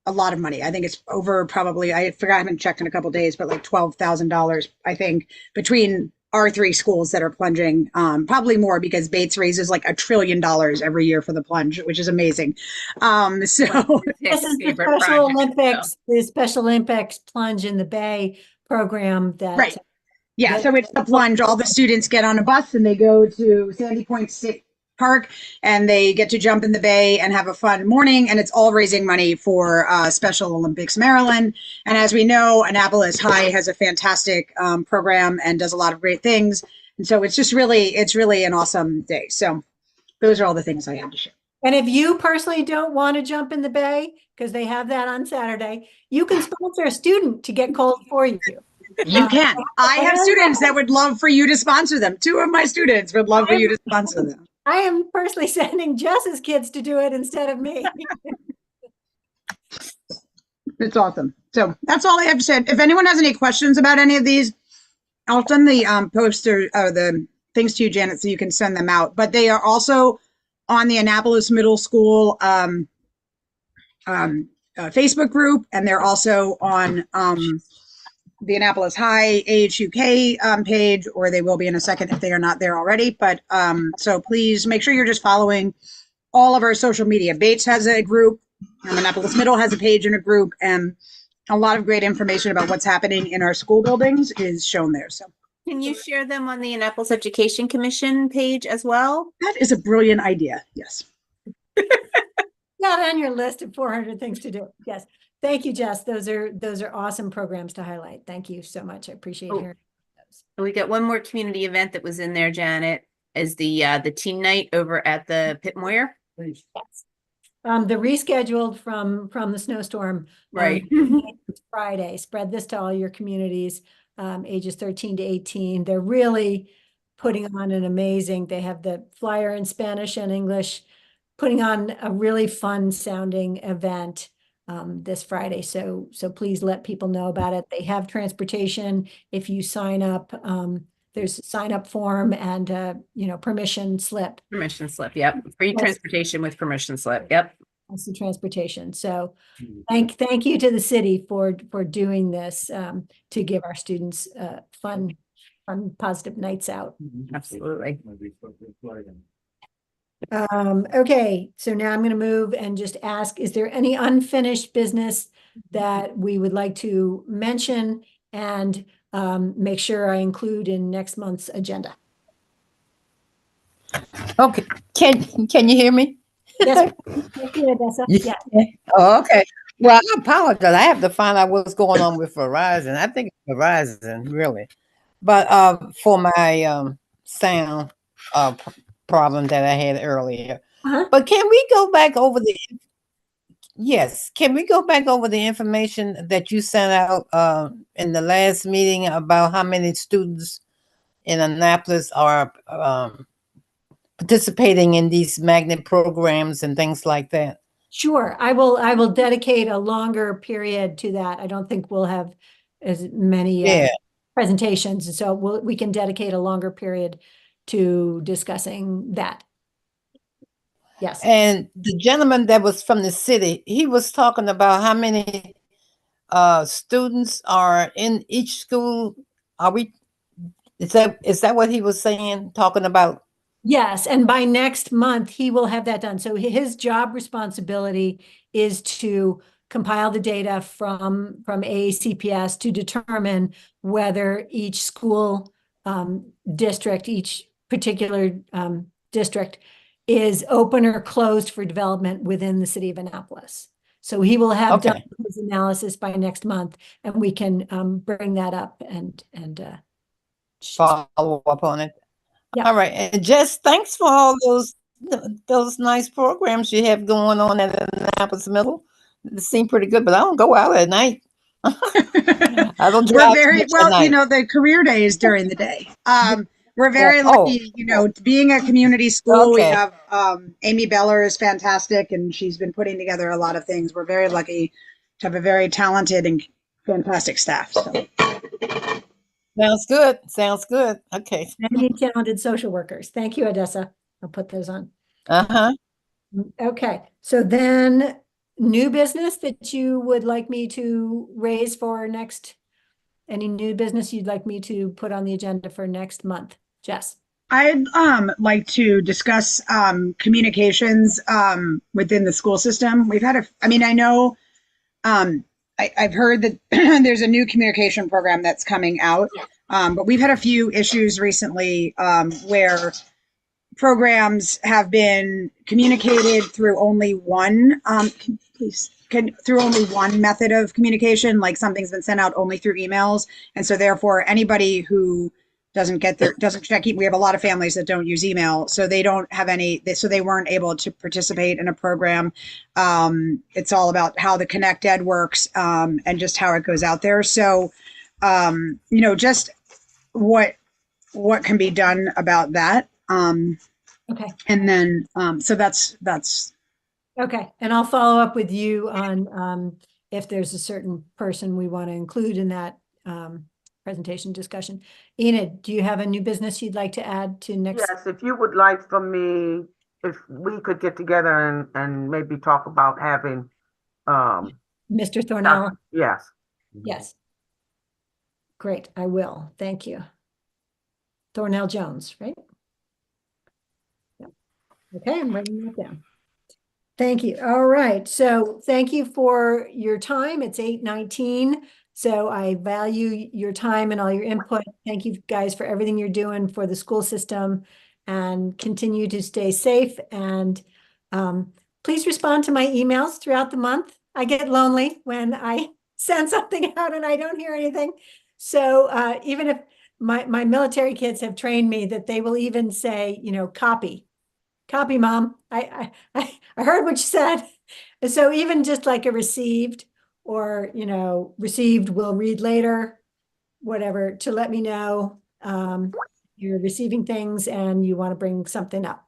a lot of money. I think it's over probably, I forgot, I haven't checked in a couple of days, but like $12,000, I think, between our three schools that are plunging, probably more because Bates raises like $1 trillion every year for the plunge, which is amazing. So this is the Special Olympics, the Special Olympics Plunge in the Bay program that. Right. Yeah. So it's the plunge. All the students get on a bus and they go to Sandy Point State Park and they get to jump in the bay and have a fun morning. And it's all raising money for Special Olympics Maryland. And as we know, Annapolis High has a fantastic program and does a lot of great things. And so it's really an awesome day. So those are all the things I had to share. And if you personally don't want to jump in the bay, because they have that on Saturday, you can sponsor a student to get cold for you. You can. I have students that would love for you to sponsor them. 2 of my students would love for you to sponsor them. I am personally sending Jess's kids to do it instead of me. It's awesome. So that's all I have to say. If anyone has any questions about any of these, I'll send the poster or the things to you, Janet, so you can send them out. But they are also on the Annapolis Middle School Facebook group, and they're also on the Annapolis High AHUK page, or they will be in a second if they are not there already. But so please make sure you're just following all of our social media. Bates has a group, Annapolis Middle has a page and a group, and a lot of great information about what's happening in our school buildings is shown there. So can you share them on the Annapolis Education Commission page as well? that is a brilliant idea. Yes. Not on your list of 400 things to do. Yes. Thank you, Jess. Those are awesome programs to highlight. Thank you so much. I appreciate hearing those. We got one more community event that was in there, Janet, is the teen night over at the Pitt Moyer. Yes. The rescheduled from the snowstorm. Right. Friday. Spread this to all your communities, ages 13 to 18. They're really putting on an amazing, they have the flyer in Spanish and English, putting on a really fun sounding event this Friday. So please let people know about it. They have transportation. If you sign up, there's a sign up form and permission slip. Permission slip. Yep. Free transportation with permission slip. Yep. That's the transportation. So thank you to the city for doing this to give our students fun, positive nights out. Absolutely. Okay, so now I'm going to move and just ask, is there any unfinished business that we would like to mention and make sure I include in next month's agenda? Okay. Can you hear me? Yes. Thank you, Odessa. Yeah. Oh, okay. Well, I apologize. I have to find out what's going on with Verizon. I think it's Verizon, really. But for my sound problem that I had earlier. Uh-huh. But can we go back over Yes. Can we go back over the information that you sent out in the last meeting about how many students in Annapolis are participating in these magnet programs and things like that? Sure, I will dedicate a longer period to that. I don't think we'll have as many Yeah. presentations, so we can dedicate a longer period to discussing that. Yes. And the gentleman that was from the city, he was talking about how many students are in each school. Is that what he was saying, talking about? Yes, and by next month, he will have that done. So his job responsibility is to compile the data from AACPS to determine whether each school district, each particular district is open or closed for development within the city of Annapolis. So he will have done his analysis by next month, and we can bring that up and follow up on it. Yeah. All right. And Jess, thanks for all those nice programs you have going on at Annapolis Middle. They seem pretty good, but I don't go out at night. I don't drive We're very much at well, night. the career day is during the day. We're very lucky, being a community school. We have Amy Beller is fantastic, and she's been putting together a lot of things. We're very lucky to have a very talented and fantastic staff. So. Sounds good. Sounds good. Okay. Many talented social workers. Thank you, Odessa. I'll put those on. Uh-huh. Okay, so then new business that you would like me to raise for next, any new business you'd like me to put on the agenda for next month? Jess? I'd like to discuss communications within the school system. We've had I know I've heard that there's a new communication program that's coming out, but we've had a few issues recently where programs have been communicated through only one, through only one method of communication, like something's been sent out only through emails. And so therefore anybody who doesn't check, we have a lot of families that don't use email, so they don't have so they weren't able to participate in a program. It's all about how the Connect Ed works and just how it goes out there. So, just what can be done about that. Okay. And then, so that's. Okay, and I'll follow up with you on if there's a certain person we want to include in that presentation discussion. Enid, do you have a new business you'd like to add to next? Yes, if you would like for me, if we could get together and maybe talk about having Mr. Thornell? Yes. Yes. Great, I will. Thank you. Thornell Jones, right? Yep. Okay, I'm writing that down. Thank you. All right. So thank you for your time. It's 8:19. So I value your time and all your input. Thank you guys for everything you're doing for the school system, and continue to stay safe. And please respond to my emails throughout the month. I get lonely when I send something out and I don't hear anything. So even if my military kids have trained me that they will even say, copy, mom. I heard what you said. So even just like a received, or, received, will read later, whatever, to let me know you're receiving things and you want to bring something up.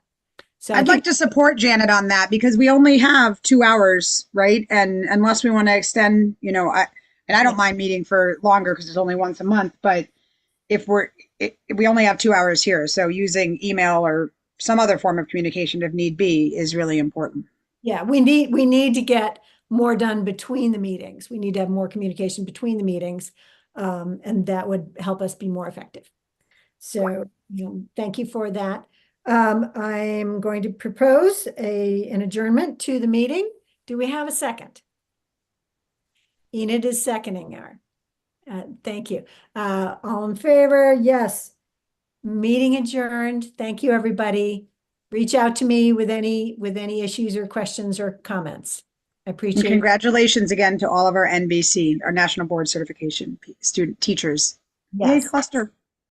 So I'd like to support Janet on that, because we only have 2 hours, right? And unless we want to extend, I don't mind meeting for longer because it's only once a month, but if we only have 2 hours here, so using email or some other form of communication if need be is really important. Yeah, we need to get more done between the meetings. We need to have more communication between the meetings, and that would help us be more effective. So, thank you for that. I'm going to propose an adjournment to the meeting. Do we have a second? Enid is seconding her. Thank you. All in favor? Yes. Meeting adjourned. Thank you, everybody. Reach out to me with any issues or questions or comments. I appreciate it. Congratulations again to all of our NBC, our National Board Certification student teachers. Yes. Yay, cluster.